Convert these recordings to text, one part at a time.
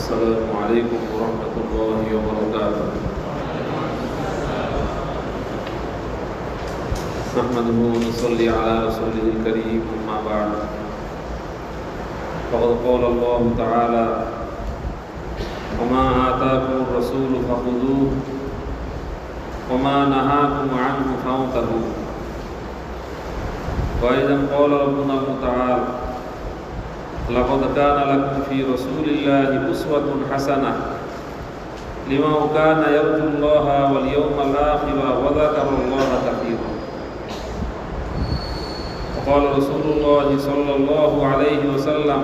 السلام عليكم ورحمة الله وبركاته. نحمده ونصلي على رسوله الكريم، أما بعد، فقد قال الله تعالى: وما آتاكم الرسول فخذوه وما نهاكم عنه فانتهوا. وأيضا قال ربنا المتعال: لقد كان لكم في رسول الله أسوة حسنة لمن كان يرجو الله واليوم الآخر وذكر الله كثيرا. وقال رسول الله صلى الله عليه وسلم: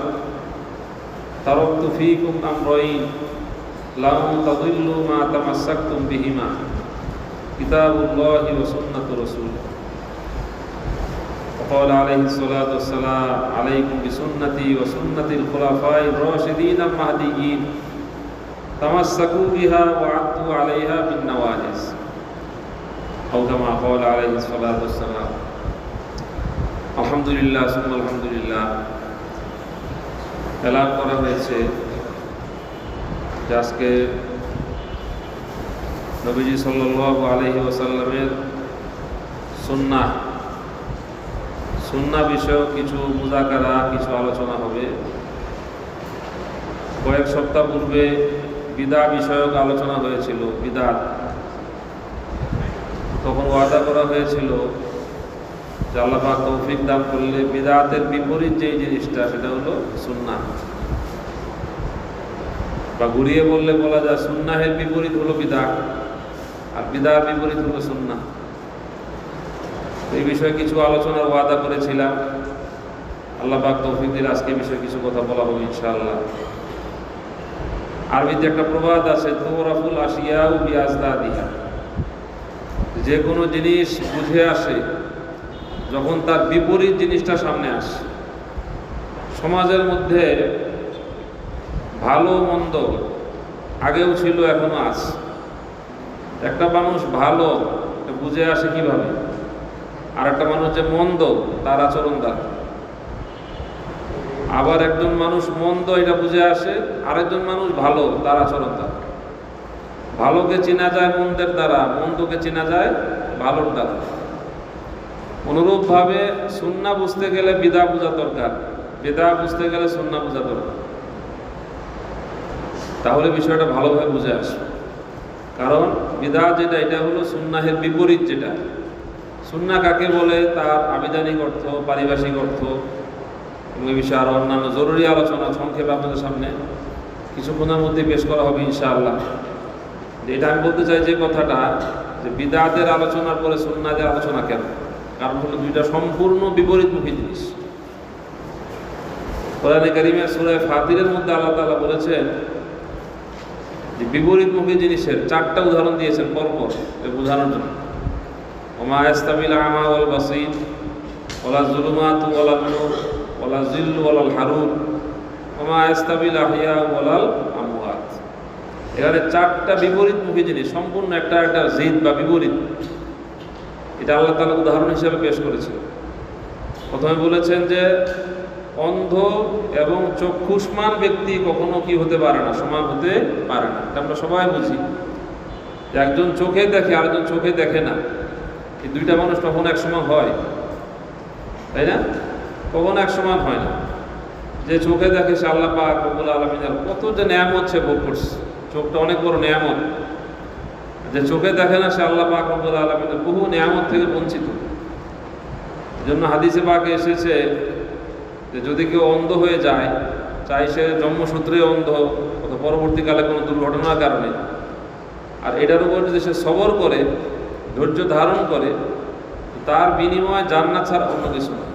تركت فيكم أمرين لن تضلوا ما تمسكتم بهما كتاب الله وسنة رسوله. وقال عليه الصلاة والسلام: عليكم بسنتي وسنة الخلفاء الراشدين المهديين تمسكوا بها وعضوا عليها بالنواجذ، أو كما قال عليه الصلاة والسلام. আলহামদুলিল্লাহ সুম্মা আলহামদুলিল্লাহ। এলান করা হয়েছে যে আজকে নবীজি সাল্লাল্লাহু আলাইহি ওয়াসাল্লামের সুন্নাহ বিষয়ক কিছু মুযাকারা, কিছু আলোচনা হবে। কয়েক সপ্তাহ পূর্বে বিদআত বিষয়ক আলোচনা হয়েছিল, বিদআত। তখন ওয়াদা করা হয়েছিল যে আল্লাহ পাক তৌফিক দান করলে বিদআতের বিপরীত যেই জিনিসটা, সেটা হলো সুন্নাহ। বা ঘুরিয়ে বললে বলা যায় সুন্নাহের বিপরীত হলো বিদআত, আর বিদআতের বিপরীত হলো সুন্নাহ। এই বিষয়ে কিছু আলোচনার ওয়াদা করেছিলাম। আল্লাহ পাক তৌফিক দিলে আজকে বিষয়ে কিছু কথা বলা হবে ইনশাআল্লাহ। আরবিতে একটা প্রবাদ আছে, তুরাফুল আশিয়াউ বিআজদাদিহা। যে কোনো জিনিস বুঝে আসে যখন তার বিপরীত জিনিসটা সামনে আসে। সমাজের মধ্যে ভালো মন্দ আগেও ছিল, এখনো আছে। একটা মানুষ ভালো বুঝে আসে কিভাবে, আর একটা মানুষ যে মন্দ তার আচরণ দ্বারা। আবার একজন মানুষ মন্দ এটা বুঝে আসে, আরেকজন মানুষ ভালো তার আচরণ দ্বারা। ভালোকে চেনা যায় মন্দের দ্বারা, মন্দকে চেনা যায় ভালোর দ্বারা। অনুরূপভাবে সুন্নাহ বুঝতে গেলে বিদআত বোঝা দরকার, বিদআত বুঝতে গেলে সুন্নাহ বোঝা দরকার। তাহলে বিষয়টা ভালোভাবে বুঝে আসে। কারণ বিদআত যেটা, এটা হলো সুন্নাহের বিপরীত। যেটা সুন্নাহ কাকে বলে, তার আবিধানিক অর্থ, পারিভাষিক অর্থ এবং এই বিষয়ে আরও অন্যান্য জরুরি আলোচনা সংক্ষেপে আপনাদের সামনে কিছুক্ষণের মধ্যে পেশ করা হবে ইনশাআল্লাহ। এটা আমি বলতে চাই যে কথাটা, যে বিদআতের আলোচনার পরে সুন্নাহের আলোচনা কেন? কারণ হলো দুইটা সম্পূর্ণ বিপরীতমুখী জিনিস। কোরআনে কারীমের সূরা ফাতিরের মধ্যে আল্লাহ তাআলা বলেছেন যে বিপরীতমুখী জিনিসের 4টা উদাহরণ দিয়েছেন পরপর বোঝানোর জন্য। ওমা ইয়াস্তাবিল আমা ওয়াল বাসীর ওয়ালা যুলুমাতু ওয়ালা নূর ওয়ালা যিল্লু ওয়ালাল হারুর ওমা ইয়াস্তাবিল আহইয়া ওয়ালাল আমওয়াত। এখানে 4টা বিপরীতমুখী জিনিস, সম্পূর্ণ একটা জিদ বা বিপরীত। এটা আল্লাহ তাআলা উদাহরণ হিসেবে পেশ করেছেন। প্রথমে বলেছেন যে অন্ধ এবং চক্ষুষ্মান ব্যক্তি কখনো কি হতে পারে না, সমান হতে পারে না। এটা আমরা সবাই বুঝি যে একজন চোখে দেখে, আরেকজন চোখে দেখে না। এই দুইটা মানুষ কখনো এক সমান হয়, তাই না? কখনো এক সমান হয় না। যে চোখে দেখে সে আল্লাহ পাক রব্বুল আলামিনের কত যে নেয়ামত সে ভোগ করছে। চোখটা অনেক বড় নেয়ামত। যে চোখে দেখে না সে আল্লাহ পাক রব্বুল আলামিনের বহু নেয়ামত থেকে বঞ্চিত। এজন্য হাদিসে পাকে এসেছে যে যদি কেউ অন্ধ হয়ে যায়, চাই সে জন্মসূত্রে অন্ধ অথবা পরবর্তীকালে কোনো দুর্ঘটনার কারণে, আর এটার উপর যদি সে সবর করে, ধৈর্য ধারণ করে, তার বিনিময়ে জান্নাত ছাড়া অন্য কিছু না।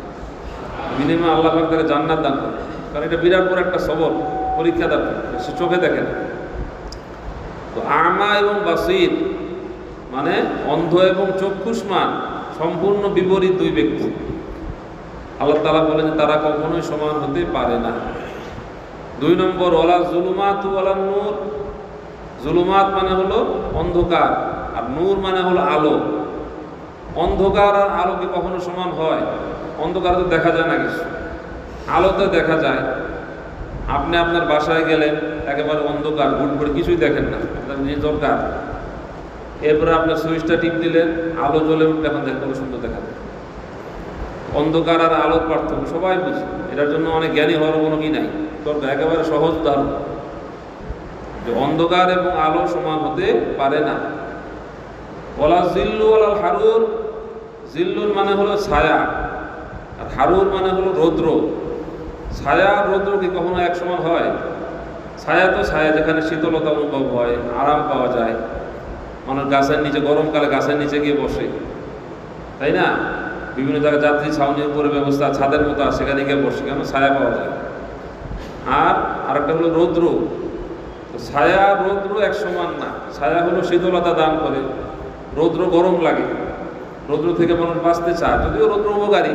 বিনিময়ে আল্লাহ পাক তাকে জান্নাত দান করে। কারণ এটা বিরাট বড় একটা সবর, পরীক্ষা দান করে। সে চোখে দেখে না। তো আমা এবং বাসীর মানে অন্ধ এবং চক্ষুষ্মান সম্পূর্ণ বিপরীত দুই ব্যক্তি। আল্লাহ তাআলা বলেন যে তারা কখনোই সমান হতে পারে না। 2 নম্বর, ওয়ালা যুলুমাতু ওয়ালান নূর। জুলুমাত মানে হলো অন্ধকার, আর নূর মানে হলো আলো। অন্ধকার আর আলো কি কখনো সমান হয়? অন্ধকার তো দেখা যায় না কিছু, আলোতে দেখা যায়। আপনি আপনার বাসায় গেলেন, একেবারে অন্ধকার, হুট করে কিছুই দেখেন না, আপনার নিজের দরকার, এরপরে আপনার সুইচটা টিপ দিলেন, আলো জ্বলে উঠলে এখন দেখেন কত সুন্দর দেখা যায়। অন্ধকার আর আলোর পার্থক্য সবাই বুঝে, এটার জন্য অনেক জ্ঞানী হওয়ার কোনো কি নাই দরকার। একেবারে সহজ উদাহরণ যে অন্ধকার এবং আলো সমান হতে পারে না। ওয়ালা জিল্লু ওয়ালাল হারুর, জিল্লুর মানে হলো ছায়া, আর হারুর মানে হলো রৌদ্র। ছায়া আর রৌদ্র কি কখনো এক সমান হয়? ছায়া তো ছায়া, যেখানে শীতলতা অনুভব হয়, আরাম পাওয়া যায়। মানুষ গাছের নিচে, গরমকালে গাছের নিচে গিয়ে বসে, তাই না? বিভিন্ন জায়গায় যাত্রী ছাউনির উপরে ব্যবস্থা, ছাদের মতো আছে, সেখানে গিয়ে বসে, কেন? ছায়া পাওয়া যায়। আর আরেকটা হলো রৌদ্র। ছায়া রৌদ্র এক সমান না। ছায়া হলো শীতলতা দান করে, রৌদ্র গরম লাগে, রৌদ্র থেকে মানুষ বাঁচতে চায়। যদিও রৌদ্র উপকারী,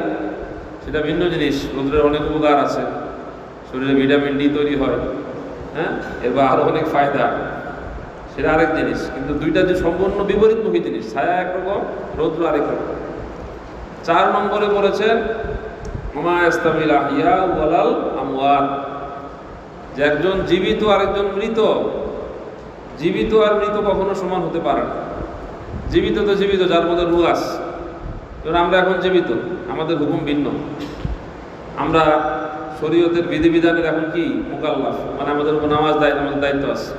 সেটা ভিন্ন জিনিস। রৌদ্রের অনেক উপকার আছে, শরীরে ভিটামিন ডি তৈরি হয়, হ্যাঁ, এবার আরও অনেক ফায়দা, সেটা আরেক জিনিস। কিন্তু দুইটা যে সম্পূর্ণ বিপরীতমুখী জিনিস, ছায়া একরকম, রৌদ্র আরেক রকম। 4 নম্বরে বলেছেন ওমা ইস্তামিল আহিয়া ওয়ালাল আমওয়াত, যে একজন জীবিত আর একজন মৃত, জীবিত আর মৃত কখনো সমান হতে পারে না। জীবিত তো জীবিত, যার মধ্যে রূহ আছে। যেমন আমরা এখন জীবিত, আমাদের হুকুম ভিন্ন, আমরা শরীয়তের বিধিবিধানের এখন কি মুকাল্লাফ, মানে আমাদের উপর নামাজ আমাদের দায়িত্ব আছে।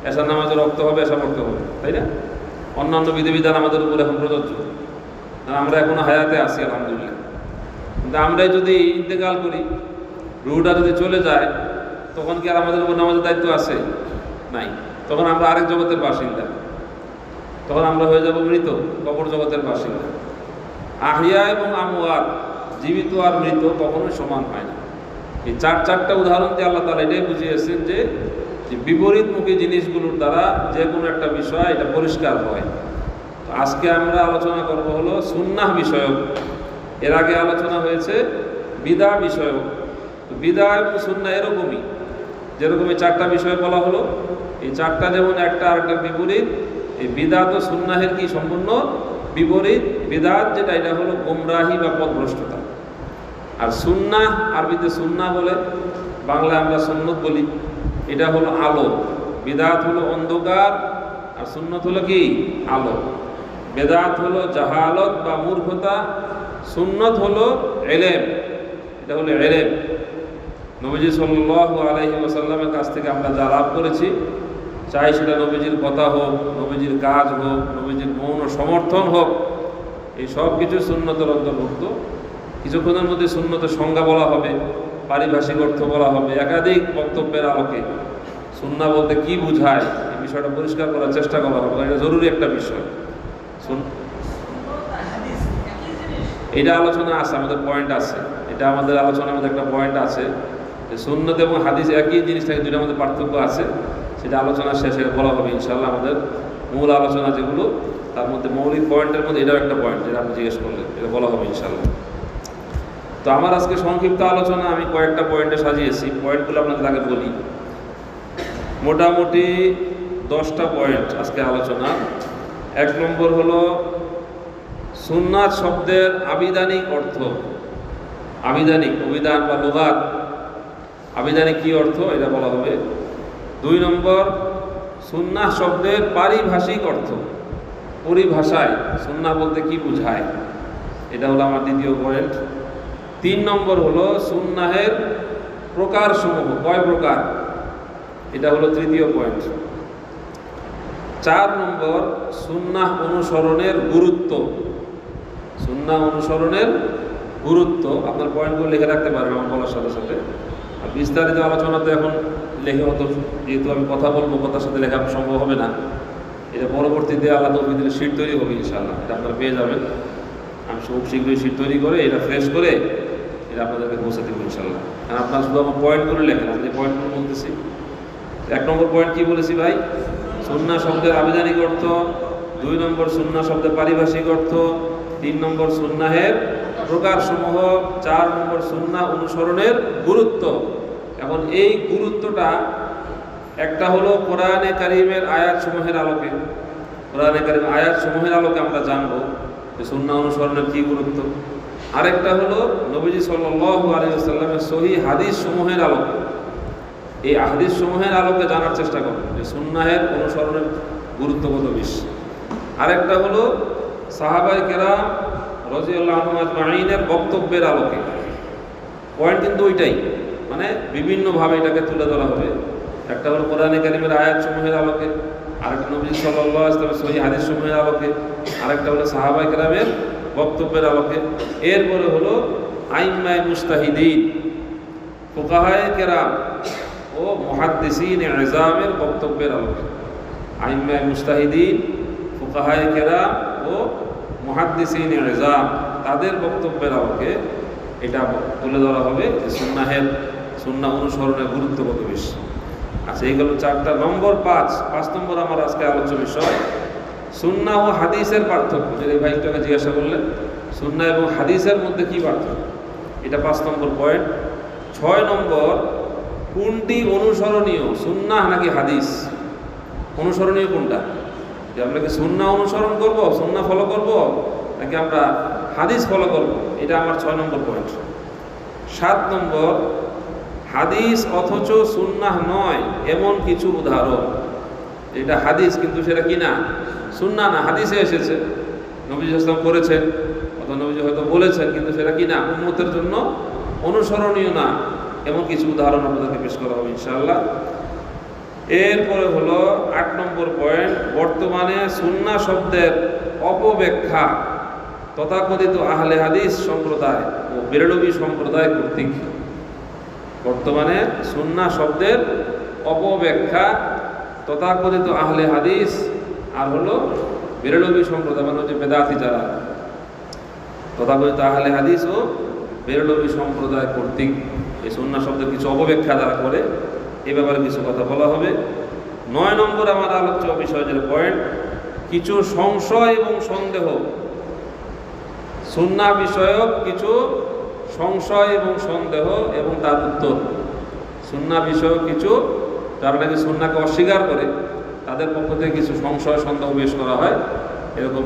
এশার নামাজে রক্ত হবে, এশা পড়তে হবে, তাই না? অন্যান্য বিধিবিধান আমাদের উপর এখন প্রযোজ্য। আমরা এখনো হায়াতে আছি আলহামদুলিল্লাহ। কিন্তু আমরাই যদি ইন্তেকাল করি, রুহটা যদি চলে যায়, তখন কি আর আমাদের উপর নামাজের দায়িত্ব আছে? নাই। তখন আমরা আরেক জগতের বাসিন্দা, তখন আমরা হয়ে যাব মৃত, কবর জগতের বাসিন্দা। আহিয়া এবং আমওয়াত, জীবিত আর মৃত কখনোই সমান হয় না। এই চারটা উদাহরণ দিয়ে আল্লাহ তাআলা এটাই বুঝিয়েছেন যে বিপরীতমুখী জিনিসগুলোর দ্বারা যে কোনো একটা বিষয় এটা পরিষ্কার হয়। তো আজকে আমরা আলোচনা করব হলো সুন্নাহ বিষয়ক। এর আগে আলোচনা হয়েছে বিদআ বিষয়ক। বিদআ এবং সুন্নাহ এরকমই, যেরকম এই 4টা বিষয় বলা হলো, এই 4টা যেমন একটা আরেকটার বিপরীত। এই বিদআত ও সুন্নাহের কি সম্পূর্ণ বিপরীত। বিদআত যেটা, এটা হলো গোমরাহি বা পথভ্রষ্টতা। আর সুন্নাহ, আরবিতে সুন্নাহ বলে, বাংলায় আমরা সুন্নত বলি, এটা হলো আলো। বিদআত হলো অন্ধকার, আর সুন্নত হলো কি আলো। বিদআত হলো জাহালত বা মূর্খতা, সুন্নত হলো ইলম, এটা হলো ইলম। নবীজি সাল্লাল্লাহু আলাইহি ওয়াসাল্লামের কাছ থেকে আমরা যা লাভ করেছি, চাই সেটা নবীজির কথা হোক, নবীজির কাজ হোক, নবীজির মৌন সমর্থন হোক, এই সব কিছু সুন্নতের অন্তর্ভুক্ত। কিছুক্ষণের মধ্যে সুন্নতের সংজ্ঞা বলা হবে, পারিভাষিক অর্থ বলা হবে, একাধিক বক্তব্যের আলোকে সুন্নাহ বলতে কি বোঝায় এই বিষয়টা পরিষ্কার করার চেষ্টা করা হবে। এটা জরুরি একটা বিষয়। এটা আলোচনা আছে, আমাদের পয়েন্ট আছে, এটা আমাদের আলোচনার মধ্যে একটা পয়েন্ট আছে যে সুন্নত এবং হাদিস একই জিনিস থেকে দুইটার মধ্যে পার্থক্য আছে। সেটা আলোচনা শেষে বলা হবে ইনশাআল্লাহ। আমাদের মূল আলোচনা যেগুলো, তার মধ্যে মৌলিক পয়েন্টের মধ্যে এটাও একটা পয়েন্ট, যেটা আপনি জিজ্ঞেস করলেন, এটা বলা হবে ইনশাআল্লাহ। তো আমার আজকে সংক্ষিপ্ত আলোচনা আমি কয়েকটা পয়েন্টে সাজিয়েছি। পয়েন্টগুলো আপনাদের আগে বলি। মোটামুটি 10টা পয়েন্ট আজকে আলোচনা। 1 নম্বর হলো সুন্নাত শব্দের আবিধানিক অর্থ, আবিধানিক অভিধান বা লুগাত, আবিধানিক কি অর্থ এটা বলা হবে। 2 নম্বর সুন্নাহ শব্দের পারিভাষিক অর্থ, পরিভাষায় সুন্নাহ বলতে কি বোঝায়, এটা হলো আমার 2য় পয়েন্ট। 3 নম্বর হলো সুন্নাহের প্রকারসমূহ, কয় প্রকার, এটা হলো 3য় পয়েন্ট। 4 নম্বর সুন্নাহ অনুসরণের গুরুত্ব, সুন্নাহ অনুসরণের গুরুত্ব। আপনার পয়েন্টগুলো লিখে রাখতে পারবেন আমার বলার সাথে সাথে। আর বিস্তারিত আলোচনা তো এখন লেখে হতো, যেহেতু আমি কথা বলবো, কথার সাথে লেখা সম্ভব হবে না। এটা পরবর্তীতে আল্লাহ তৌফিক দিলে শীট তৈরি হবে ইনশাআল্লাহ, এটা আপনারা পেয়ে যাবেন। আমি খুব শীঘ্রই শীট তৈরি করে এটা ফ্রেশ করে এটা আপনাদেরকে পৌঁছে দেবো ইনশাআল্লাহ। কারণ আপনারা শুধু আমার পয়েন্টগুলো লেখেন, আমি যে পয়েন্টগুলো বলতেছি। 1 নম্বর পয়েন্ট কি বলেছি ভাই? সুন্নাহ শব্দের আবিধানিক অর্থ। 2 নম্বর সুন্নাহ শব্দের পারিভাষিক অর্থ। 3 নম্বর সুন্নাহের প্রকারসমূহ। 4 নম্বর সুন্নাহ অনুসরণের গুরুত্ব। এখন এই গুরুত্বটা একটা হলো কোরআনে কারিমের আয়াতসমূহের আলোকে, কোরআনে কারিমের আয়াতসমূহের আলোকে আমরা জানবো যে সুন্নাহ অনুসরণের কী গুরুত্ব। আরেকটা হলো নবীজি সাল্লাল্লাহু আলাইহি ওয়াসাল্লামের সহিহ হাদিস সমূহের আলোকে। এই হাদিস সমূহের আলোকে জানার চেষ্টা করবেন যে সুন্নাহের অনুসরণের গুরুত্ব কত বেশি। আরেকটা হলো সাহাবায়ে কেরাম রাদিয়াল্লাহু আনহুম আজমাইনের বক্তব্যের আলোকে। পয়েন্ট কিন্তু ওইটাই, মানে বিভিন্নভাবে এটাকে তুলে ধরা হবে। একটা হলো কোরআনে কারীমের আয়াতসমূহের আলোকে, আরেকটা নবী সাল্লাল্লাহু আলাইহি ওয়াসাল্লামের সহিহ হাদিসসমূহের আলোকে, আরেকটা হলো সাহাবায়ে কেরামের বক্তব্যের আলোকে। এরপরে হলো আইম্মায়ে মুজতাহিদিন, ফুকাহায়ে কেরাম ও মুহাদ্দিসিন ইজামের বক্তব্যের আলোকে। আইম্মায়ে মুজতাহিদিন, ফুকাহায়ে কেরাম ও মুহাদ্দিসিন ইজাম তাদের বক্তব্যের আলোকে এটা তুলে ধরা হবে যে সুন্নাহ অনুসরণের গুরুত্ব কত বেশি। আচ্ছা, এইগুলো চারটা। নম্বর 5 নম্বর আমার আজকে আলোচ্য বিষয় সুন্নাহ ও হাদিসের পার্থক্য। যে এই ভাইটাকে জিজ্ঞাসা করলেন সুন্নাহ এবং হাদিসের মধ্যে কি পার্থক্য, এটা 5 নম্বর পয়েন্ট। 6 নম্বর, কোনটি অনুসরণীয়, সুন্নাহ নাকি হাদিস? অনুসরণীয় কোনটা? যে আমরা কি সুন্নাহ অনুসরণ করব, সুন্নাহ ফলো করব, নাকি আমরা হাদিস ফলো করব? এটা আমার 6 নম্বর পয়েন্ট। 7 নম্বর, হাদিস অথচ সুন্নাহ নয় এমন কিছু উদাহরণ। এটা হাদিস কিন্তু সেটা কি না, সুন্নাহ না, হাদিসে এসেছে, নবী সাল্লাল্লাহু আলাইহি ওয়াসাল্লাম করেছেন অথবা নবী হয়তো বলেছেন, কিন্তু সেটা কি না, উম্মতের জন্য অনুসরণীয় না, এমন কিছু উদাহরণ আপনাদেরকে পেশ করা হবে ইনশাআল্লাহ। এরপরে হলো 8 নম্বর পয়েন্ট, বর্তমানে সুন্নাহ শব্দের অপব্যাখ্যা তথাকথিত আহলে হাদিস সম্প্রদায় ও বেরলভী সম্প্রদায় কর্তৃক। বর্তমানে সুন্নাহ শব্দের অপব্যাখ্যা তথাকথিত আহলে হাদিস আর হলো বেরলভী সম্প্রদায়, মানে হচ্ছে বেদাতি যারা, তথাকথিত আহলে হাদিস ও বেরলভী সম্প্রদায় কর্তৃক এই সুন্নাহ শব্দের কিছু অপব্যাখ্যা যারা করে, এ ব্যাপারে কিছু কথা বলা হবে। 9 নম্বর আমার আলোচ্য বিষয়, যে পয়েন্ট, কিছু সংশয় এবং সন্দেহ, সুন্নাহ বিষয়ক কিছু সংশয় এবং সন্দেহ এবং তার উত্তর। সুন্নাহ বিষয়ক কিছু, যারা নাকি সুন্নাহকে অস্বীকার করে, তাদের পক্ষ থেকে কিছু সংশয় সন্দেহ পেশ করা হয়, এরকম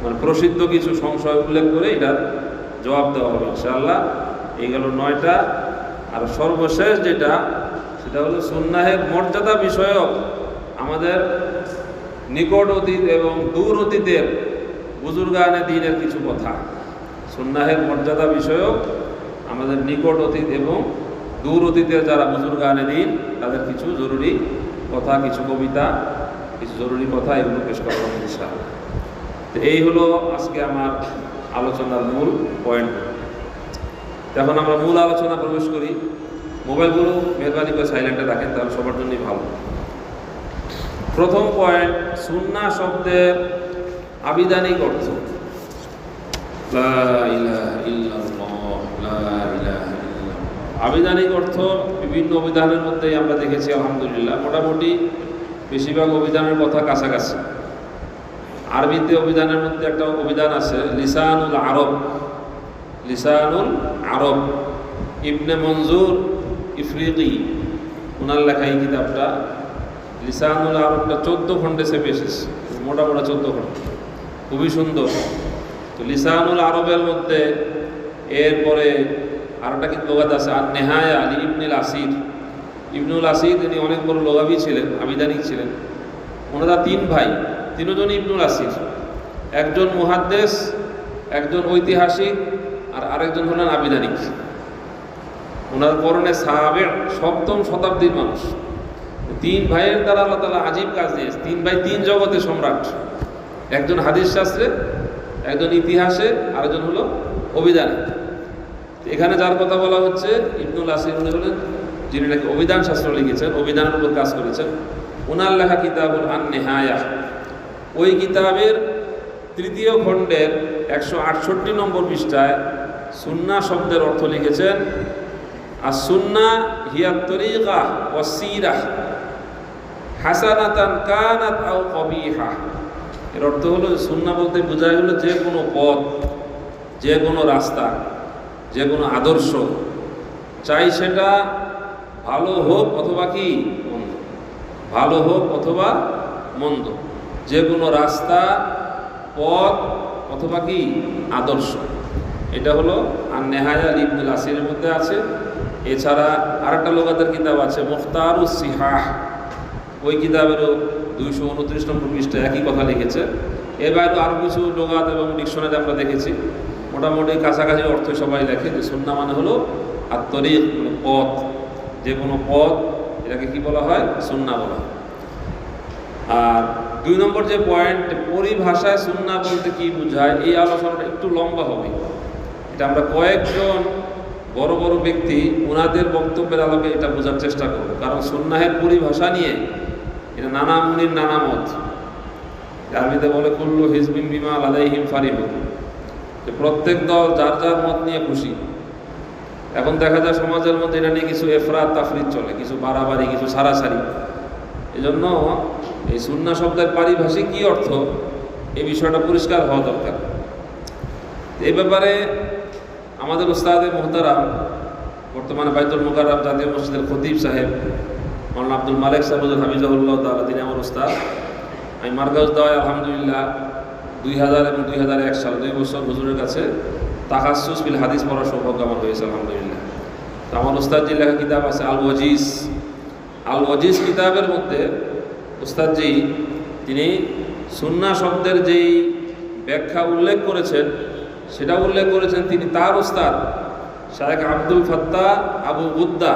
মানে প্রসিদ্ধ কিছু সংশয় উল্লেখ করে এটার জবাব দেওয়া হবে ইনশাআল্লাহ। এই গেল 9টা। আর সর্বশেষ যেটা, সেটা হলো সুন্নাহের মর্যাদা বিষয়ক আমাদের নিকট অতীত এবং দূর অতীতের বুজুর্গানে দ্বীনের কিছু কথা। সুন্নাহের মর্যাদা বিষয়ক আমাদের নিকট অতীত এবং দূর অতীতের যারা বুজুর্গানে দ্বীন, তাদের কিছু জরুরি কথা, কিছু কবিতা, কিছু জরুরি কথা, এগুলো পেশ করা হবে ইনশাআল্লাহ। তো এই হলো আজকে আমার আলোচনার মূল পয়েন্ট। এখন আমরা মূল আলোচনা প্রবেশ করি। মোবাইলগুলো মেহরবানি করে সাইলেন্টে রাখেন, তাহলে সবার জন্যই ভালো। প্রথম পয়েন্ট, সুন্নাহ শব্দের আবিধানিক অর্থ। লা ইলাহা ইল্লাল্লাহ, লা ইলাহা ইল্লাল্লাহ। আবিধানিক অর্থ বিভিন্ন অভিধানের মধ্যেই আমরা দেখেছি আলহামদুলিল্লাহ, মোটামুটি বেশিরভাগ অভিধানের কথা কাছাকাছি। আরবিতে অভিধানের মধ্যে একটা অভিধান আছে লিসানুল আরব, লিসানুল আরব, ইবনে মনজুর ইফরিকি, ওনার লেখা এই কিতাবটা। লিসানুল আরবটা 14 খণ্ডে চেপে এসেছে, মোটামোটা 14 খণ্ড, খুবই সুন্দর। তো লিসানুল আরবের মধ্যে এরপরে আরেকটা কিন্তু লোগাত আছে, আর নেহায়া আলী ইবনুল আসির। ইবনুল আসির তিনি অনেক বড় লোগাবি ছিলেন, আবিধানিক ছিলেন। ওনারা 3 ভাই, 3 জনই ইবনুল আসির। একজন মুহাদ্দিস, একজন ঐতিহাসিক, আর আরেকজন হলেন আবিধানিক। ওনার করণে সাহাবে 7ম শতাব্দীর মানুষ। 3 ভাইয়ের দ্বারা আল্লাহ তাআলা আজীব কাজ দিয়েছে। 3 ভাই 3 জগতে সম্রাট, একজন হাদিস শাস্ত্রে, একজন ইতিহাসে, আরেকজন হলো অভিধানে। এখানে যার কথা বলা হচ্ছে ইবনুল আসির, উনি হলেন যিনি নাকি অভিধান শাস্ত্র লিখেছেন, অভিধানের উপর কাজ করেছেন। ওনার লেখা কিতাবুল আন-নেহায়া, ওই কিতাবের 3য় খণ্ডের 168 নম্বর পৃষ্ঠায় সুন্নাহ শব্দের অর্থ লিখেছেন, as-সুন্নাহ হিয়া তরিকা ওয়াস সিরাহ হাসানাতান কানাত আও কবিহা। এর অর্থ হলো সুন্নাহ বলতে বোঝায় হলো যে কোনো পথ, যে কোনো রাস্তা, যে কোনো আদর্শ, চাই সেটা ভালো হোক অথবা কি মন্দ, ভালো হোক অথবা মন্দ, যে কোনো রাস্তা, পথ অথবা কি আদর্শ। এটা হলো আর নেহায়া ইবনুল আসিরের মধ্যে আছে। এছাড়া আরেকটা লোকাতের কিতাব আছে মুখতারুস সিহাহ, ওই কিতাবেরও 229 নম্বর পৃষ্ঠায় একই কথা লিখেছে। এর বাইরেও আরও কিছু লোকাত এবং ডিকশনারি আমরা দেখেছি, মোটামুটি কাছাকাছি অর্থ সবাই লেখে যে সুন্নাহ মানে হলো আত-তরিক, মানে পথ, যে কোনো পথ, এটাকে কি বলা হয়? সুন্নাহ বলা হয়। আর 2 নম্বর যে পয়েন্ট, পরিভাষায় সুন্নাহ বলতে কি বোঝায়, এই আলোচনাটা একটু লম্বা হবে। এটা আমরা কয়েকজন বড় বড় ব্যক্তি ওনাদের বক্তব্যের আলোকে এটা বোঝার চেষ্টা করব, কারণ সুন্নাহের পরিভাষা নিয়ে এটা নানা মুনির নানা মত। আরবিতে বলে কুল্লু হিজবিন বিমা লাদাইহিম ফারিহুন, যে প্রত্যেক দল যার যার মত নিয়ে খুশি। এখন দেখা যায় সমাজের মধ্যে এটা নিয়ে কিছু এফরাত তাফরিদ চলে, কিছু বাড়াবাড়ি, কিছু সারাসারি। এজন্য এই সুন্নাহ শব্দের পারিভাষিক কী অর্থ, এই বিষয়টা পরিষ্কার হওয়া দরকার। এই ব্যাপারে আমাদের উস্তাদে মুহতারাম, বর্তমানে বাইতুল মুকাররম জাতীয় মসজিদের খতিব সাহেব মাওলানা আব্দুল মালিক সাহেব হাফিজাহুল্লাহ তাআলা, তিনি আমার উস্তাদ। আমি মার্কাজ দাওয়ায় আলহামদুলিল্লাহ 2000 এবং 2001 সাল 2 বছর হুজুরের কাছে তাখাসসুস ফিল হাদিস পড়ার সৌভাগ্য আমার হয়েছে আলহামদুলিল্লাহ। তো আমার উস্তাদজি লেখা কিতাব আছে আল ওয়াজিজ। আল ওয়াজিজ কিতাবের মধ্যে উস্তাদজি তিনি সুন্নাহ শব্দের যেই ব্যাখ্যা উল্লেখ করেছেন, সেটা উল্লেখ করেছেন তিনি তার উস্তাদ শায়েখ আব্দুল ফাত্তাহ আবু গুদ্দা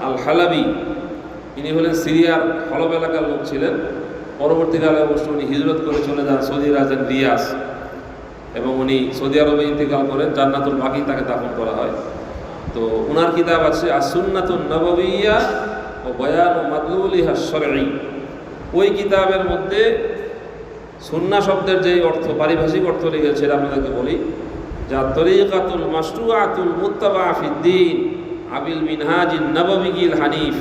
আল হালাবি। ইনি হলেন সিরিয়ার হলব এলাকার লোক ছিলেন। পরবর্তীকালে অবশ্য উনি হিজরত করে চলে যান সৌদি রাজধানী রিয়াজ, এবং উনি সৌদি আরবে ইন্তেকাল করেন। জান্নাতুল বাকি তাকে দাফন করা হয়। তো ওনার কিতাব আছে আস-সুন্নাতুন নববিয়্যা ও বয়ানু মাদলুলিহা আশ-শারঈ। ওই কিতাবের মধ্যে সুন্নাহ শব্দের যে অর্থ, পারিভাষিক অর্থ লিখেছে, আপনাদেরকে বলি, যা তরিকাতুল মাশরুআতুল মুত্তাবা ফিদ্দীন আবিল মিনহাজিন নববিয়িল হানিফ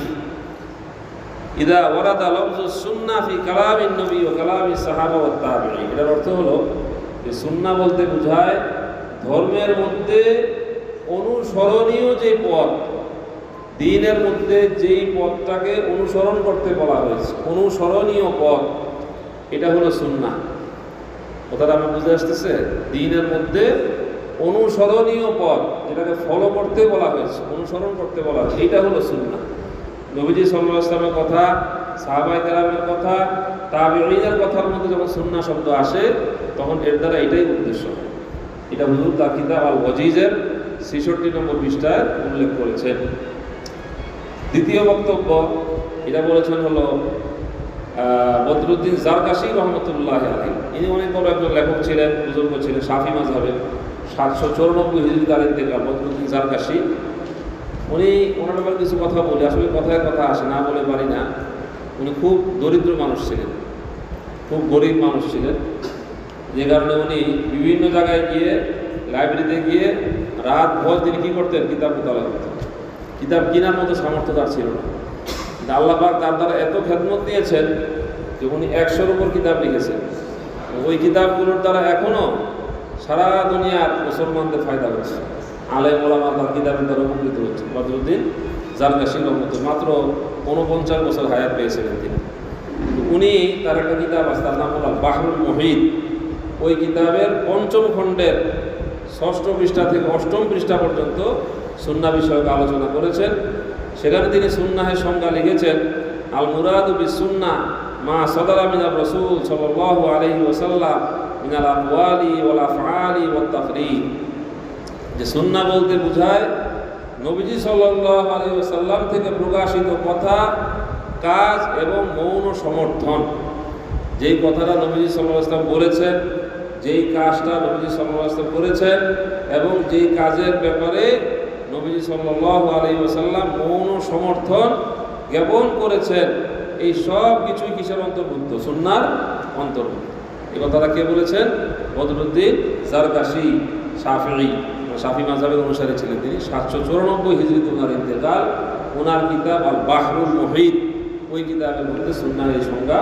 ইদা ওয়ারাদা লফজুস সুন্নাহ ফি কালামিন নবী ওয়া কালামিস সাহাবা ওয়াত তাবিঈন। এর অর্থ হলো যে সুন্নাহ বলতে বোঝায় ধর্মের মধ্যে অনুসরণীয় যে পথ, দ্বীনের মধ্যে যেই পথটাকে অনুসরণ করতে বলা হয়েছে, অনুসরণীয় পথ, এটা হলো সুন্নাহ। কথাটা আমার বুঝে আসতেছে? দ্বীনের মধ্যে অনুসরণীয় পথ, যেটাকে ফলো করতে বলা হয়েছে, অনুসরণ করতে বলা হয়েছে, এটা হলো সুন্নাহ। নবীজি সাল্লাল্লাহু আলাইহি ওয়াসাল্লামের কথা, সাহাবায়ে কেরামের কথা, তাবিঈনের কথার মধ্যে যখন সুন্নাহ শব্দ আসে, তখন এর দ্বারা এটাই উদ্দেশ্য। এটা হুজুর তার কিতাব আল ওয়াজিজের 66 নম্বর পৃষ্ঠায় উল্লেখ করেছেন। দ্বিতীয় বক্তব্য এটা বলেছেন হলো বদরুদ্দিন জারকাশী রহমতুল্লাহ আলাইহি। ইনি অনেক বড় একজন লেখক ছিলেন, বুজুর্গ ছিলেন, শাফি মাযহাবের। 794 হিজরিতে ইন্তেকাল বদরুদ্দিন জারকাশী। উনি ওনার ব্যাপারে কিছু কথা বলি, আসলে কথায় কথা আসে না বলে পারি না। উনি খুব দরিদ্র মানুষ ছিলেন, খুব গরিব মানুষ ছিলেন, যে কারণে উনি বিভিন্ন জায়গায় গিয়ে, লাইব্রেরিতে গিয়ে রাত ভর তিনি কী করতেন? কিতাব মোতালা করতেন। কিতাব কেনার মতো সামর্থ্য তার ছিল না। আল্লাহ পাক তার দ্বারা এত খেদমত দিয়েছেন যে উনি 100-র উপর কিতাব লিখেছেন। ওই কিতাবগুলোর দ্বারা এখনও সারা দুনিয়ার মুসলমানদের ফায়দা হচ্ছে। আলেম ওলামা তার কিতাবের দ্বারা উপকৃত হচ্ছে। বদরুদ্দিন জারকাশী রহমতুল্লাহ মাত্র 49 বছর হায়াত পেয়েছিলেন তিনি। উনি তার একটা কিতাব আছে, তার নাম হল বাহরুল মুহিত। ওই কিতাবের 5ম খণ্ডের 6ষ্ঠ পৃষ্ঠা থেকে 8ম পৃষ্ঠা পর্যন্ত সুন্নাহ বিষয়ক আলোচনা করেছেন। সেখানে তিনি সুন্নাহের সংজ্ঞা লিখেছেন, আল মুরাদু বিস সুন্নাহ মা সাদারা মিনার রাসূল সাল্লাল্লাহু আলাইহি ওয়াসাল্লাম মিনাল আকওয়ালি ওয়াল আফআলি ওয়াত তাকরীর। যে সুন্নাহ বলতে বোঝায় নবীজি সাল্লাল্লাহু আলাইহি ওয়াসাল্লাম থেকে প্রকাশিত কথা, কাজ এবং মৌন সমর্থন। যেই কথাটা নবীজি সাল্লাল্লাহু আলাইহি ওয়াসাল্লাম বলেছেন, যেই কাজটা নবীজি সাল্লাল্লাহু আলাইহি ওয়াসাল্লাম করেছেন, এবং যেই কাজের ব্যাপারে নবীজি সাল্লাল্লাহু আলাইহি ওয়াসাল্লাম মৌন সমর্থন জ্ঞাপন করেছেন, এই সব কিছুই কিসের অন্তর্ভুক্ত? সুন্নাহর অন্তর্ভুক্ত। এই কথাটা কে বলেছেন? বদরুদ্দিন জারকাশী, শাফি মাযহাবের অনুসারী ছিলেন তিনি। 794 হিজরিতে ওনার ইন্তেকাল। ওনার কিতাব আল বাহরুল মুহিত, ওই কিতাবের মধ্যে সুন্নাহর এই সংজ্ঞা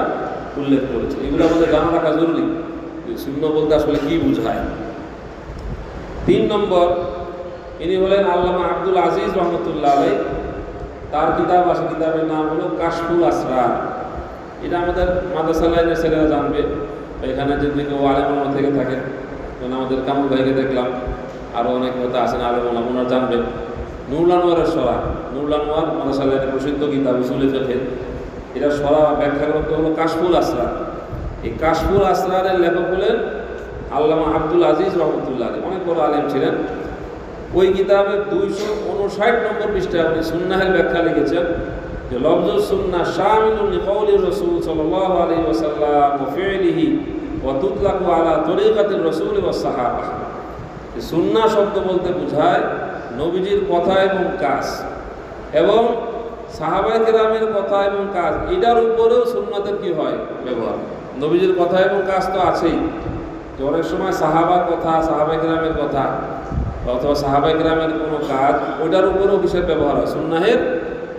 উল্লেখ করেছে। এগুলো আমাদের জানা রাখা জরুরি, সুন্নাহ বলতে আসলে কি বোঝায়। 3 নম্বর, ইনি হলেন আল্লামা আব্দুল আজিজ রহমতুল্লাহ আলাইহি। তার কিতাব আছে, কিতাবের নাম হলো কাশফুল আসরার। এটা আমাদের মাদ্রাসা লাইনের ছেলেরা জানবে। এখানে যদি কেউ আলেম থেকে থাকেন, যেমন আমাদের কামুল ভাইকে দেখলাম, আরও অনেক কথা আছেন আলেম ওনারা জানবেন। নুরুল আনোয়ারের সরা, নুরুল আনোয়ার মাদ্রাসার প্রসিদ্ধ কিতাব উসুলে ফিকহ, এটা সরা ব্যাখ্যা গ্রন্থ হলো কাশফুল আসরার। এই কাশফুল আসরারের লেখক হলেন আল্লামা আব্দুল আজিজ রহমতুল্লাহ, অনেক বড় আলেম ছিলেন। ওই কিতাবের 259 নম্বর পৃষ্ঠায় উনি সুন্নাহের ব্যাখ্যা লিখেছেন যে লফজুস সুন্নাহ শামিলুন লিকাউলি রাসূল সাল্লাল্লাহু আলাইহি ওয়াসাল্লাম ওয়া ফি'লিহি ওয়া তুতলাকু আলা তরিকাতির রাসূল ওয়াস সাহাবা। সুন্নাহ শব্দ বলতে বোঝায় নবীজির কথা এবং কাজ, এবং সাহাবায়ে কেরামের কথা এবং কাজ, এটার উপরেও সুন্নাতের কি হয় ব্যবহার। নবীজির কথা এবং কাজ তো আছেই, যে অনেক সময় সাহাবার কথা, সাহাবায়ে কেরামের কথা অথবা সাহাবায়ে কেরামের কোনো কাজ, ওইটার উপরেও কিসের ব্যবহার হয়, সুন্নাহের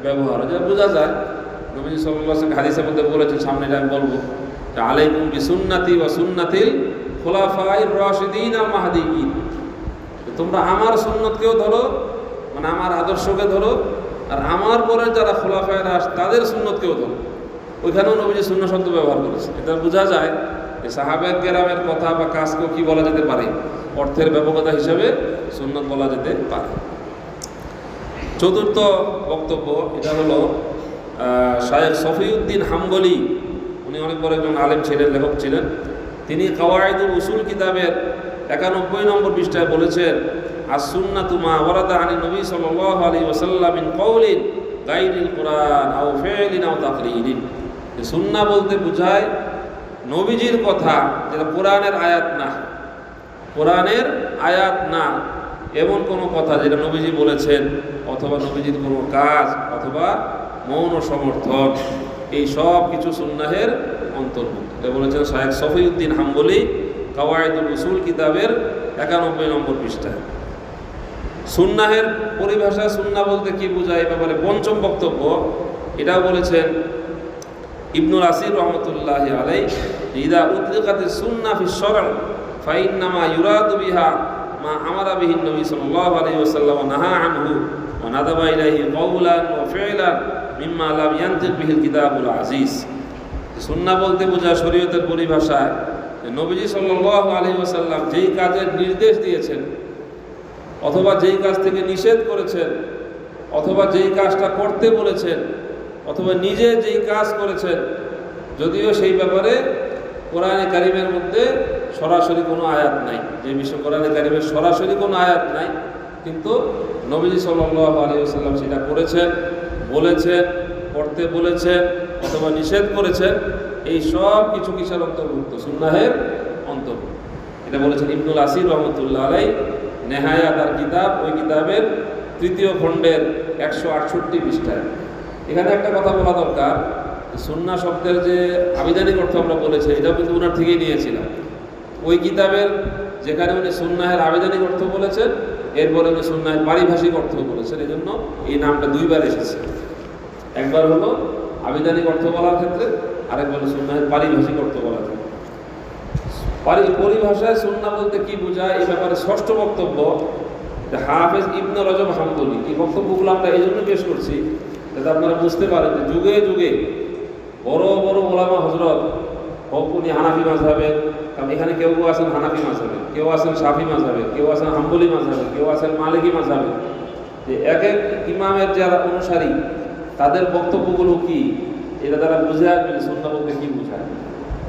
ব্যবহার। যেটা বোঝা যায় নবীজি সাল্লাল্লাহু আলাইহি ওয়াসাল্লাম হাদিসের মধ্যে বলেছেন, সামনে এটা আমি বলবো, যে আলাইকুম বিসুন্নতি ওয়া সুন্নাতিল খুলাফায়ে রাশিদিন আল মাহদিয়িন, তোমরা আমার সুন্নতকেও ধরো, মানে আমার আদর্শকে ধরো, আর আমার পরে যারা খোলাফায়ে রাশিদিন তাদের সুন্নতকেও ধরো। ওইখানেও নবীজি সুন্নাহ শব্দ ব্যবহার করেছে। এটা বোঝা যায় যে সাহাবায়ে কেরামের কথা বা কাজকেও কি বলা যেতে পারে, অর্থের ব্যাপকতা হিসেবে সুন্নত বলা যেতে পারে। চতুর্থ বক্তব্য, এটা হলো শায়েখ সফিউদ্দিন হাম্বলি, উনি অনেক বড় একজন আলেম ছিলেন, লেখক ছিলেন। তিনি কাওয়াইদুল উসুল কিতাবের 91 নম্বর পৃষ্ঠায় বলেছেন, আস-সুন্নাতু মা ওয়ারাদা আনিন নবী সাল্লাল্লাহু আলাইহি ওয়াসাল্লাম মিন কওলিন গায়রিল কুরআন আও ফি'লিন আও তাকরিরিন। সুন্নাহ বলতে বোঝায় নবীজির কথা, যেটা কোরআনের আয়াত না, কোরআনের আয়াত না, এমন কোনো কথা যেটা নবীজি বলেছেন, অথবা নবীজির কোনো কাজ, অথবা মৌন সমর্থন, এই সব কিছু সুন্নাহের অন্তর্ভুক্ত। এটা বলেছেন শায়েখ সফিউদ্দিন হাম্বলি কাওয়াইদুল উসুল কিতাবের 91 নম্বর পৃষ্ঠায়। সুন্নাহের পরিভাষা, সুন্নাহ বলতে কি বোঝায়, এ ব্যাপারে পঞ্চম বক্তব্য, এটাও বলেছেন ইবনুল আসির রহমতুল্লাহি আলাইহি, ইদা উতলিকাতিস সুন্নাহ ফিশ শর'আ ফাইন্নামা ইউরাদু বিহা মা আমারা বিহি নবী সাল্লাল্লাহু আলাইহি ওয়াসাল্লাম ওয়া নাহা আনহু ওয়া নাদাবা ইলাইহি কওলান ওয়া ফি'লান মিম্মা লাম ইয়ানতিক বিহিল কিতাবুল আজিজ। সুন্নাহ বলতে বোঝায় শরীয়তের পরিভাষায় নবীজি সাল্লাল্লাহু আলাইহি ওয়াসাল্লাম যেই কাজের নির্দেশ দিয়েছেন, অথবা যেই কাজ থেকে নিষেধ করেছেন, অথবা যেই কাজটা করতে বলেছেন, অথবা নিজে যেই কাজ করেছেন, যদিও সেই ব্যাপারে কোরআনে কারিমের মধ্যে সরাসরি কোনো আয়াত নাই, যে বিষয়ে কোরআনে কারিমের সরাসরি কোনো আয়াত নাই, কিন্তু নবীজি সাল্লাল্লাহু আলাইহি ওয়াসাল্লাম সেটা করেছেন, বলেছেন, করতে বলেছেন, অথবা নিষেধ করেছেন, এই সব কিছু কিসের অন্তর্ভুক্ত, সুন্নাহের অন্তর্ভুক্ত। এটা বলেছেন ইবনুল আসির রহমতুল্লাহ আলাইহি নেহায়া তার কিতাব, ওই কিতাবের 3য় খণ্ডের 168 পৃষ্ঠায়। এখানে একটা কথা বলা দরকার, সুন্নাহ শব্দের যে আবিধানিক অর্থ আমরা বলেছি, এটাও কিন্তু ওনার থেকেই নিয়েছিলাম। ওই কিতাবের যেখানে উনি সুন্নাহের আবিধানিক অর্থ বলেছেন, এরপরে উনি সুন্নাহের পারিভাষিক অর্থ বলেছেন, এই জন্য এই নামটা দুইবার এসেছে। একবার হলো আবিধানিক অর্থ বলার ক্ষেত্রে, আরেকবার সুন্নাহের পারিভাষিক অর্থ বলার ক্ষেত্রে। পরিভাষায় সুন্নাহ বলতে কি বোঝায়, এই ব্যাপারে ষষ্ঠ বক্তব্য হাফেজ ইবনে রজব হাম্বলি। এই বক্তব্যগুলো আমরা এই জন্য পেশ করছি যাতে আপনারা বুঝতে পারেন যে যুগে যুগে বড় বড় ওলামা হযরত, উনি হানাফি মাযহাবের, কারণ এখানে কেউ কেউ আছেন হানাফি মাযহাবের, কেউ আছেন শাফি মাযহাবের, কেউ আছেন হাম্বলি মাযহাবের, কেউ আছেন মালিকি মাযহাবের, যে এক এক ইমামের যারা অনুসারী তাদের বক্তব্যগুলো কি, এটা তারা বুঝে আসবে সুন্নাহ বলতে কি বোঝায়।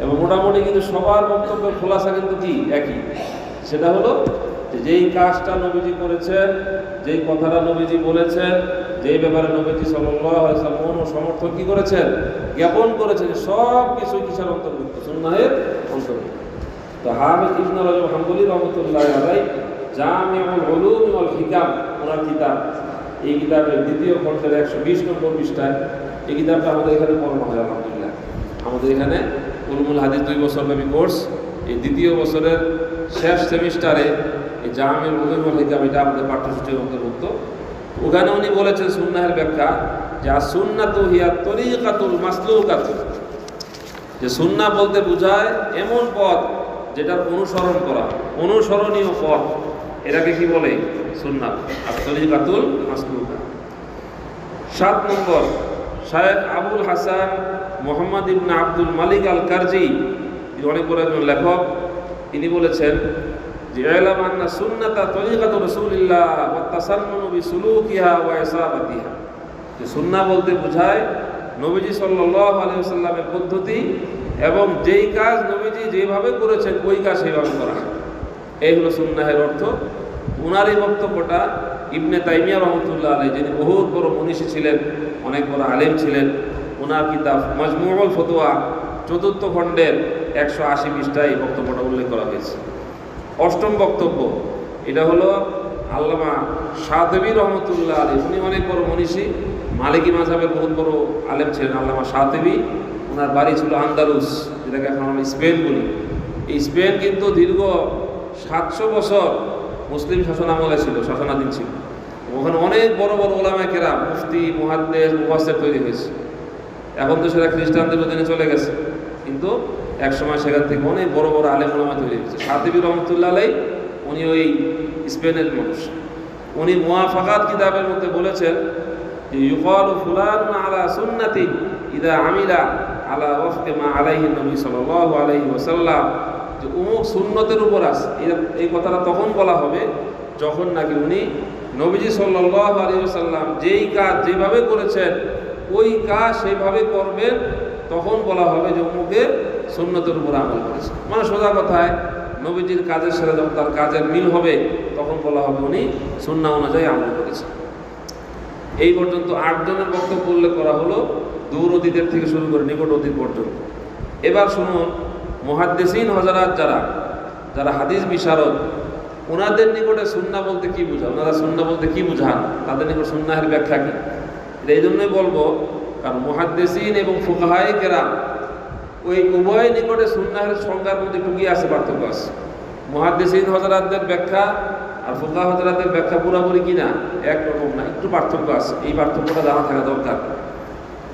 এবং মোটামুটি কিন্তু সবার বক্তব্যের খোলাসা কিন্তু কি একই, সেটা হলো যে যেই কাজটা নবীজি করেছেন, যেই কথাটা নবীজি বলেছেন, যেই ব্যাপারে নবীজি সাল্লাল্লাহু আলাইহি ওয়াসাল্লাম মৌন সমর্থন কি করেছেন, জ্ঞাপন করেছেন, সব কিছু কিসের অন্তর্ভুক্ত, সুন্নাহের অন্তর্ভুক্ত। তো হাফেজ ইবনে রজব হাম্বলি রাহমাতুল্লাহি আলাইহি জামিউল উলুম ওয়াল হিকাম, ওনার কিতাব, এই কিতাবের 2য় খণ্ডের 120 নম্বর পৃষ্ঠায়, এই কিতাবটা আমাদের এখানে পড়ানো হয় আলহামদুলিল্লাহ। আমাদের এখানে উলুমুল হাদিস 2 বছরব্যাপী কোর্স, এই 2য় বছরের শেষ সেমিস্টারে এই জামিউল উলুম ওয়াল হিকাম, এটা আমাদের পাঠ্যসূচির অন্তর্ভুক্ত। ওখানে উনি বলেছেন সুন্নাহের ব্যাখ্যা, যে সুন্নাতু হিয়া তরিকাতুল মাসলুকাতু, যে সুন্নাহ বলতে বোঝায় এমন পথ যেটার অনুসরণ করা, অনুসরণীয় পথ, এটাকে কি বলে সুন্নাহ, আর তরিকাতুল মাসলুকা। 7 নম্বর, শায়েখ আবুল হাসান মুহাম্মদ ইবনে আব্দুল মালিক আল কারজি, তিনি অনেক বড় একজন লেখক। তিনি বলেছেন যে ইলাম আন্না সুন্নাতা তরিকাতু রাসূলিল্লাহ ওয়া তাসান্নুনু বিসুলুকিহা ওয়া ইসাবাতিহা, যে সুন্নাহ বলতে বোঝায় নবীজি সাল্লাল্লাহু আলাইহি ওয়াসাল্লামের পদ্ধতি এবং যেই কাজ নবীজি যেভাবে করেছেন ওই কাজ সেইভাবে করা। এই হলো সুন্নাহের অর্থ। উনার এই বক্তব্যটা ইবনে তাইমিয়া রহমতুল্লাহ আলাইহি, যিনি বহুত বড় মনীষী ছিলেন, অনেক বড় আলেম ছিলেন, ওনার কিতাব মাজমুউল ফতোয়া ৪র্থ খণ্ডের ১৮০ পৃষ্ঠায় এই বক্তব্যটা উল্লেখ করা হয়েছে। অষ্টম বক্তব্য, এটা হলো আল্লামা শাতিবী রহমতুল্লাহ আলাইহি, উনি অনেক বড় মনীষী, মালিকি মাযহাবের বহুত বড় আলেম ছিলেন আল্লামা শাতিবী। ওনার বাড়ি ছিল আন্দালুস, যেটাকে এখন আমরা স্পেন বলি। এই স্পেন কিন্তু দীর্ঘ ৭০০ বছর মুসলিম শাসনামলে ছিল, শাসনাধীন ছিল। ওখানে অনেক বড় বড় ওলামায়ে কেরাম, মুফতি, মুহাদ্দিস, মুফাসসির তৈরি হয়েছে। এখন তো সেটা খ্রিস্টানদের অধীনে চলে গেছে, কিন্তু একসময় সেখান থেকে অনেক বড় বড় আলেম ওলামা তৈরি হয়েছে। শাতিবী রহমতুল্লাহ আলাইহি উনি ওই স্পেনের মানুষ। উনি মুওয়াফাকাত কিতাবের মধ্যে বলেছেন যে ইউকালু ফুলানুন আলা সুন্নাতিন ইযা আমিলা আলা ওয়াফকি মা আলাইহি নবী সাল্লাল্লাহু আলাইহি ওয়াসাল্লাম, যে অমুক সুন্নতের উপর আছে। এই কথাটা তখন বলা হবে যখন নাকি উনি নবীজি সাল্লাল্লাহু আলাইহি ওয়াসাল্লাম যেই কাজ যেভাবে করেছেন ওই কাজ সেইভাবে করবেন, তখন বলা হবে যে অমুকে সুন্নতের উপর আমল করেছে। মানে সোজা কথায় নবীজির কাজের সাথে যখন তার কাজের মিল হবে তখন বলা হবে উনি সুন্নাহ অনুযায়ী আমল করেছেন। এই পর্যন্ত ৮ জনের বক্তব্য উল্লেখ করা হলো, দূর অতীতের থেকে শুরু করে নিকট অতীত পর্যন্ত। এবার শুনুন, মুহাদ্দিসিন হযরত যারা হাদিস বিশারদ, ওনাদের নিকটে সুন্নাহ বলতে কি বোঝায়, ওনারা সুন্নাহ বলতে কি বুঝান, তাদের নিকট সুন্নাহের ব্যাখ্যা কি। এই জন্যই বলবো, কারণ মুহাদ্দিসিন এবং ফুকাহায়ে কেরাম ওই উভয় নিকটে সুন্নাহের সংজ্ঞার মধ্যে একটু কি আছে, পার্থক্য আছে। মুহাদ্দিসিন হযরতদের ব্যাখ্যা আর ফুকাহা হযরতদের ব্যাখ্যা পুরোপুরি কিনা একরকম না, একটু পার্থক্য আছে। এই পার্থক্যটা জানা থাকা দরকার।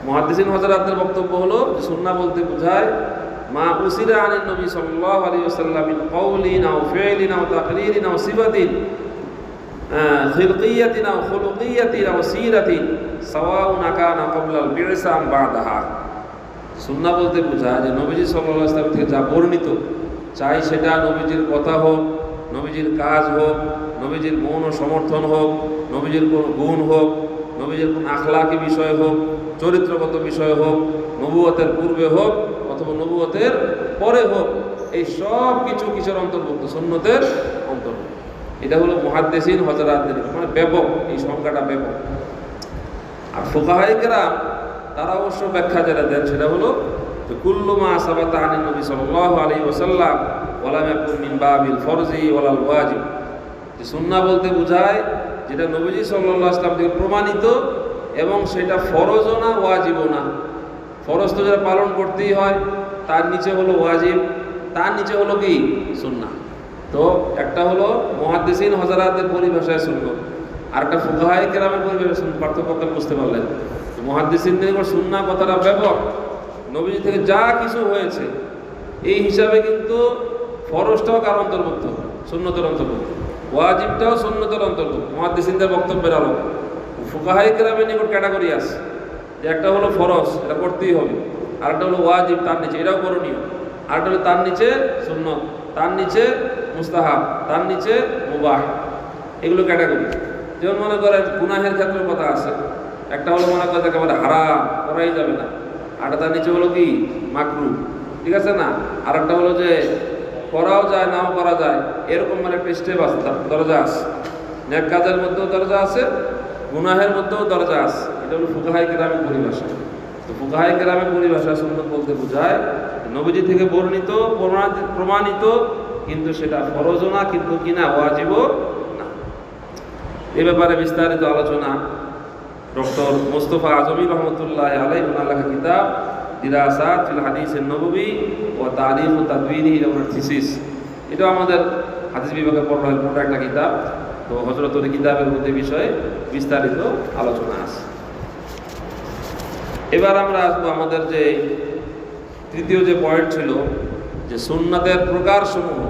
মুহাদ্দিসিন হযরতদের বক্তব্য হলো সুন্নাহ বলতে বোঝায় মা উসিরা আনিন নবী সাল্লাল্লাহু আলাইহি ওয়াসাল্লাম মিন কওলিন আও ফি'লিন আও তাকরিরিন আও সিফাতিন খিলকিয়াতিন আও খুলুকিয়াতিন আও সিরাতিন সাওয়াউন কানা ক্বাবলাল বি'সা আম বা'দাহা। সুন্নাহ বলতে বোঝায় যে নবীজি সাল্লাল্লাহু আলাইহি ওয়াসাল্লাম থেকে যা বর্ণিত, চাই সেটা নবীজির কথা হোক, নবীজির কাজ হোক, নবীজির মৌন সমর্থন হোক, নবীজির কোনো গুণ হোক, নবীজির কোন আখলাকি বিষয় হোক, চরিত্রগত বিষয় হোক, নবুয়তের পূর্বে হোক অথবা নবুয়তের পরে হোক, এই সব কিছু কিসের অন্তর্ভুক্ত, সুন্নতের অন্তর্ভুক্ত। এটা হলো মুহাদ্দিসিন হযরতদের, মানে ব্যাপক, এই সংখ্যাটা ব্যাপক। আর ফুকাহায়ে কেরাম তারা অবশ্য ব্যাখ্যা যেটা দেন সেটা হলো যে কুল্লু মা সাবাতা আনিন নবী সাল্লাল্লাহু আলাইহি ওয়াসাল্লাম ওয়া লাম ইয়াকুন মিন বাবিল ফরজি ওয়ালাল ওয়াজিব। যে সুন্নাহ বলতে বোঝায় যেটা নবীজি সাল্লাল্লাহু আলাইহি ওয়াসাল্লাম থেকে প্রমাণিত এবং সেটা ফরজও না ওয়াজিবও না। ফরজ তো যেটা পালন করতেই হয়, তার নিচে হলো ওয়াজিব, তার নিচে হলো কি সুন্নাহ। তো একটা হলো মুহাদ্দিসিন হযরতদের পরিভাষায় সুন্নাহ, আর একটা ফুকাহায়ে কেরামের পরিভাষায় সুন্নাহ। পার্থক্য বুঝতে পারলেন? মুহাদ্দিসিনদের সুন্নাহ কথাটা ব্যাপক, নবীজি থেকে যা কিছু হয়েছে এই হিসাবে কিন্তু ফরজটাও কার অন্তর্ভুক্ত, সুন্নতের অন্তর্ভুক্ত, ওয়াজিবটাও সুন্নতের অন্তর্ভুক্ত মুহাদ্দিসিনদের বক্তব্যের আলো। ফুকাহায়ে কেরামের নিকট ক্যাটাগরি আছে, যে একটা হলো ফরজ, এটা করতেই হবে, আর একটা হলো ওয়াজিব, তার নিচে এটাও করণীয়, আর একটা হলো তার নিচে সুন্নত, তার নিচে মুস্তাহাব, তার নিচে মুবাহ, এগুলো ক্যাটাগরি। যেমন মনে করেন গুনাহের ক্ষেত্রে কথা আছে, একটা হলো মনে করেন একেবারে হারাম, করাই যাবে না, আর তার নিচে হলো কি মাকরু, ঠিক আছে না, আর একটা হলো যে করাও যায় নাও করা যায়, এরকম মানে একটা স্টেপ আছে, দরজা আছে। নেক কাজের মধ্যেও দরজা আছে, গুনাহের মধ্যেও দরজা আছে। এটা হলো ফুকাহায়ে কেরামের পরিভাষা। তো ফুকাহায়ে কেরামের পরিভাষা সুন্নাত বলতে বোঝায় নবীজি থেকে বর্ণিত, প্রমাণিত, কিন্তু সেটা ফরজও না, কিন্তু কিনা ওয়াজিবও না। এ ব্যাপারে বিস্তারিত আলোচনা ডক্টর মোস্তফা আজমি রহমতুল্লাহ আলাইহি ওনার লেখা কিতাব দিরাসাত ফিল হাদিসের নববী ও তারিখ ও তাদবিনী, ওনার থিসিস। এটাও আমাদের হাদিস বিভাগে পড়া হয়, মোটা একটা কিতাব। তো হযরতের কিতাবের মধ্যে বিষয়ে বিস্তারিত আলোচনা আছে। এবার আমরা আসবো আমাদের যে তৃতীয় যে পয়েন্ট ছিল, যে সুন্নাতের প্রকারসমূহ।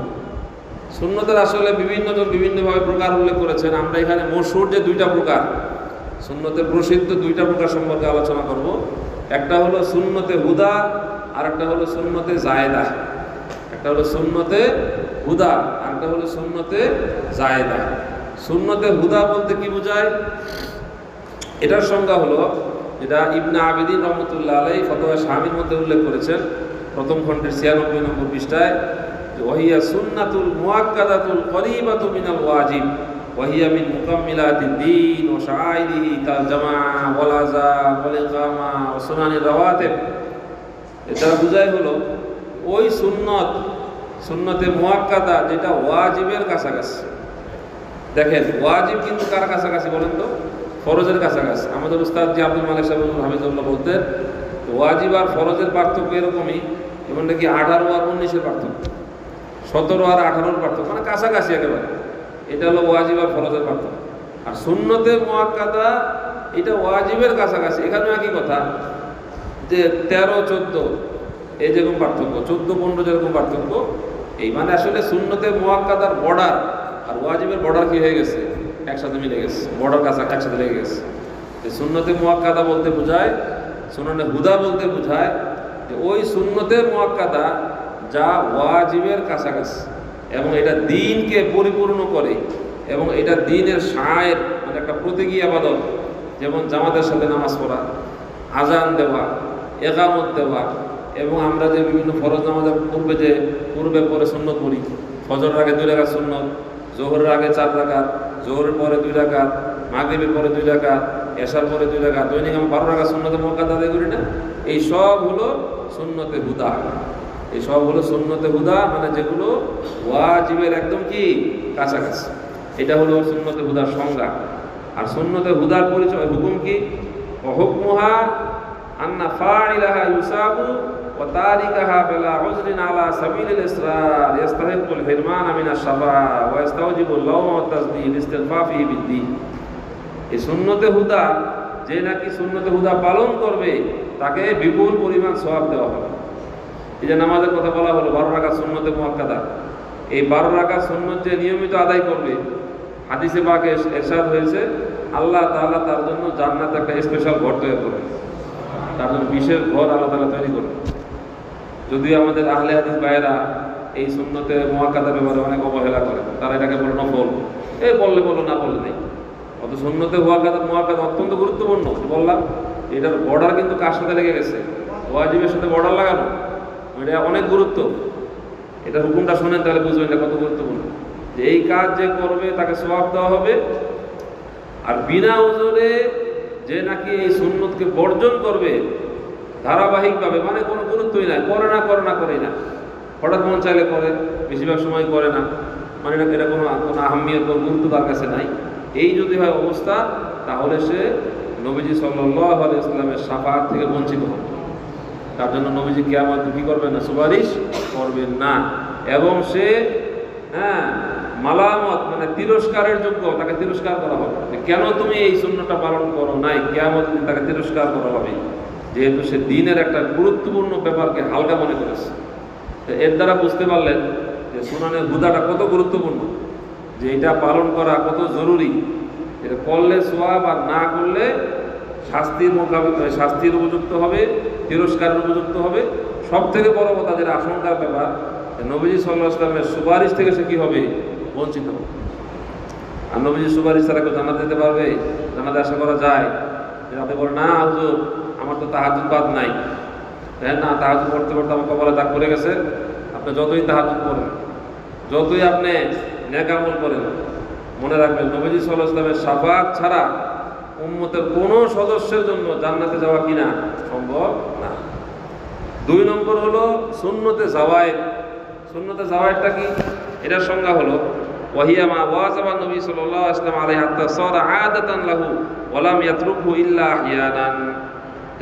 সুন্নতের আসলে বিভিন্নজন বিভিন্নভাবে প্রকার উল্লেখ করেছেন। আমরা এখানে মশহুর যে দুইটা প্রকার, সুন্নতের প্রসিদ্ধ দুইটা প্রকার সম্পর্কে আলোচনা করব। একটা হলো সুন্নতে হুদা, আর একটা হলো সুন্নতে জায়েদা। একটা একটা হলো সুন্নতে হুদা, আর একটা হলো সুন্নতে জায়েদা। সুন্নতে হুদা বলতে কি বোঝায়? এটার সংজ্ঞা হলো, যেটা ইবনে আবিদিন রহমতুল্লাহ আলাইহি ফতোয়া শামির মধ্যে উল্লেখ করেছেন প্রথম খণ্ডের 96 নম্বর পৃষ্ঠায়, যে ওয়াহিয়া সুন্নাতুল মুআক্কাদাতুল করিবাতু মিনাল ওয়াজিব ওয়াহিয়া মিন মুকাম্মিলাতিদ দ্বীন ওয়া শাআইরিহি কাল জামাআ ওয়াল আযান ওয়াল ইকামা ওয়া সুনানির রাওয়াতিব। এটা বোঝায় হলো ওই সুন্নতে মুআক্কাদা যেটা ওয়াজিবের কাছাকাছি। দেখেন ওয়াজিব কিন্তু কার কাছাকাছি বলেন তো? ফরজের কাছাকাছি। আমাদের উস্তাদ জি আব্দুল মালিক সাহেব হাফিজুল্লাহ বলতেন ওয়াজিব আর ফরজের পার্থক্য এরকমই, যেমন নাকি 18 আর 19-এর পার্থক্য, 17 আর 18-এর পার্থক্য, মানে কাছাকাছি একেবারে। এটা হলো ওয়াজিব আর ফরজের পার্থক্য। আর সুন্নতে মুআক্কাদা এটা ওয়াজিবের কাছাকাছি। এখানেও একই কথা, যে 13-14 এই যেরকম পার্থক্য, 14-15 যেরকম পার্থক্য, এই মানে আসলে সুন্নতে মুআক্কাদার বর্ডার আর ওয়াজিবের বর্ডার কি হয়ে গেছে? একসাথে মিলে গেছে, বর্ডার কাছে একসাথে লেগে গেছে। সুন্নতে মুআক্কাদা বলতে বোঝায়, সুন্নতে হুদা বলতে বোঝায় যে ওই সুন্নতে মুআক্কাদা যা ওয়াজিবের কাছাকাছি এবং এটা দ্বীনকে পরিপূর্ণ করে এবং এটা দ্বীনের শায়ের, মানে একটা প্রতীকী ইবাদত। যেমন জামাতের সাথে নামাজ পড়া, আজান দেওয়া, ইকামত দেওয়া, এবং আমরা যে বিভিন্ন ফরজ নামাজের পূর্বে পরে সুন্নত পড়ি, ফজরের আগে 2 রাকাত সুন্নত, জোহরের আগে 4 রাকাত, জোহরের পরে 2 রাকাত, মাগরিবের পরে 2 রাকাত, এশার পরে 2 রাকাত, দৈনিক আমরা 12 রাকাত সুন্নতে মুআক্কাদা আদায় করি না? এই সব হলো সুন্নতে হুদা। এই সব হলো সুন্নতে হুদা, মানে যেগুলো ওয়াজিবের একদম কি কাছাকাছি। এটা হলো সুন্নতে হুদার সংজ্ঞা। আর সুন্নতে হুদার পরিচয় হুকুম কি? হুকমুহা আন্না ফাইলাহা ইউসাবু ওয়া তারিকাহা বিলা উযরিন আলা সাবিলিল ইসরার ইস্তাহিকুল হিরমান মিনাশ শাফা ওয়া ইস্তাওজিবুল লাওম ওয়া তাসদিদ ইস্তিগফাফি বিদ্দীন। এই সুন্নতে হুদা, যে নাকি সুন্নতে হুদা পালন করবে তাকে বিপুল পরিমাণ সওয়াব দেওয়া হবে। এই যে নামাজের কথা বলা হলো 12 রাকাত সুন্নতে মুআক্কাদা, এই 12 রাকাত সুন্নত যে নিয়মিত আদায় করবে, হাদিসে পাকে ইরশাদ হয়েছে আল্লাহ তাআলা তার জন্য জান্নাতে একটা স্পেশাল ঘর তৈরি করবে, তার জন্য বিশেষ ঘর আল্লাহ তাআলা তৈরি করবে। যদিও আমাদের আহলে হাদিস ভাইয়েরা এই সুন্নতে মুআক্কাদার ব্যাপারে অনেক অবহেলা করে, তারা এটাকে বলে নফল, এই বললে বলো না বললে নেই। অত সুন্নতে মুআক্কাদা অত্যন্ত গুরুত্বপূর্ণ। বললাম এটার বর্ডার কিন্তু কার সাথে লেগে গেছে? ওয়াজিবের সাথে বর্ডার লাগানো, এটা অনেক গুরুত্ব। এটা হুকুমটা শুনেন তাহলে বুঝবেন এটা কত গুরুত্বপূর্ণ। যে এই কাজ যে করবে তাকে সওয়াব দেওয়া হবে, আর বিনা ওজরে যে নাকি এই সুন্নতকে বর্জন করবে ধারাবাহিকভাবে, মানে কোনো গুরুত্বই নাই, করে না করেই না, হঠাৎ মন চাইলে করে, বেশিরভাগ সময় করে না, মানে এটা কোনো আহমিয়ত, কোনো গুরুত্ব তার কাছে নাই, এই যদি হয় অবস্থা, তাহলে সে নবীজি সাল্লাল্লাহু আলাইহি ওয়াসাল্লামের শাফাআত থেকে বঞ্চিত হবে। তার জন্য নবীজি কিয়ামতে কি করবেন না? সুপারিশ করবেন না। এবং সে মালামত, মানে তিরস্কারের যোগ্য, তাকে তিরস্কার করা হবে। কেন তুমি এই সুন্নতটা পালন করো নাই? কিয়ামত দিন তাকে তিরস্কার করা হবে, যেহেতু সে দ্বীনের একটা গুরুত্বপূর্ণ ব্যাপারকে হালকা মনে করেছে। এর দ্বারা বুঝতে পারলেন যে সুনানের হুদাটা কত গুরুত্বপূর্ণ, যে এটা পালন করা কত জরুরি। এটা করলে সওয়াব, আর না করলে শাস্তির উপযুক্ত হবে, তিরস্কারের উপযুক্ত হবে। সব থেকে বড় কথা যেটা আশঙ্কার ব্যাপার, নবীজি সাল্লাল্লাহু আলাইহি ওয়াসাল্লামের সুপারিশ থেকে সে কি হবে? বঞ্চিত হবে। আর নবীজির সুপারিশ ছাড়া কেউ জান্নাত যেতে পারবে? জান্নাতে আশা করা যায়? আপনি বলেন না হুজুর আমার তো তাহাজ্জুদ বাদ নাই, হ্যাঁ না, তাহাজ্জুদ পড়তে পড়তে আমার কপালে দাগ পড়ে গেছে। আপনি যতই তাহাজ্জুদ পড়েন, যতই আপনি নেক আমল করেন, মনে রাখবেন নবীজি সাল্লাল্লাহু আলাইহি ওয়াসাল্লামের শাফাআত ছাড়া উম্মতের কোনো সদস্যের জন্য জান্নাতে যাওয়া কিনা সম্ভব না। 2 নম্বর হলো সুন্নতে জাওয়ায়েদ। সুন্নতে জাওয়ায়েদটা কি? এটার সংজ্ঞা হলো ওয়াহিয়া মা ওয়াজাবা নবী সাল্লাল্লাহু আলাইহি ওয়াসাল্লাম আলাইহি হাত্তা সারা আদাতান লাহু ওয়া লাম ইয়াতরুকহু ইল্লা আহইয়ানান।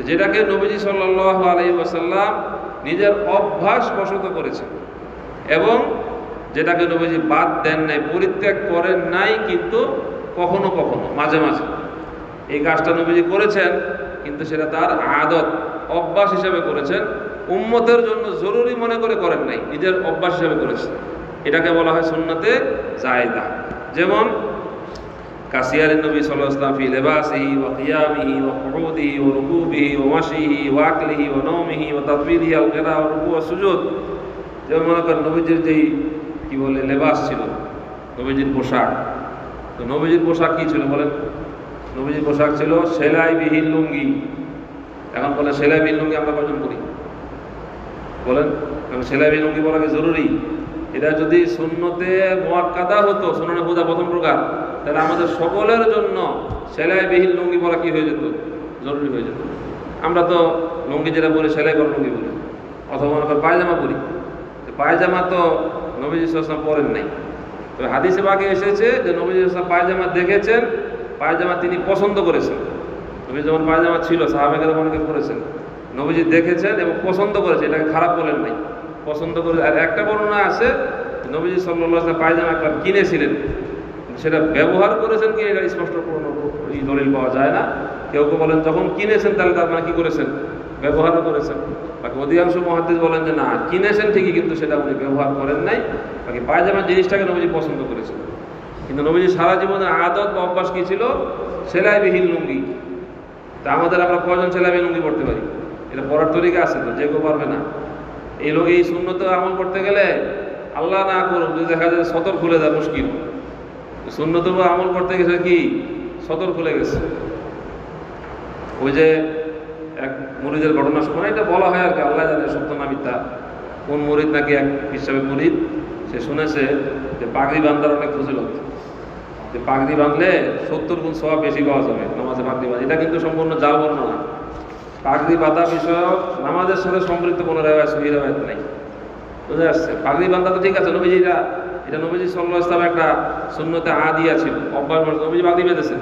যেটাকে নবীজি সাল্লাল্লাহু আলাইহি ওয়াসাল্লাম নিজের অভ্যাস বশত করেছেন, এবং যেটাকে নবীজি বাদ দেন নাই, পরিত্যাগ করেন নাই, কিন্তু কখনো কখনো মাঝে মাঝে এই কাজটা নবীজি করেছেন, কিন্তু সেটা তার আদত, অভ্যাস হিসেবে করেছেন, উম্মতের জন্য জরুরি মনে করে করেন নাই, নিজের অভ্যাস হিসেবে করেছেন। এটাকে বলা হয় সুন্নতে জায়েদা। যেমন কাসিয়ারিন নবী সাল্লাল্লাহু আলাইহি ওয়াসাল্লাম ফি লিবাসিহি ওয়া কিয়ামিহি ওয়া কুউদিহি ওয়া রুকুবিহি ওয়া মাশিহি ওয়া আকলিহি ওয়া নাওমিহি ওয়া তাদবিরিহি আল কিরাআ ওয়া রুকু' ওয়া সুজুদ। যেমন মনে করেন নবীজির যেই কি বলে লেবাস ছিল, নবীজির পোশাক, তো নবীজির পোশাক কি ছিল বলেন? নবীজির পোশাক ছিল সেলাইবিহীন লুঙ্গি। এখন বলে সেলাইবিহীন লুঙ্গি আমরা কয়জন করি বলেন? কারণ সেলাইবিহীন লুঙ্গি বলা কি জরুরি? এটা যদি সুন্নতে মুআক্কাদা হতো, সুন্নানে হুদা প্রথম প্রকার, তাহলে আমাদের সকলের জন্য সেলাইবিহীন লুঙ্গি পরা কি হয়ে যেত? জরুরি হয়ে যেত। আমরা তো লুঙ্গি যেটা বলি সেলাই করা লুঙ্গি বলি, অথবা মনে করেন পায়জামা পরি। পায়জামা তো নবীজি সাল্লাল্লাহু আলাইহি ওয়াসাল্লাম পরেন নাই। তবে হাদিসে পাকে এসেছে যে নবীজি সাল্লাল্লাহু আলাইহি ওয়াসাল্লাম পায়জামা দেখেছেন, পায়জামা তিনি পছন্দ করেছেন। নবী যখন পায়জামা ছিল সাহাবায়ে অনেকে পরেছেন, নবীজি দেখেছেন এবং পছন্দ করেছে, এটাকে খারাপ বলেন নাই, পছন্দ করে। আর একটা বর্ণনা আছে নবীজি সাল্লাল্লাহু আলাইহি ওয়াসাল্লাম পায়জামা একবার কিনেছিলেন, সেটা ব্যবহার করেছেন কি এটা স্পষ্ট কোনো দলিল পাওয়া যায় না। কেউ কেউ বলেন যখন কিনেছেন তাহলে তার মানে কি করেছেন? ব্যবহারও করেছেন। বাকি অধিকাংশ মুহাদ্দিস বলেন যে না, কিনেছেন ঠিকই কিন্তু সেটা উনি ব্যবহার করেন নাই। বাকি পায়জামা জিনিসটাকে নবীজি পছন্দ করেছেন। কিন্তু নবীজি সারা জীবনের আদত বা অভ্যাস কি ছিল? সেলাইবিহীন লুঙ্গি। তা আমাদের আমরা কয়জন সেলাইবিহীন লুঙ্গি পড়তে পারি? এটা পড়ার তরিকা আছে তো, যে কেউ পারবে না। এই সুন্নতে আমল করতে গেলে আল্লাহ না করুক যদি দেখা যায় সতর খুলে যায়, মুশকিল। সুন্নত আমল করতে গেছে কি সতর খুলে গেছে। ওই যে এক মুরিদের ঘটনা শোনা, এটা বলা হয় আর কি, আল্লাহ জানে সত্য না মিথ্যা। কোন মুরিদ নাকি এক হিসাবে মুরিদ, সে শুনেছে যে পাগড়ি বান্ধার অনেক ফজিলত, যে পাগড়ি বাঁধলে 70 গুণ সওয়াব বেশি পাওয়া যাবে নামাজে পাগড়ি বাঁধা। এটা কিন্তু সম্পূর্ণ জাল বর্ণনা। পাগড়ি বাঁধা বিষয়ক নামাজের সাথে সম্পৃক্ত কোনো রেওয়ায়ত সহিহ রেওয়ায়ত নাই। বুঝে আসছে? পাগড়ি বাঁধা তো ঠিক আছে, নবীজি এটা নবীজি সাল্লাল্লাহু আলাইহি ওয়াসাল্লাম একটা সুন্নতে আদিয়া ছিল, অভ্যাস। নবীজি পাগড়ি বেঁধেছেন,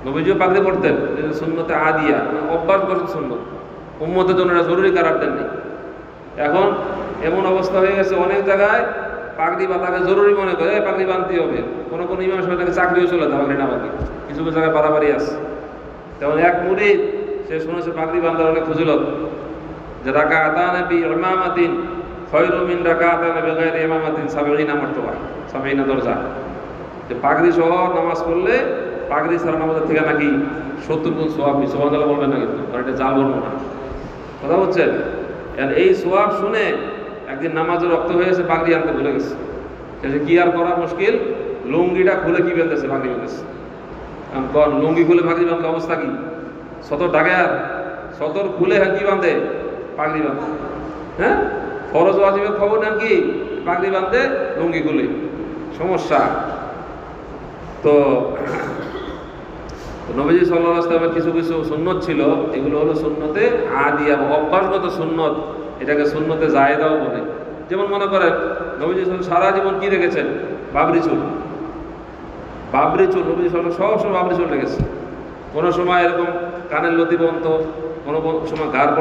নবীজিও পাগড়ি পড়তেন, সুন্নতে আদিয়া, অভ্যাস করছেন সুন্নত। উম্মতের জন্য এটা জরুরি কারার দেন নেই। এখন এমন অবস্থা হয়ে গেছে অনেক জায়গায় পাগড়ি বাঁধাকে জরুরি মনে করে, পাগড়ি বাঁধতেই হবে। কোনো কোনো ইমাম সাহেব তাকে চাকরিও চলে যায় পাগড়ি না বাঁধে, কিছু কিছু জায়গায় বাড়াবাড়ি আছে। তেমন এক মুরিদ সে শুনেছে পাগড়ি বাঁধার অনেক ফজিলত, যে রাকাতানে বি ইমামাতিন খায়রু মিন রাকাতানে বিগাইরি ইমামাতিন 70 মারতাবা, 70 দরজা। যে পাগড়ি সহ নামাজ পড়লে পাগড়ি ছাড়া নামাজের থেকে নাকি 70 গুণ সওয়াব। সুবহানাল্লাহ বলবেন না কিন্তু, কারণ এটা জাল বর্ণনা। কথা বলছেন? এই সওয়াব শুনে একদিন নামাজে রক্ত হয়েছে, পাগড়ি আনতে ভুলে গেছে। সে কি আর করা মুশকিল, লুঙ্গিটা খুলে কি বেঁধেছে? পাগড়ি বেঁধেছে। কারণ লুঙ্গি খুলে পাগড়ি বাঁধলে অবস্থা কি? সতর ঢাকে, আর সতর খুলে কি বাঁধে? পাগড়ি বাঁধে। হ্যাঁ, ফরজ ওয়াজিবের খবর নেন কি? পাগড়ি বাঁধতে লুঙ্গি খুলে, সমস্যা। তো নবীজি সাল্লাল্লাহু আলাইহি ওয়াসাল্লামের কিছু কিছু সুন্নত ছিল, এগুলো হলো সুন্নতে আদিয়া, অভ্যাসগত সুন্নত। এটাকে সুন্নতে জায়েদাও বলে। যেমন মনে করেন নবীজি সারা জীবন কি রেখেছেন? বাবরি চুল। বাবরি চুল নবীজি সবসময় বাবরি চুল রেখেছে। কোনো সময় এরকম কানের লতি পর্যন্ত, কোনো সময় ঘাড়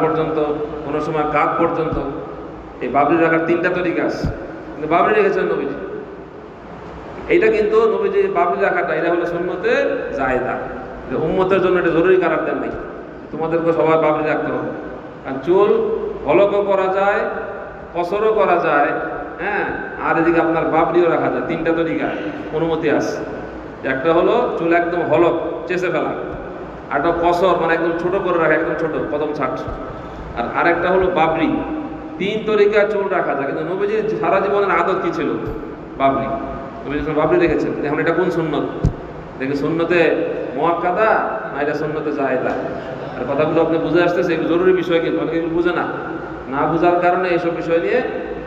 পর্যন্ত, কোনো সময় কাঁধ পর্যন্ত। এই বাবরি রাখার 3টা তরিকা আছে, কিন্তু বাবরি রেখেছেন নবীজি। এইটা কিন্তু নবীজি বাবরি রাখাটা, এটা হলো সুন্নতে জায়েদা। উম্মতের জন্য এটা জরুরি কারার দেন নাই, তোমাদেরকে সবাই বাবরি রাখতে হবে। আর চুল হলকও করা যায়, কসরও করা যায়, হ্যাঁ, আর এদিকে আপনার বাবরিও রাখা যায়। 3টা তরিকা অনুমতি আছে। একটা হলো চুল একদম হলক চেঁচে ফেলা, আরটা কসর মানে একদম ছোট করে রাখা, একদম ছোট প্রথম ছাট, আর আরেকটা হলো বাবরি। 3 তরিকা চুল রাখা যায়। কিন্তু নবীজির সারা জীবনের আদত কি ছিল? বাবরি। নবীজি বাবরি রেখেছেন। এখন এটা কোন সুন্নত? দেখে সুন্নতে মুআক্কাদা না এটা সুন্নতে জায়েদা? আর কথাগুলো আপনি বুঝে আসতেছে, এগুলো জরুরি বিষয়, কিন্তু অনেকে এগুলো বুঝে না বুঝার কারণে এইসব বিষয় নিয়ে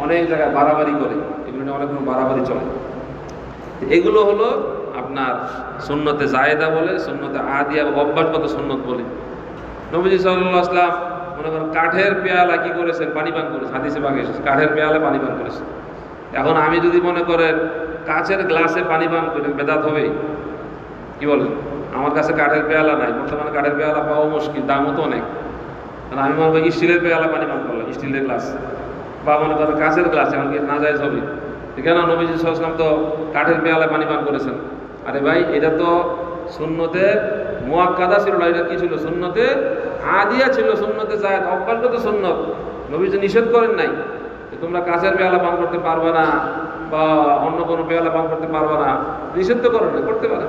অনেক জায়গায় বাড়াবাড়ি করে, এগুলো নিয়ে অনেক বাড়াবাড়ি চলে। এগুলো হলো আপনার সুন্নতে জায়েদা বলে, সুন্নতে আদিয়া বা অভ্যাসগত সুন্নত বলে। নবীজি সাল্লাল্লাহু আলাইহি ওয়াসাল্লাম মনে করেন কাঠের পেয়ালা কি করেছেন? পানি পান করেছেন। হাদিসে পাকে এসেছে কাঠের পেয়ালা পানি পান করেছেন। এখন আমি যদি মনে করেন কাচের গ্লাসে পানি পান করেন, বেদাত হবে? কি বলেন? আমার কাছে কাঠের পেয়ালা নাই, বর্তমানে কাঠের পেয়ালা পাওয়া মুশকিল, দামও তো অনেক। কারণ আমি মনে করি স্টিলের পেয়ালা পানি পান করলাম, স্টিলের গ্লাস, বা মনে করেন কাচের গ্লাস, এমনকি নাজায়েজ হবে। কেন? নবীজি সাল্লাল্লাহু আলাইহি ওয়াসাল্লাম তো কাঠের পেয়ালায় পানি পান করেছেন। আরে ভাই, এটা তো সুন্নতে মুআক্কাদা ছিল না, এটা কি ছিল? সুন্নতে আদিয়া ছিল, সুন্নতে জায়েদ, অভ্যাসগত সুন্নত। নবীজি নিষেধ করেন নাই যে তোমরা কাচের পেয়ালা পান করতে পারবে না বা অন্য কোনো পেয়ালা পান করতে পারবে না, নিষেধ তো করেন না, করতে পারে।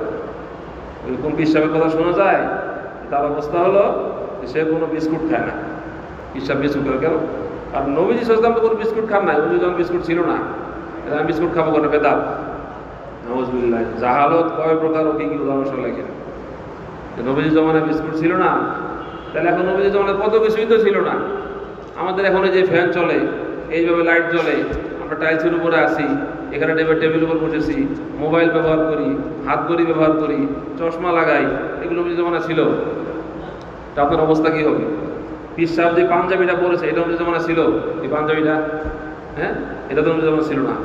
এরকম পিসাবের কথা শোনা যায়, তার অবস্থা হলো সে কোনো বিস্কুট খায় না। পিসাব বিস্কুট কেন? আর নবীজি সাল্লাল্লাহু তো কোনো বিস্কুট খান নাই, নবী যখন বিস্কুট ছিল না, আমি বিস্কুট খাবো কোনো বেদাত। নাউযুবিল্লাহ। জাহালত কয় প্রকার ও কি কি উদাহরণ লেখেন। নবীজি জমানায় বিস্কুট ছিল না, তাহলে এখন নবীজি জমানায় কত কিছুই তো ছিল না। আমাদের এখন যে ফ্যান চলে, এইভাবে লাইট জ্বলে, আমরা টাইলসের উপরে আসি, এখানে টেবিল উপর বসেছি, মোবাইল ব্যবহার করি, হাত ঘড়ি ব্যবহার করি, চশমা লাগাই, এগুলো নবীজি জমানা ছিল। তা আপনার অবস্থা কি হবে? পীর সাহেব যে পাঞ্জাবিটা পরেছে, এটা নবীজি জমানা ছিল? এই পাঞ্জাবিটা, হ্যাঁ, এটা তো নবীজি জমানা ছিল না।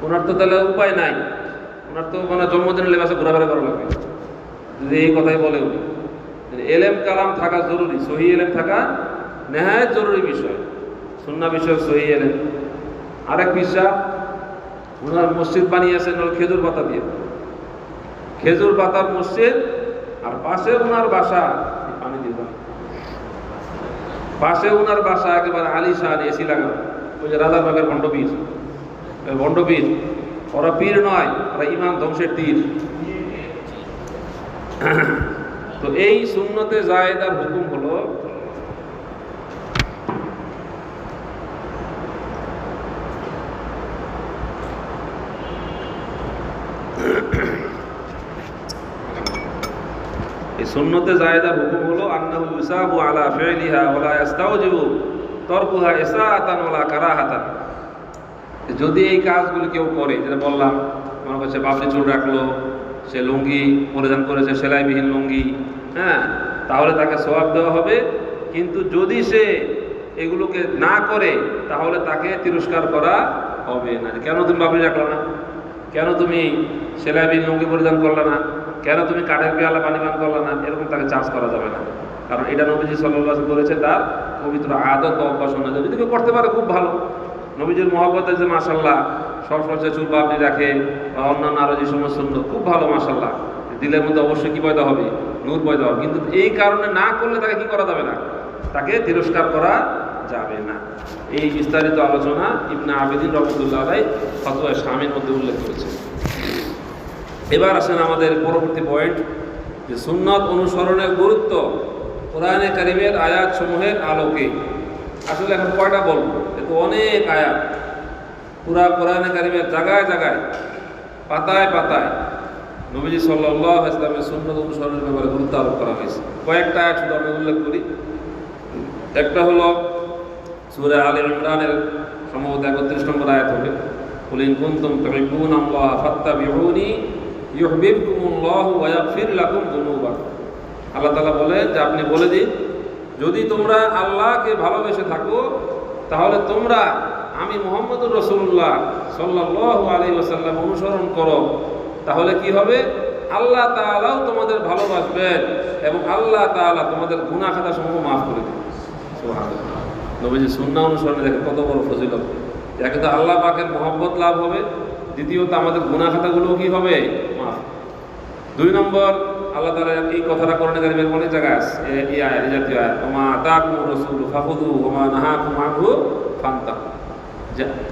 ওনার তো তাহলে উপায় নাই, ওনার তো মানে জন্মদিনের লেবাসে ঘোরাফেরা করা লাগবে যদি এই কথাই বলে উনি। এলেম কালাম থাকা জরুরি, সহি এলেম থাকা নেহায়েত জরুরি বিষয়, সুন্নাহ বিষয়ক সহি এলেম। আরেক পীর সাহেব ওনার মসজিদ বানিয়েছেন হল খেজুর পাতা দিয়ে, খেজুর পাতার মসজিদ, আর পাশে ওনার বাসা, পানি দিয়ে পাশে ওনার বাসা একেবারে আলিশান, এসি লাগানো। ওই যে রাজার বাগের ভণ্ডপীর, ভণ্ডপীর ওরা পীর নয়, ওরা ইমান ধ্বংসের তীর। তো এই সুন্নতে জায়েদার হুকুম হলো এই সুন্নতে জায়েদার হুকুম হলো আন্নাহু ইউসাবু আলা ফি'লিহা ওয়া লা ইস্তাওজিবু তারকুহা ইসাআতান ওয়া লা কারাহাতান। যদি এই কাজগুলো কেউ করে, যেটা বললাম, মনে করছে বাবরি চুল রাখলো, সে লুঙ্গি পরিধান করেছে, সেলাইবিহীন লুঙ্গি, হ্যাঁ, তাহলে তাকে সওয়াব দেওয়া হবে। কিন্তু যদি সে এগুলোকে না করে, তাহলে তাকে তিরস্কার করা হবে না। কেন তুমি বাবরি রাখলো না, কেন তুমি সেলাইবিহীন লুঙ্গি পরিধান করলে না, কেন তুমি কাঠের পেয়ালা পানি পান করলে না, এরকম তাকে চার্জ করা যাবে না। কারণ এটা নবীজি সাল্লাল্লাহু আলাইহি ওয়াসাল্লাম করেছে, তার পবিত্র আদত বা অভ্যাস অনুযায়ী। যদি কেউ করতে পারে খুব ভালো। নবীজির মহব্বতে যে মাশাআল্লাহ সব সরষে চুল পাবনি রাখে বা অন্যান্য আরো যে সমস্ত সুন্দর, খুব ভালো মাশাআল্লাহ, দিলের মধ্যে অবশ্যই কি পয়দা হবে, নূর পয়দা হবে। কিন্তু এই কারণে না করলে তাকে কি করা যাবে না, তাকে তিরস্কার করা যাবে না। এই বিস্তারিত আলোচনা ইবনে আবিদিন রাহমাতুল্লাহ আলাইহি ফতোয়া শামির মধ্যে উল্লেখ করেছে। এবার আসেন আমাদের পরবর্তী পয়েন্ট, যে সুন্নাত অনুসরণের গুরুত্ব কোরআনে কারীমের আয়াত সমূহের আলোকে। আসলে এখন কয়টা বলবো, এত অনেক আয়াত, পুরা কোরআনে কারীমের জায়গায় জায়গায়, পাতায় পাতায় নবীজি সাল্লাল্লাহু আলাইহি ওয়াসাল্লামের সুন্নাত অনুসরণের ব্যাপারে গুরুত্ব আরোপ করা হয়েছে। কয়েকটা আয়াত শুধু আমি উল্লেখ করি। একটা হলো সূরা আলে ইমরানের সম্ভবত 31 নম্বর আয়াত হবে, কুল ইন কুনতুম তুহিব্বুনাল্লাহ ফাত্তাবিউনি ইউহিব্বুকুমুল্লাহু ওয়া ইয়াগফির লাকুম যুনুবাকুম। আল্লাহ তাআলা বলেন যে আপনি বলে দিন, যদি তোমরা আল্লাহকে ভালোবেসে থাকো, তাহলে তোমরা আমি মুহাম্মদুর রাসূলুল্লাহ সাল্লাল্লাহু আলাইহি ওয়াসাল্লাম অনুসরণ করো, তাহলে কি হবে, আল্লাহ তাআলাও তোমাদের ভালোবাসবেন এবং আল্লাহ তাআলা তোমাদের গুনাহ খাতা সমূহ মাফ করে দেবেন। সুবহানাল্লাহ। নবীজি সুন্নাহ অনুসরণে দেখেন কত বড় ফজিলত। একে তো আল্লাহ পাকের মহব্বত লাভ হবে, দ্বিতীয়ত আমাদের গুনাহ খাতাগুলোও কি হবে, মাফ। 2 নম্বর, আল্লাহ তাআলা এই কথাটা কোরআনে কারীমের অনেক জায়গায় আছে, এই আয়াত, এই জাতীয় আয়াত, ওমা আতাকুমুর রাসূলু ফাখুযুহু ওমা নাহাকুম আনহু ফান্তাহু।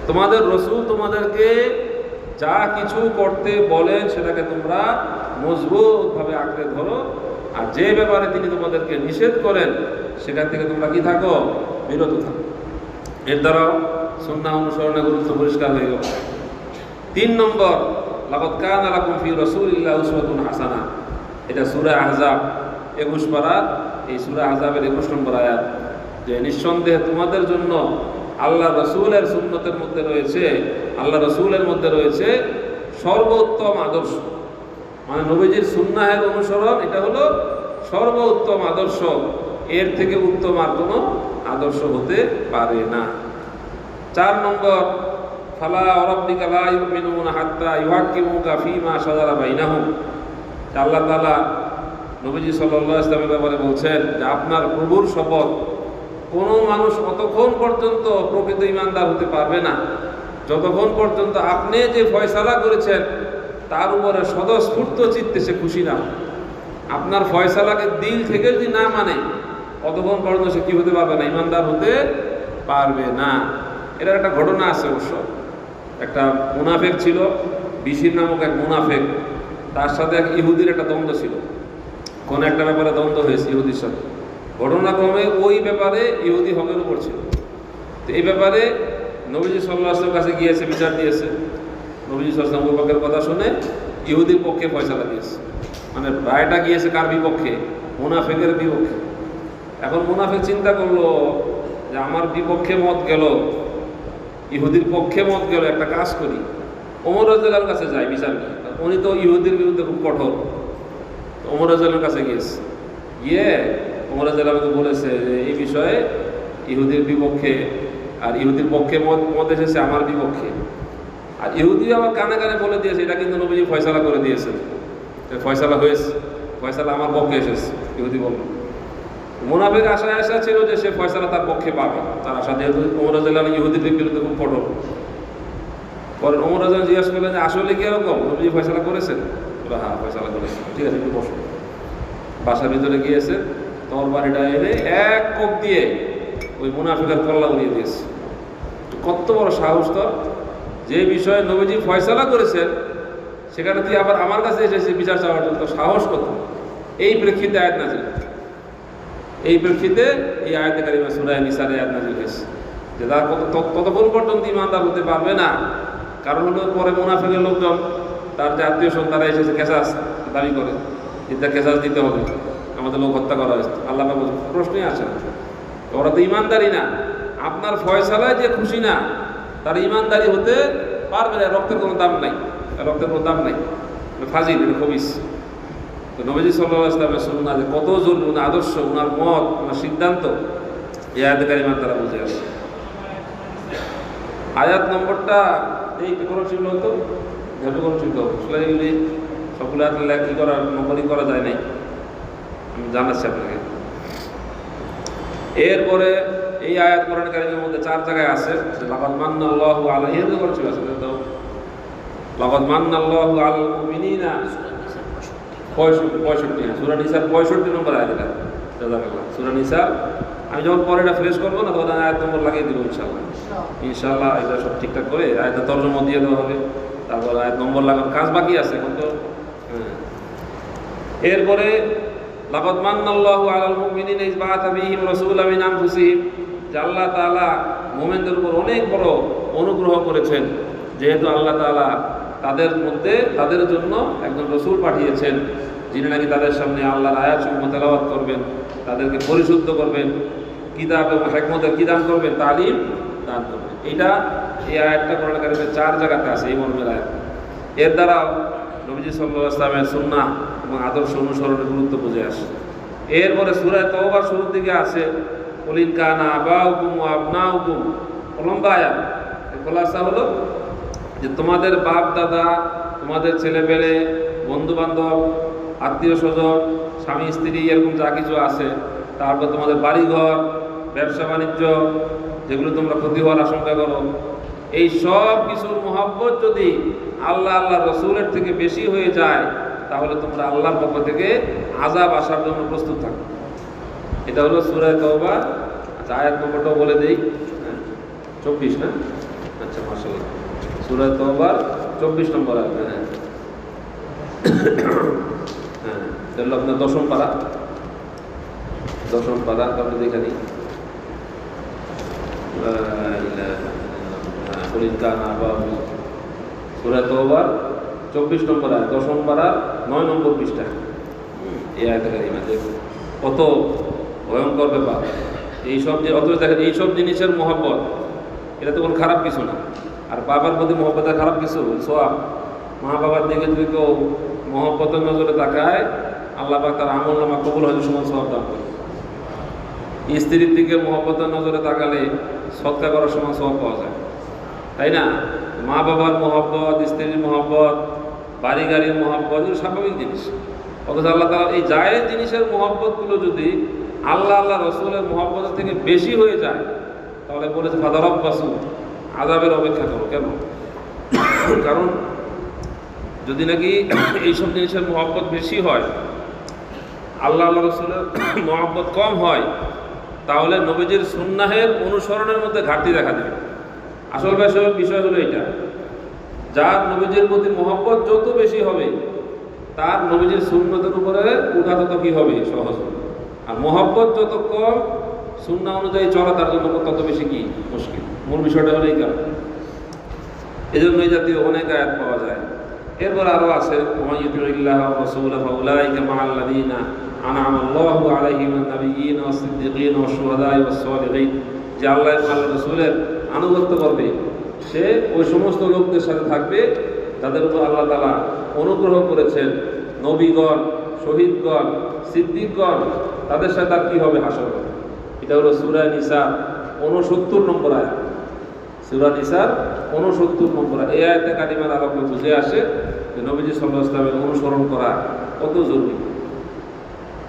তোমাদের রাসূল তোমাদেরকে যা কিছু করতে বলেন সেটাকে তোমরা মজবুতভাবে আঁকড়ে ধরো, আর যে ব্যাপারে তিনি তোমাদেরকে নিষেধ করেন সেখান থেকে তোমরা কি থাকো, বিরত থাকো। এর দ্বারা সুন্নাহ অনুসরণের গুরুত্ব পরিষ্কার হয়ে গেল। 3 নম্বর, লাকাদ কানা লাকুম ফি রাসূলিল্লাহি উসওয়াতুন হাসানাহ। এটা সূরা আহজাব 21 পারা, এই সূরা আহজাবের 21 নম্বর আয়াত, যে নিঃসন্দেহে তোমাদের জন্য আল্লাহ রসুলের সুন্নতের মধ্যে রয়েছে, আল্লাহ রসুলের মধ্যে রয়েছে সর্বোত্তম আদর্শ। মানে নবীজির সুন্নাহের অনুসরণ, এটা হলো সর্বোত্তম আদর্শ, এর থেকে উত্তম আর কোনো আদর্শ হতে পারে না। 4 নম্বর, ফালা ওয়ারাব্বিকা লা ইউমিনুনা হাত্তা ইউহাক্কিমুকা ফীমা শাজারা বাইনাহুম। আল্লাহ তাআলা নবীজি সাল্লাল্লাহু আলাইহি ওয়াসাল্লামের ব্যাপারে বলছেন যে আপনার প্রভুর শপথ, কোনো মানুষ অতক্ষণ পর্যন্ত প্রকৃত ইমানদার হতে পারবে না যতক্ষণ পর্যন্ত আপনি যে ফয়সালা করেছেন তার উপরে স্বতঃস্ফূর্ত চিত্তে সে খুশি না। আপনার ফয়সালাকে দিল থেকে যদি না মানে, অতক্ষণ পর্যন্ত সে কি হতে পারবে না, ইমানদার হতে পারবে না। এর একটা ঘটনা আছে অবশ্য। একটা মুনাফেক ছিল, বিশির নামক এক মুনাফেক, তার সাথে এক ইহুদির একটা দ্বন্দ্ব ছিল, কোন একটা ব্যাপারে দ্বন্দ্ব হয়েছে ইহুদির সাথে। ঘটনাক্রমে ওই ব্যাপারে ইহুদি হকের উপর ছিল। তো এই ব্যাপারে নবীজি সাল্লাল্লাহু আলাইহি ওয়াসাল্লামের কাছে গিয়েছে, বিচার দিয়েছে। নবীজি সাল্লাল্লাহু আলাইহি ওয়াসাল্লাম পক্ষের কথা শুনে ইহুদির পক্ষে ফয়সালা দিয়েছে। মানে রায়টা গিয়েছে কার বিপক্ষে? মুনাফিকের বিপক্ষে। এখন মুনাফিক চিন্তা করলো যে আমার বিপক্ষে মত গেল, ইহুদির পক্ষে মত গেল, একটা কাজ করি, ওমর রাদিয়াল্লাহু কাছে যাই বিচার নিয়ে। উনি তো ইহুদির বিরুদ্ধে খুব কঠোর। ওমর রাদিয়াল্লাহু কাছে গিয়ে ওমর রাদিয়াল্লাহু বলেছে যে এই বিষয়ে ইহুদির বিপক্ষে, আর ইহুদির পক্ষে মত এসেছে আমার বিপক্ষে। আর ইহুদি আমার কানে কানে বলে দিয়েছে এটা কিন্তু নবীজি ফয়সালা করে দিয়েছেন, ফয়সালা হয়েছে, ফয়সালা আমার পক্ষে এসেছে। ইহুদি বলল। মুনাফিক আশা ছিল যে সে ফয়সালা তার পক্ষে পাবে, তার আশা, যেহেতু ওমর রাদিয়াল্লাহু ইহুদির বিরুদ্ধে খুব কঠোর। পরে ওমর রাদিয়াল্লাহু জিজ্ঞাসা করলেন যে আসলে কি এরকম, নবীজি ফয়সালা করেছেন? হ্যাঁ ফয়সালা করেছেন। ঠিক আছে, একটু বসো। বাসার ভিতরে গিয়েছে, তরবারিটা এনে এক কোপ দিয়ে ওই মুনাফিকের কল্লা উড়িয়ে দিয়েছে। কত বড় সাহস তোর, যে বিষয়ে নবীজি ফয়সালা করেছেন সেখানে তুই আবার আমার কাছে এসেছিস বিচার চাওয়ার জন্য, তোর সাহস কত? এই প্রেক্ষিতে আয়াত নাজিল, এই প্রেক্ষিতে এই আয়াতে কারিমা সূরা নিসার আয়াত নাজিল হয়েছে যে তার ততক্ষণ পর্যন্ত ইমানদার হতে পারবে না। কারণ হলো পরে মুনাফিকের লোকজন, তার যে আত্মীয় স্বজন, তারা এসেছে কেসাস দাবি করে, এটা কেসাস দিতে হবে, আমাদের লোক হত্যা করা হয়েছে। আল্লাহ বলছে প্রশ্নই আসে না, ওরা তো ইমানদারি না। আপনার ফয়সালায় যে খুশি না, তার ইমানদারি হতে পারবে না। রক্তের কোনো দাম নাই, রক্তের কোনো দাম নাই, ফাজিল, এটা খবিস। তো নবীজি সাল্লাল্লাহু আলাইহি ওয়াসাল্লামের সুন্নাহ যে কত জরুরি, উনার আদর্শ, উনার মত, উনার সিদ্ধান্ত, এই আয়াত কারিমার দ্বারা বুঝে আসে। আয়াত নম্বরটা এই কোনো ছিল তো ভেবে কোনো ছিল, আসলে এগুলি সবগুলো কি করার নম্বরই করা যায় নাই, আমি জানাচ্ছি আপনাকে। এরপরে এই আয়াত কোরআন কারীমের মধ্যে 4 জায়গায় আছে যে লাকাদ মান্নাল্লাহু আলা, এর কথা ছিল আসলে তো, লাকাদ মান্নাল্লাহু আলাল মুমিনিনা 65 সূরা নিসার 65 নম্বর আয়াত। এটা জাযাকাল্লাহ, সূরা নিসার। আমি যখন পরে এটা ফ্রেশ করবো না, তখন আয়াত নম্বর লাগিয়ে দিব ইনশাআল্লাহ। এটা সব ঠিকঠাক করে আয়াতের তরজমা দিয়ে দেওয়া হবে, তারপর আয়াত নম্বর লাগানোর কাজ বাকি আছে এখন তো। এরপরে লাকাদ মান্নাল্লাহু আলাল মুমিনিনা ইয বাআসা ফীহিম রাসূলাম মিন আনফুসিহিম, যে আল্লাহ তাআলা মুমিনদের উপর অনেক বড় অনুগ্রহ করেছেন, যেহেতু আল্লাহ তাআলা তাদের মধ্যে তাদের জন্য একজন রাসূল পাঠিয়েছেন, যিনি নাকি তাদের সামনে আল্লাহর আয়াতসমূহ তেলাওয়াত করবেন, তাদেরকে পরিশুদ্ধ করবেন, কিতাব এবং হিকমতের কি দান করবেন, তালিম দান করবেন। এটা এই আয়াতটা কোরআন কারীমের 4 জায়গাতে আছে, এই মর্মের আয়াত। এর দ্বারা নবীজি সাল্লাল্লাহু আলাইহি ওয়াসাল্লামের সুন্নাহ এবং আদর্শ অনুসরণের গুরুত্ব বুঝে আসে। এরপরে সূরা তাওবার শুরুর দিকে আছে কুল ইন কানা আবাউকুম ওয়া আবনাউকুম, লম্বা আয়াত। খোলাসা হলো যে তোমাদের বাপ দাদা, তোমাদের ছেলেপেলে, বন্ধু বান্ধব, আত্মীয় স্বজন, স্বামী স্ত্রী, এরকম যা কিছু আছে, তারপর তোমাদের বাড়িঘর, ব্যবসা বাণিজ্য, যেগুলো তোমরা ক্ষতি হওয়ার আশঙ্কা করো, এই সব কিছুর মহব্বত যদি আল্লাহ আল্লাহ রসুলের থেকে বেশি হয়ে যায়, তাহলে তোমরা আল্লাহর পক্ষ থেকে আযাব আসার জন্য প্রস্তুত থাকো। এটা হলো সূরা তাওবা। আচ্ছা, আয়াত নম্বরটাও বলে দেই, 24 না? আচ্ছা, মাশাআল্লাহ, সূরা তাওবার 24 নম্বর আয়াত। হ্যাঁ, তাহলে আপনার 10ম পারা, তাহলে দেখে নিই। সূরা তাওবার 24 নম্বর আয়াত, 10ম পারা 9 নম্বর পৃষ্ঠা। এই আয়াতে কারিমা দেখুন কত ভয়ঙ্কর ব্যাপার। এইসব যে অথচ দেখেন, এইসব জিনিসের মহব্বত, এটা তো কোনো খারাপ কিছু না। আর বাবার প্রতি মহব্বতের খারাপ কিছু সওয়াব। মা বাবার দিকে যদি কেউ মহব্বতের নজরে তাকায়, আল্লাহ পাক তার আমল নামা কবুল হলে সমান সওয়াব দান করে। স্ত্রীর দিকে মহব্বতের নজরে তাকালে সদকা করার সমান সওয়াব পাওয়া যায়, তাই না? মা বাবার মহব্বত, স্ত্রীর মহব্বত, বাড়ি গাড়ির মহব্বত, এগুলো স্বাভাবিক জিনিস। অথচ আল্লাহ তাআলা এই জায়েজ জিনিসের মহব্বতগুলো যদি আল্লাহ আল্লাহ রসুলের মহব্বতের থেকে বেশি হয়ে যায়, তাহলে বলেছে ফাদারাব্বাসু, আযাবের অপেক্ষা করো। কেন? কারণ যদি নাকি এইসব জিনিসের মহব্বত বেশি হয়, আল্লাহ আল্লাহ রসুলের মহব্বত কম হয়, তাহলে নবীজির সুন্নাহের অনুসরণের মধ্যে ঘাটতি দেখা দেবে। আসল বিষয় হলো এটা, যার নবীজির প্রতি মহব্বত যত বেশি হবে, তার নবীজির সুন্নতের উপরে উঠা তত কি হবে, সহজ হবে। আর মহব্বত যত কম, সুন্নাহ অনুযায়ী চলা তার জন্য তত বেশি কি মুশকিল। মূল বিষয়টা হলো এই কারণে, এই জন্য এই জাতীয় অনেক আয়াত পাওয়া যায়। এরপর আরও আছে ওয়া ইউতিউল্লাহ ওয়া রাসূলাহু ফাউলাইকা মা'আল্লাযীনা আন'আমা আল্লাহু আলাইহিম মিনান নাবিয়্যিনা ওয়াস সিদ্দীকিনা ওয়াশ শুহাদা'i ওয়াস সালিহিন, যে আল্লাহ এবং আল্লাহর রাসূলের আনুগত্য করবে সে ওই সমস্ত লোকদের সাথে থাকবে যাদের উপর আল্লাহ তাআলা অনুগ্রহ করেছেন, নবীগণ, শহীদগণ, সিদ্দিকগণ, তাদের সাথে তার কী হবে? হাসর হবে। এটা হলো সূরা নিসা 69 নম্বর আয়াত। সূরা নিসার 69 নম্বর এই আয়াতে কালিমার আলোকে বুঝে আসে যে নবীজি সাল্লাল্লাহু আলাইহি ওয়াসাল্লামের অনুসরণ করা কত জরুরি।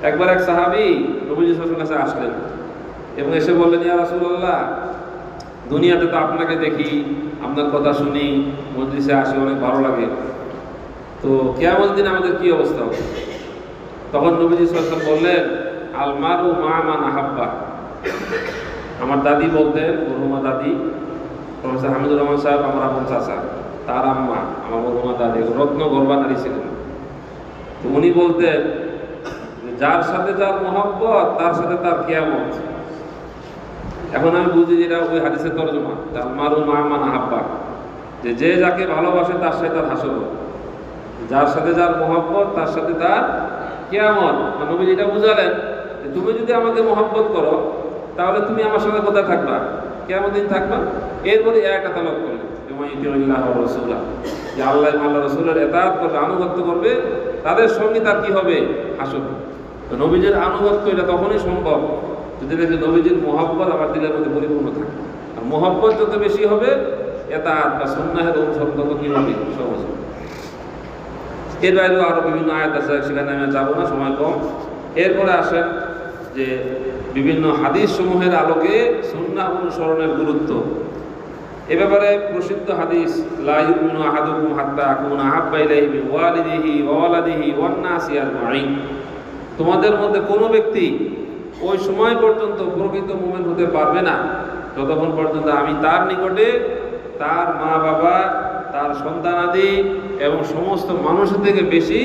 একবার এক সাহাবী নবীজি সাল্লাল্লাহু আলাইহি ওয়াসাল্লামের কাছে আসলেন এবং এসে বললেন, ইয়া রাসূলুল্লাহ, দুনিয়াতে তো আপনাকে দেখি, আপনার কথা শুনি, মজলিসে আসে, অনেক ভালো লাগে, তো কিয়ামতের দিন আমাদের কি অবস্থা হবে? তখন নবীজি সাল্লাল্লাহু আলাইহি ওয়াসাল্লাম বললেন, আল মারু মা মান আহাব্বা। আমার দাদি বলতেন, মরহুমা দাদি প্রফেসর হামিদুর রহমান সাহেব, আমার আপন চাচা, তার আম্মা আমার মরহুমা দাদি রত্ন গর্বা নারী ছিলেন। তো উনি বলতেন যার সাথে যার মহব্বত তার সাথে তার কিয়ামত। এখন আমি বুঝি যেটা ওই হাদিসের তরজমা, আল মারু মা মান আহাব্বা, যে যাকে ভালোবাসে তার সাথে তার হাসর, যার সাথে যার মহব্বত তার সাথে তার কিয়ামত। নবী এটা বুঝালেন যে তুমি যদি আমাকে মহব্বত করো তাহলে তুমি আমার সাথে কোথায় থাকবা? কিয়ামত দিন থাকবা। এরপরে একটা তালাক করলেন যে আল্লাহ আল্লাহ রসুলের এতাআত করবে, আনুগত্য করবে, তাদের সঙ্গে তার কি হবে? হাসর। নবীজির আনুগত্য এটা তখনই সম্ভব যদি দেখে নবীজির মহব্বত আমার দিলের মধ্যে পরিপূর্ণ থাকে। আর মহব্বত যত বেশি হবে এতাআত বা সুন্নাহের অনুসরণ তত কি হবে? সহজ। এর বাইরেও আরও বিভিন্ন আয়াত আছে, সেখানে আমি যাবো না, সময় কম। এরপরে আসেন যে বিভিন্ন হাদিস সমূহের আলোকে সুন্নাহ অনুসরণের গুরুত্ব। এ ব্যাপারে প্রসিদ্ধ হাদিস, লা ইউমিনু আহাদুকুম হাত্তা আকুনা আহাব্বা ইলাইহি মিন ওয়ালিদিহি ওয়া ওয়ালাদিহি ওয়ান নাসি আজমাইন। তোমাদের মধ্যে কোনো ব্যক্তি ওই সময় পর্যন্ত প্রকৃত মুমিন হতে পারবে না যতক্ষণ পর্যন্ত আমি তার নিকটে তার মা বাবা, তার সন্তানাদি এবং সমস্ত মানুষের থেকে বেশি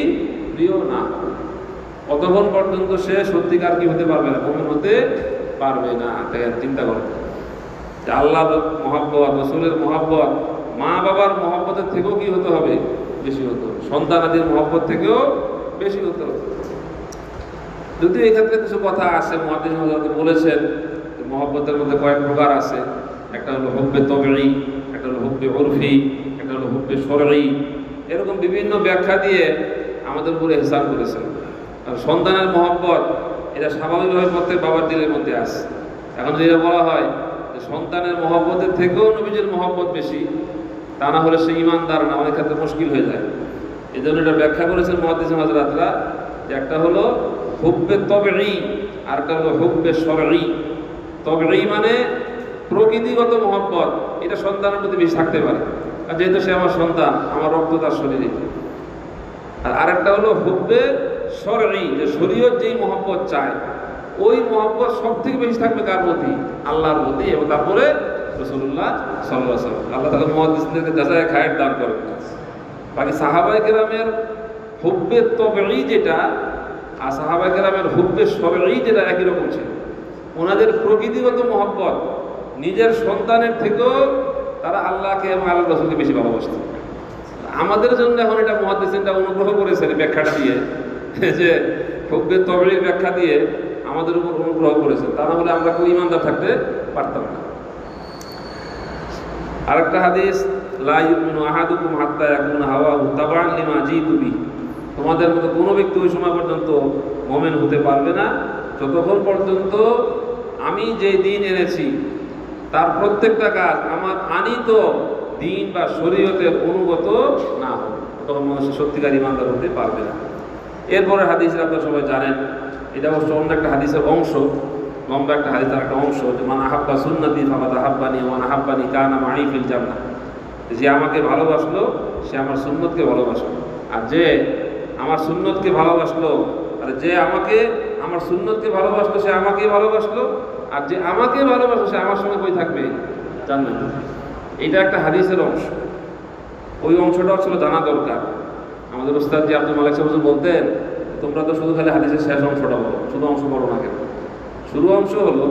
প্রিয় না, অতক্ষণ পর্যন্ত সে সত্যিকার কি হতে পারবে না? মুমিন হতে পারবে না। তাই চিন্তা করো যে আল্লাহর মহব্বত, রাসূলের মহব্বত, মা বাবার মহব্বতের থেকেও কি হতে হবে? বেশি হতে হবে। সন্তানাদির মহব্বত থেকেও বেশি হতে হবে। যদিও এক্ষেত্রে কিছু কথা আছে, মুহাদ্দিস বলেছেন মহব্বতের মধ্যে কয়েক প্রকার আছে। একটা হলো হুব্বে তবঈ, একটা হলো হুব্বে উরফি, একটা হলো হুব্বে শরঈ। এরকম বিভিন্ন ব্যাখ্যা দিয়ে আমাদের উপরে ইহসান করেছেন। আর সন্তানের মহব্বত এটা স্বাভাবিকভাবে প্রত্যেক বাবার দিলের মধ্যে আসে। এখন যেটা বলা হয় যে সন্তানের মহব্বতের থেকেও নবীজির মহব্বত বেশি, তা না হলে সে ঈমানদার না, অনেক ক্ষেত্রে মুশকিল হয়ে যায়। এই জন্য এটা ব্যাখ্যা করেছেন মুহাদ্দিসিন হযরতরা যে একটা হলো হুব্বে তবঈ আর একটা হলো হুব্বে শরঈ। তবঈ মানে প্রকৃতিগত মহব্বত, এটা সন্তানের প্রতি বেশি থাকতে পারে, আর যেহেতু সে আমার সন্তান, আমার রক্ত তার শরীরে। আর আরেকটা হলো হুব্বে শরঈ, যে শরীয়ত যেই মহব্বত চায় ওই মহব্বত সব থেকে বেশি থাকবে কার প্রতি? আল্লাহর প্রতি, এবং তারপরে রাসূলুল্লাহ সাল্লাল্লাহু আলাইহি ওয়াসাল্লাম। আল্লাহ তাআলা মুহাদ্দিসদেরকে যাচাই খায়ের দান করেন। বাকি সাহাবায়ে কেরামের হুব্বে তবঈ যেটা আর সাহাবায়ে কেরামের হুব্বে শরঈ যেটা একই রকম ছিল। ওনাদের প্রকৃতিগত মহব্বত নিজের সন্তানের থেকেও তারা আল্লাহকে এবং আল্লাহর রাসূলকে বেশি ভালোবাসত। আমাদের জন্য এখন এটা মুহাদ্দিসিনরা অনুগ্রহ করেছেন ব্যাখ্যাটা দিয়ে, যে হুব্বে তবঈর ব্যাখ্যা দিয়ে আমাদের উপর অনুগ্রহ করেছেন, তা না হলে আমরা কেউ ঈমানদার থাকতে পারতাম না। আরেকটা হাদিস, লা ইউমিনু আহাদুকুম হাত্তা ইয়াকুনা হাওয়াহু তাবাআন লিমা জিতু বিহি। তোমাদের মধ্যে কোনো ব্যক্তি ওই সময় পর্যন্ত মুমিন হতে পারবে না যতক্ষণ পর্যন্ত আমি যে দিন এনেছি তার প্রত্যেকটা কাজ আমার আনিত দিন বা শরীয়তের অনুগত না হবে, তখন মানুষ সত্যিকার ঈমানদার হতে পারবে না। এরপরে হাদিস আপনারা সবাই জানেন, এটা অবশ্য অন্য একটা হাদিসের অংশ, লম্বা একটা হাদিসের একটা অংশ, যে মান আহাব্বা সুন্নতি ফাকাদ আহাব্বানি ওয়া মান আহাব্বানি কানা মাই ফিল জান্নাহ। যে আমাকে ভালোবাসলো সে আমার সুন্নতকে ভালোবাসলো, আর যে আমার সুন্নতকে ভালোবাসলো, আর যে আমাকে আমার সুন্নতকে ভালোবাসলো সে আমাকে ভালোবাসলো, আর যে আমাকে ভালোবাসলো সে আমার সঙ্গে কই থাকবে? জান্নাতে। এটা একটা হাদিসের অংশ। ওই অংশটা ছিল জানা দরকার। আমাদের ওস্তাদ জি আব্দুল মালিক সাহেব বলতেন, তোমরা তো শুধু খালি হাদিসের শেষ অংশটা বলো, শুধু অংশ বলো না কেন? শুরু অংশ হলো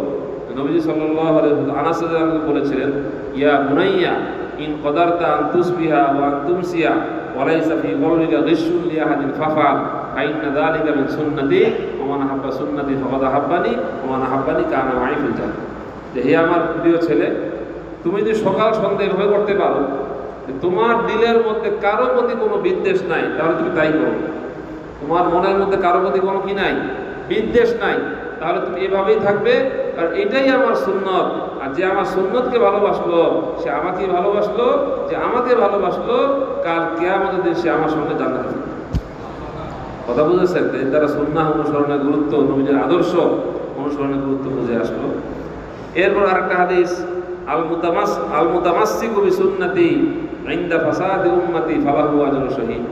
নবীজি সাল্লাল্লাহু আলাইহি ওয়াসাল্লাম আনাস রাদিয়াল্লাহু আনহু বলেছিলেন, ইয়া বুনাইয়া ইন কদারতা আন তুসবিহা ওয়া আন তুমসিয়া ওয়া লাইসা ফি কওলিকা গিশুন লিআহাদিন ফাফআল ফাইন্না যালিকা মিন সুন্নতি ওয়া মান আহাব্বা সুন্নতি ফাকাদ আহাব্বানি ওয়া মান আহাব্বানি কানা মাই ফিল জান্নাহ। যে হে আমার প্রিয় ছেলে, তুমি যদি সকাল সন্ধ্যা এভাবে করতে পারো, তোমার দিলের মধ্যে কারো প্রতি কোনো বিদ্বেষ নাই, তাহলে তুমি তাই করো। তোমার মনের মধ্যে কারো প্রতি কোনো কি নাই, বিদ্বেষ নাই, তাহলে তুমি এভাবেই থাকবে। আর এটাই আমার সুন্নত। আর যে আমার সুন্নতকে ভালোবাসলো সে আমাকেই ভালোবাসলো, যে আমাকে ভালোবাসলো কাল কিয়ামতের দিন সে আমার সঙ্গে জান্নাতে। কথা বুঝেছেন? এর দ্বারা সুন্নাহ অনুসরণের গুরুত্ব, নবীজির আদর্শ অনুসরণের গুরুত্ব বুঝে আসলো। এরপর আরেকটা হাদিস, আল মুতামাসসিকু বিসুন্নতি ইনদা ফাসাদি উম্মতি ফালাহু আজরু শহীদ।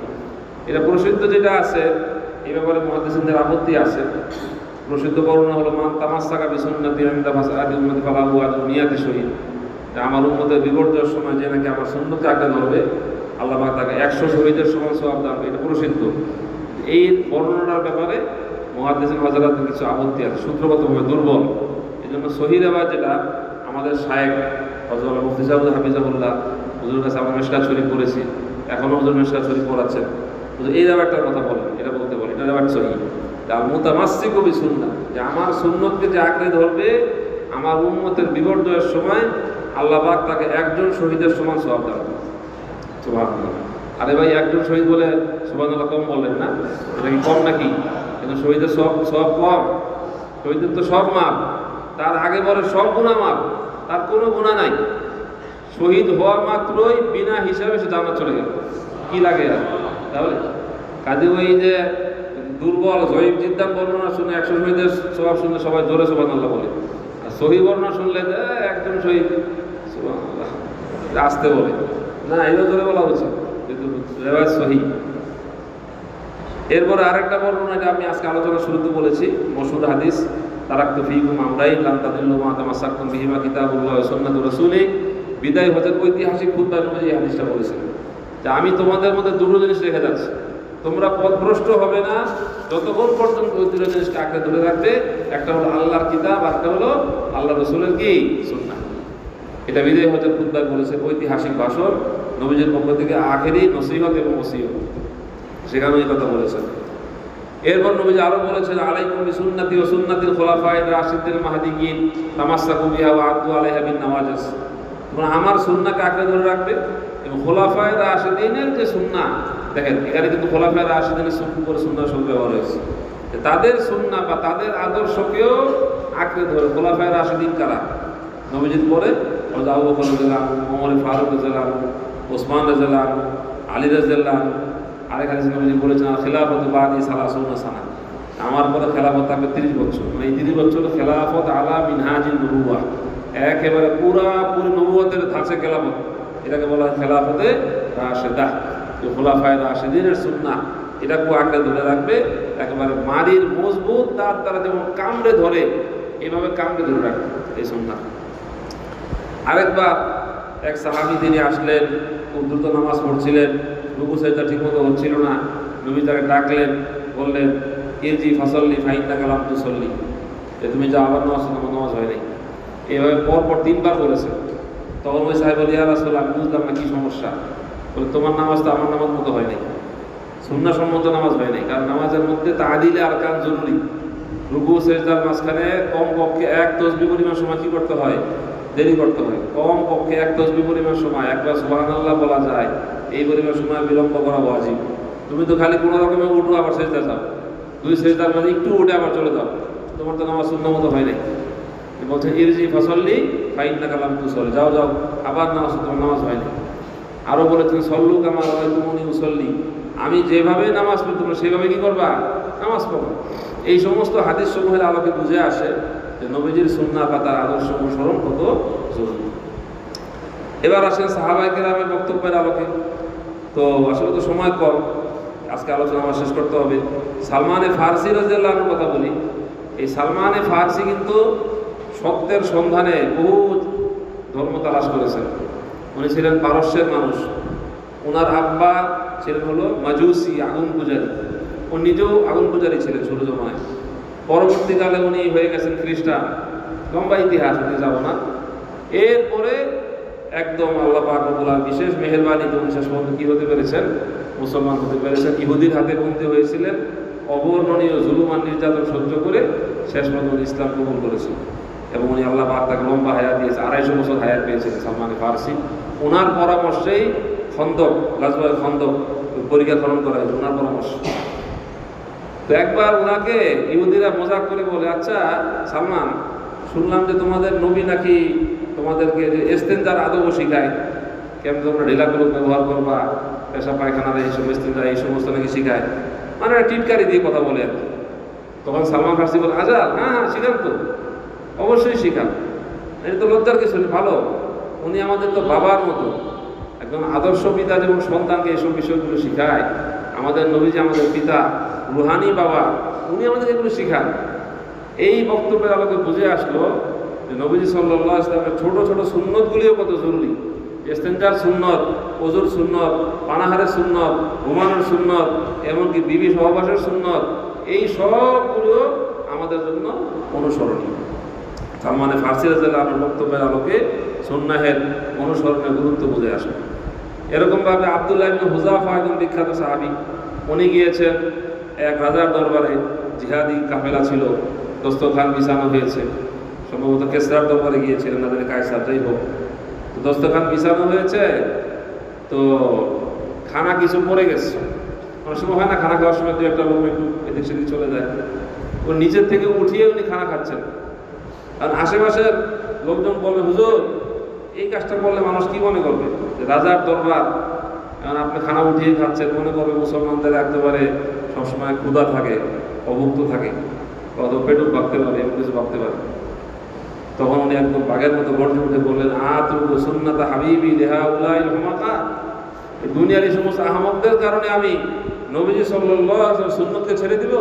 এটা প্রসিদ্ধ যেটা আছে, এই ব্যাপারে মুহাদ্দিসিনদের আপত্তি আছে। প্রসিদ্ধ বর্ণনা হলো, মান তামাসসাকা বিসুন্নতি ইনদা ফাসাদি উম্মতি ফালাহু আজরু নিয়াতি শহীদ। আমার উম্মতের বিপর্যয়ের সময় যে নাকি আমার সুন্নতকে আঁকড়ে ধরবে, আল্লাহ পাক তাকে 100 শহীদের সমান সওয়াব দান করবে। এটা প্রসিদ্ধ। এই বর্ণনার ব্যাপারে মুহাদ্দিসিন হযরতের কিছু আপত্তি আছে, সূত্রগতভাবে দুর্বল। এই জন্য সহিহ রেওয়ায়াত যেটা আমাদের শায়েখ হযরত মুফতি সাহেব হাফিজাহুল্লাহ হুজুরের কাছে আমরা মিশকাত শরীফ পড়েছি, এখনো হুজুর মিশকাত শরীফ পড়াচ্ছেন, হুজুর এই রেওয়ায়াতটার কথা বলেন, এটা বলতে বলেন, এটা রেওয়ায়াত সহিহ। আল মুতামাসসিকু বিসুন্নাহ, যে আমার সুন্নতকে যে আঁকড়ে ধরবে, আমার উম্মতের বিপর্যয়ের সময় আল্লাহ পাক তাকে একজন শহীদের সমান সওয়াব দান করবে। সুবহানাল্লাহ। আরে ভাই, একজন শহীদ বলে সুবহানাল্লাহ কম বললেন না? এটা কি কম নাকি? কিন্তু শহীদের সব কম? শহীদের তো সব মাপ, তার আগে বলে সব গুনাহ মাপ, তার কোনো গুনাহ নাই। শহীদ হওয়া মাত্রই বিনা হিসাবে সে জান্নাত চলে গেল, কি লাগে আর? তাহলে কাজে ওই যে দুর্বল জয়ীব জিদ্দান বর্ণনা শুনে 100 শহীদের সওয়াব শুনলে সবাই জোরে সুবহানাল্লাহ বলে, আর সহিহ বর্ণনা শুনলে একজন শহীদ সুবহানাল্লাহ আসতে বলে না, এটা জোরে বলা উচিত, কিন্তু রেওয়ায়াত সহিহ। এরপরে আরেকটা বর্ণনা, এটা আমি আজকে আলোচনা শুরুতে বলেছি, মশহুর হাদিস, তারাকতু ফীকুম আমরাইন লান তাদিল্লু মা তামাসসাকতুম বিহিমা কিতাবুল্লাহ ওয়া সুন্নাতুর রাসূলি। বিদায় হজের ঐতিহাসিক খুতবায় নবী এই হাদিসটা বলেছেন যে আমি তোমাদের মধ্যে দুটো জিনিস রেখে যাচ্ছি, তোমরা পথভ্রষ্ট হবে না যতক্ষণ পর্যন্ত ওই দুটো জিনিসকে আঁকড়ে ধরে রাখবে। একটা হলো আল্লাহর কিতাব, আর একটা হলো আল্লাহ রাসূলের কি সুন্নাহ। এটা বিদায় হজের খুতবায় বলেছে, ঐতিহাসিক ভাষণ নবীজির পক্ষ থেকে, আখেরি নসিহত এবং ওসিয়ত, সেখানে এই কথা বলেছেন। এরপর নবীজি আরো বলেছেন, আলাইকুম বিসুন্নতি ওয়া সুন্নাতিল খুলাফায়ে রাশিদিল মাহদিয়িন তামাসসাকু বিহা ওয়া আদু আলাইহা বিন নওয়াজিজ। তোমরা আমার সুন্নাহকে আঁকড়ে ধরে রাখবে এবং খুলাফায়ে রাশিদিনের যে সুন্নাহ, দেখেন এখানে কিন্তু খুলাফায়ে রাশিদিনের সুন্নাহ করে সুন্নাহ শব্দ ব্যবহার হয়েছে, তাদের সুন্নাহ বা তাদের আদর্শকেও আঁকড়ে ধরে। খুলাফায়ে রাশিদিন কারা? নবীজির পরে হযরত আবু বকর রাদিয়াল্লাহু আনহু, ওমর ফারুক রাদিয়াল্লাহু আনহু, ওসমান রাদিয়াল্লাহু আনহু, আলী রাদিয়াল্লাহু আনহু। আরেক হাদিসে নবীজি বলেছেন, খিলাফত বাদি সালাসুনা সানা, আমার পরে খেলাফত থাকবে 30 বছর। মানে এই 30 বছর খেলাফত আলা মিনহাজিন নবুওয়াহ, একেবারে পুরোপুরি নবুয়তের ধাঁচে খেলাফত, এটাকে বলা হয় খেলাফতে রাশেদাহ। যে খুলাফায়ে রাশিদিনের সুন্নাহ, এটাকে আঁকড়ে ধরে রাখবে, একেবারে মারির মজবুত তার দ্বারা যেমন কামড়ে ধরে, এইভাবে কামড়ে ধরে রাখবে এই সুন্নাহ। আরেকবার এক সাহাবী তিনি আসলেন, খুব দ্রুত নামাজ পড়ছিলেন, রুকু সেজদা ঠিকমতো হচ্ছিল না। নবী তাকে ডাকলেন, বললেন, ইরজি ফাসাল্লি ফাইন্নাকা লাম তুসাল্লি, যে তুমি যা আবার নামাজ হয় নাই। এইভাবে পরপর 3 বার বলেছেন। তখন ওই সাহেব বলে, ইয়া রাসূলুল্লাহ, আমি বুঝলাম না কি সমস্যা। বলে, তোমার নামাজ তো আমার নামাজ মতো হয় নাই, সুন্নাহ সম্মত নামাজ হয় নাই। কারণ নামাজের মধ্যে তাআদিলে আরকান জরুরি। রুকু সেজদার মাঝখানে কম পক্ষে 1 তাসবিহ পরিমাণ সময় কি করতে হয়? দেরি করতে হয়। কম পক্ষে 1 তাসবিহ পরিমাণ সময়, একবার সুবহানাল্লাহ বলা যায়, এই পরিমাণ সময় বিলম্ব করা ওয়াজিব। তুমি তো খালি কোনো রকমে উঠো আবার সেজদা যাও, 2 সেজদার মাঝে একটু উঠে আবার চলে যাও, তোমার তো নামাজ সুন্নাহ মতো হয় নাই। বলছে, ইরজি ফাসাল্লি ফাইন্নাকা লাম তুসাল্লি, যাও যাও আবার নামাজ, তোমার নামাজ হয় নাই। আরও বলে, তুমি সল্লু কামা রাআইতুমুনি উসাল্লি, আমি যেভাবে নামাজ পড়ি তোমরা সেভাবে কি করবা? নামাজ পড়ো। এই সমস্ত হাদিস সমূহের আলোকে বুঝে আসে যে নবীজির সুন্নাহ বা তার আদর্শ অনুসরণ কত জরুরি। এবার আসেন সাহাবায়ে কেরামের বক্তব্যের আলোকে। তো আসলে তো সময় কম, আজকে আলোচনা আমার শেষ করতে হবে। সালমানে ফারসি রাদিয়াল্লাহু আনহুর কথা বলি। এই সালমানে ফারসি কিন্তু সত্যের সন্ধানে বহু ধর্ম তালাশ করেছেন। উনি ছিলেন পারস্যের মানুষ। ওনার আব্বা ছিলেন হলো মাজুসি, আগুন পূজারী। ও নিজেও আগুন পূজারী ছিলেন শুরু জমানায়। পরবর্তীকালে উনি হয়ে গেছেন খ্রিস্টান। লম্বা ইতিহাস হতে যাব না। এরপরে একদম আল্লাহ পাক রব্বুল আলামিন বিশেষ মেহেরবানিতে উনি শেষ পর্যন্ত কি হতে পেরেছেন? মুসলমান হতে পেরেছেন। ইহুদির হাতে বন্দী হয়েছিলেন, অবর্ণনীয় জুলুম আর নির্যাতন সহ্য করে শেষ পর্যন্ত ইসলাম কবুল করেছিল এবং উনি আল্লাহ পাক তাকে লম্বা হায়াত দিয়েছে, 250 বছর হায়াত পেয়েছিলেন সালমান ফারসি। ওনার পরামর্শেই খন্দক, গাজওয়ায়ে খন্দক পরিখা খনন করা হয়েছে ওনার পরামর্শ। তো একবার ওনাকে ইহুদিরা মজাক করে বলে, আচ্ছা সালমান, শুনলাম যে তোমাদের নবী নাকি তোমাদেরকে যে ইস্তেনজার আদবও শিখায়, কেমন তোমরা ঢিলাগুলো ব্যবহার করবা, পেশা পায়খানার এইসব ইস্তেনজা এই সমস্ত নাকি শিখায়, মানে টিটকারি দিয়ে কথা বলে আর কি। তখন সালমান ফারসি বলে, আজাদ, হ্যাঁ হ্যাঁ শিখান তো, অবশ্যই শিখান, এটা তো লজ্জার কিছু ভালো। উনি আমাদের তো বাবার মতো, একদম আদর্শ পিতা যেমন সন্তানকে এইসব বিষয়গুলো শিখায়, আমাদের নবীজি আমাদের পিতা, রুহানি বাবা, উনি আমাদের এগুলো শিখান। এই বক্তব্যের আলোকে বুঝে আসলো যে নবীজি সাল্লাল্লাহু আলাইহি ওয়াসাল্লামের ছোট ছোট সুন্নতগুলিও কত জরুরি। ইস্তেনজার সুন্নত, ওযুর সুন্নত, পানাহারের সুন্নত, ঘুমানোর সুন্নত, এমনকি বিবি সহবাসের সুন্নত, এই সবগুলো আমাদের জন্য অনুসরণীয়। সালমান ফারসি রাদিয়াল্লাহু আনহুর বক্তব্যের আলোকে সুন্নাহের অনুসরণের গুরুত্ব বুঝে আসে। এরকমভাবে আব্দুল্লাহ ইবনে হুযাফা একজন বিখ্যাত সাহাবী, উনি গিয়েছেন এক রাজার দরবারে, জিহাদি কাফেলা ছিল, দস্তরখান বিছানো হয়েছে, সম্ভবত কেসরার দরবারে গিয়েছিলেন, না জানি কায়সার, যাই হোক। তো দস্তরখান বিছানো হয়েছে, তো খানা কিছু পড়ে গেছে। অনেক সময় হয় না, খানা খাওয়ার সময় দু একটা লোক একটু এদিক সেদিক চলে যায়, ও নিচের থেকে উঠিয়ে উনি খানা খাচ্ছেন। কারণ আশেপাশের লোকজন বলবে, হুজুর এই কাজটা করলে মানুষ কি মনে করবে, যে রাজার দরবার, কারণ আপনি খানা উঠিয়ে খাচ্ছেন, মনে করবে মুসলমানদের একেবারে সবসময় ক্ষুধা থাকে, অভুক্ত থাকে, কত পেটুক ভাবতে পারে, এমন কিছু ভাবতে পারে। তখন উনি একদম বাঘের মতো গর্জে উঠে বললেন, আতরুকু সুন্নাতা হাবিবি লিহাউলাইল হুমাকা, দুনিয়ার এই সমস্ত আহমকদের কারণে আমি নবীজি সাল্লাল্লাহু আলাইহি ওয়াসাল্লাম সুন্নতকে ছেড়ে দিব?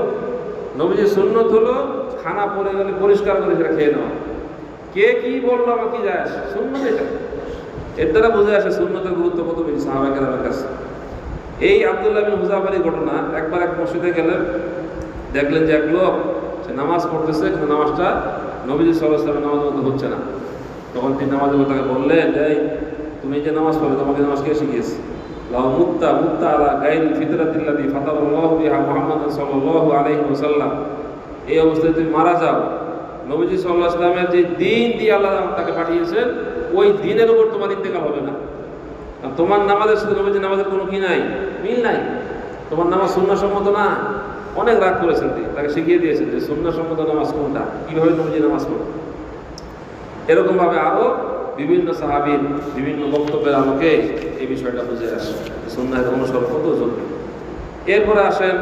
নবীজির সুন্নত হলো খানা পড়ে গেলে পরিষ্কার করে সেটা খেয়ে নেওয়া। কে কি বললো আমার কি যায় আসে, সুন্নত এটা। এর দ্বারা বোঝা আসে সুন্নতের গুরুত্ব কত বেশি সাহাবায়ে কেরামের কাছে। এই আব্দুল্লাহ বিন হুযাফার ঘটনা, একবার এক মসজিদে গেলেন, দেখলেন যে এক লোক সে নামাজ পড়তেছে, কিন্তু নামাজটা নবীজি সাল্লাল্লাহু আলাইহি ওয়াসাল্লামের নামাজের মতো হচ্ছে না। তখন তিনি নামাজের তাকে বললেন, এই তুমি যে নামাজ পড়বে, তোমাকে নামাজ কে শিখিয়েছে? লাউ মুক্তা মুক্তা আলা গায়রিল ফিতরাতিল্লাযী ফাতারাল্লাহু বিহা মুহাম্মাদান সাল্লাল্লাহু আলাইহি ওয়াসাল্লাম, এই অবস্থায় তুমি মারা যাও, নবীজি সাল্লাল্লাহু আলাইহি ওয়াসাল্লামের যে দিন দিয়ে আল্লাহ তাকে পাঠিয়েছেন, ওই দিনের উপর তোমার ইন্তেকাল হবে না। তোমার নামাজের সাথে নবীজির নামাজের কোনো কি নাই, মিল নাই। তোমার নামাজ সুন্নাহসম্মত না। অনেক রাগ করেছেন তিনি, তাকে শিখিয়ে দিয়েছেন যে সুন্নাহসম্মত নামাজ কোনটা, কীভাবে নবীজি নামাজ পড়ে। এরকমভাবে আরও বিভিন্ন সাহাবীর বিভিন্ন বক্তব্যের আলোকে এই বিষয়টা বুঝে আসে, সুন্নাহের অনুসরণ কত জরুরি। এরপরে আসেন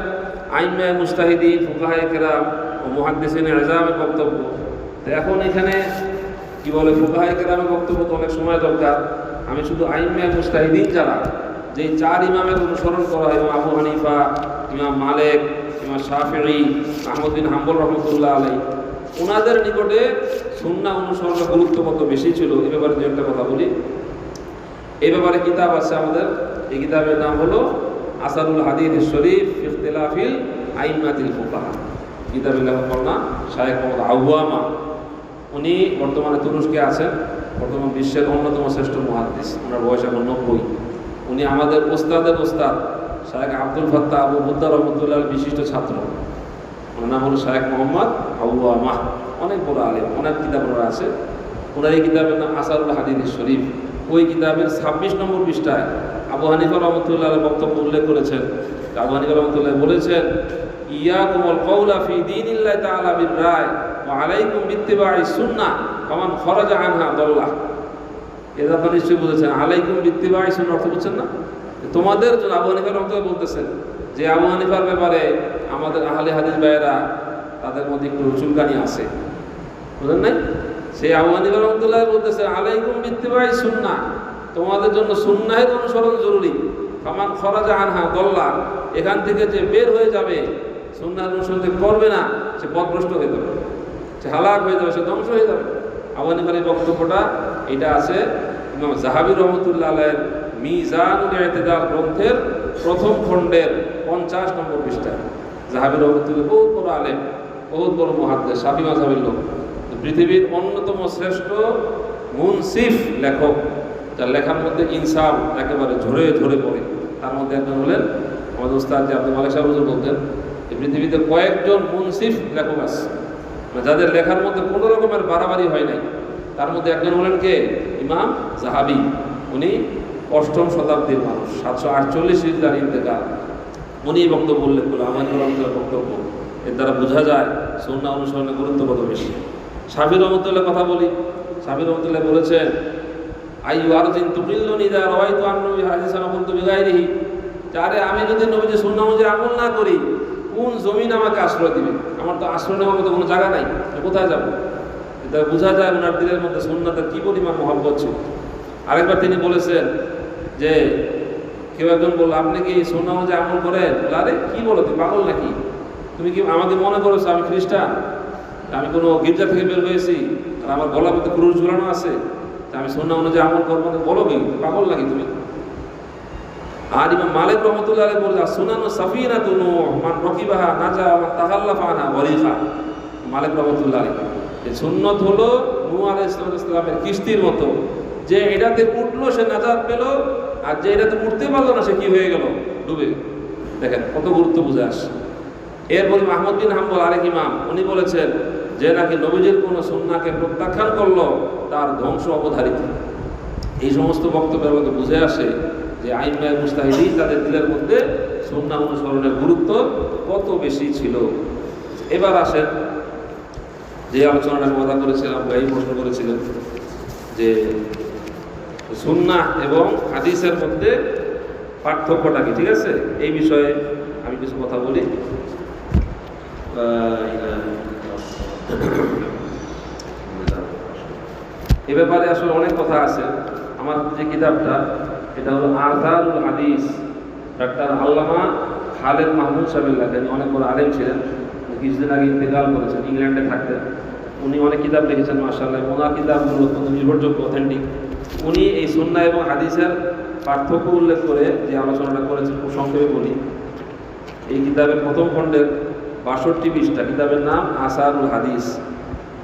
আইম্মায়ে মুজতাহিদিন, ফুকাহায়ে কেরাম ও মুহাদ্দিসিনে ইজামের বক্তব্য। তো এখন এখানে কি বলে, ফুকাহায়ে কেরামের বক্তব্য তো অনেক সময় দরকার। আমি শুধু আইম্মায়ে মুজতাহিদিন যারা, যে চার ইমামের অনুসরণ করা হয়, ইমাম আবু হানিফা, ইমাম মালিক, ইমাম শাফিঈ, আহমদ বিন হাম্বল রহমতুল্লাহ আলাইহি, ওনাদের নিকটে সুন্নাহ অনুসরণের গুরুত্ব কত বেশি ছিল, এ ব্যাপারে যে একটা কথা বলি। এই ব্যাপারে কিতাব আছে আমাদের, এই কিতাবের নাম হলো আসারুল হাদিস শরীফ ফি ইখতিলাফিল আইম্মাতিল ফুকাহা। কিতাবের লেখক না শায়েখ মোহাম্মদ আওয়ামা, উনি বর্তমানে তুরস্কে আছেন, বর্তমান বিশ্বের অন্যতম শ্রেষ্ঠ মুহাদ্দিস, ওনার বয়স এখন 90। উনি আমাদের ওস্তাদের ওস্তাদ শায়েখ আব্দুল ফাত্তাহ আবু বুদ্দা রহমতুল্লাহ বিশিষ্ট ছাত্র। ওনার নাম হলো শায়েখ মোহাম্মদ আওয়ামা, অনেক বড় আলেম, অনেক কিতাব ওনার আছে। ওনার এই কিতাবের নাম আসারুল হাদিস শরীফ। ওই কিতাবের 26 নম্বর পৃষ্ঠায় আবু হানিফা রহমতুল্লাহ বক্তব্য উল্লেখ করেছেন। আবু হানিফা রহমতুল্লাহ বলেছেন, ইয়াকুমুল কওলা ফি দীনিল্লাহি তাআলা বির রায় ওয়া আলাইকুম বিত্তিবাই সুন্নাহ ফামান খরাজা আনহা দাল্লাহ। এটা তো নিশ্চয়ই বুঝেছেন, আলাইকুম বিত্তিবাই সুন্নাহ অর্থ বুঝছেন না? তোমাদের জন্য আবু হানিফা রহমতুল্লাহ বলতেছেন যে আবু হানিফার ব্যাপারে আমাদের আহলে হাদিস ভাইয়েরা তাদের মধ্যে একটু চুলকানি আছে, বুঝলেন নাই? সেই আবু হানিফা রহমতুল্লাহ বলতেছে, আলাইকুম বিত্তিবাই সুন্নাহ, তোমাদের জন্য সুন্নাহের অনুসরণ জরুরি। ফামান খরাজা আনহা দাল্লাহ, এখান থেকে যে বের হয়ে যাবে, সুন্নাহের অনুসরণ যে করবে না, সে পথভ্রষ্ট হয়ে যাবে, সে হালাক হয়ে যাবে, সে ধ্বংস হয়ে যাবে। আবু হানিফার এই বক্তব্যটা এটা আছে ইমাম যাহাবী রহমতুল্লাহ আলাইহির মিজানুল ইতিদাল গ্রন্থের প্রথম খণ্ডের 50 নম্বর পৃষ্ঠায়। যাহাবী রহমতুল্লাহ বহুত বড় আলেম, বহুত বড় মুহাদ্দিস, শাফি মাযহাবের লোক, পৃথিবীর অন্যতম শ্রেষ্ঠ মুনসিফ লেখক, যার লেখার মধ্যে ইনসাফ একেবারে ঝরে ঝরে পড়ে, তার মধ্যে একজন হলেন আমাদের উস্তাদ যে আব্দুল মালিক সাহেব হুজুর বলতেন যে পৃথিবীতে কয়েকজন মুনসিফ লেখক আছে, যাদের লেখার মধ্যে কোনো রকমের বাড়াবাড়ি হয় নাই। তার মধ্যে একজন হলেন কে? ইমাম যাহাবি। উনি 8ম শতাব্দীর মানুষ, 748 হিজরির ইন্তেকাল। উনি এই বক্তব্য উল্লেখ করলেন, আমাদের বক্তব্য। এর দ্বারা বোঝা যায় সুন্নাহ অনুসরণের গুরুত্ব কত বেশি। শাফি রহমতুল্লাহ কথা বলি। শাফি রহমতুল্লাহ বলেছেন, আইয়ু আরজিন তুকিল্লুনি ইযা রাওয়াইতু আন নবী হাদিসান কুনতু বিগাইরিহি, যারে আমি যদি নবীজি সুন্নাহ অনুযায়ী আমল না করি, কোন জমিন আমাকে আশ্রয় দিবে? আমার তো আশ্রয় নেওয়ার মতো কোনো জায়গা নাই, কোথায় যাব? এটা বোঝা যায় ওনার দিলের মধ্যে সুন্নাতের কি পরিমাণ মহব্বত ছিল। আরেকবার তিনি বলেছেন যে কেউ একজন বলল, আপনি কি সুন্নাহ অনুযায়ী আমল করেন? আরে কি বলো, তুমি পাগল নাকি? তুমি কি আমাকে মনে করেছো আমি খ্রিস্টান? আমি কোনো গির্জা থেকে বের হয়েছি আর আমার গলার মধ্যে ক্রুশ ঝুলানো আছে, আমি সুন্নাহ অনুযায়ী আমল করবো? বলো কি, পাগল নাকি তুমি? আর ইমাম মালিক রহমতুল্লাহ আলাইহি বলে, সুনানু সাফিনাতুন মান রাকিবাহা নাজা ওয়া তাখাল্লাফা আনহা ওয়ারিখা। মালিক রহমতুল্লাহ আলাইহি, এই সুন্নাত হলো নূহ আলাইহিস সালামের কিস্তির মতো, যে এটাতে উঠলো সে নাজাত পেল, আর যে এটাতে উঠতে পারলো না সে কি হয়ে গেল? ডুবে। দেখেন কত গুরুত্ব বুঝে আসে। এরপর আহমদ বিন হাম্বল আরেক ইমাম, উনি বলেছেন যে নাকি নবীজির কোনো সুন্নাহকে প্রত্যাখ্যান করলো তার ধ্বংস অবধারিত। এই সমস্ত বক্তব্যের মধ্যে বুঝে আসে যে আইম্মায়ে মুজতাহিদিন তাদের দিলের মধ্যে সুন্নাহ অনুসরণের গুরুত্ব কত বেশি ছিল। এবার আসেন যে আলোচনাটা কথা করেছিলাম, এই প্রশ্ন করেছিলেন যে সুন্নাহ এবং হাদিসের মধ্যে পার্থক্যটা কি, ঠিক আছে? এই বিষয়ে আমি কিছু কথা বলি। এ ব্যাপারে আসলে অনেক কথা আছে। আমার যে কিতাবটা, এটা হলো আযারুল হাদিস, ডাক্তার আল্লামা খালেদ মাহমুদ সাহেবের লেখা। অনেক বড় আলেম ছিলেন, কিছুদিন আগে ইন্তেকাল করেছেন, ইংল্যান্ডে থাকতেন। উনি অনেক কিতাব লিখেছেন মাশাআল্লাহ, ওনার কিতাবগুলো অত্যন্ত নির্ভরযোগ্য, অথেন্টিক। উনি এই সুন্নাহ এবং হাদিসের পার্থক্য উল্লেখ করে যে আলোচনাটা করেছেন, খুব সংক্ষেপে বলি। এই কিতাবের প্রথম খণ্ডের 62 পৃষ্ঠা, কিতাবের নাম আসারুল হাদিস।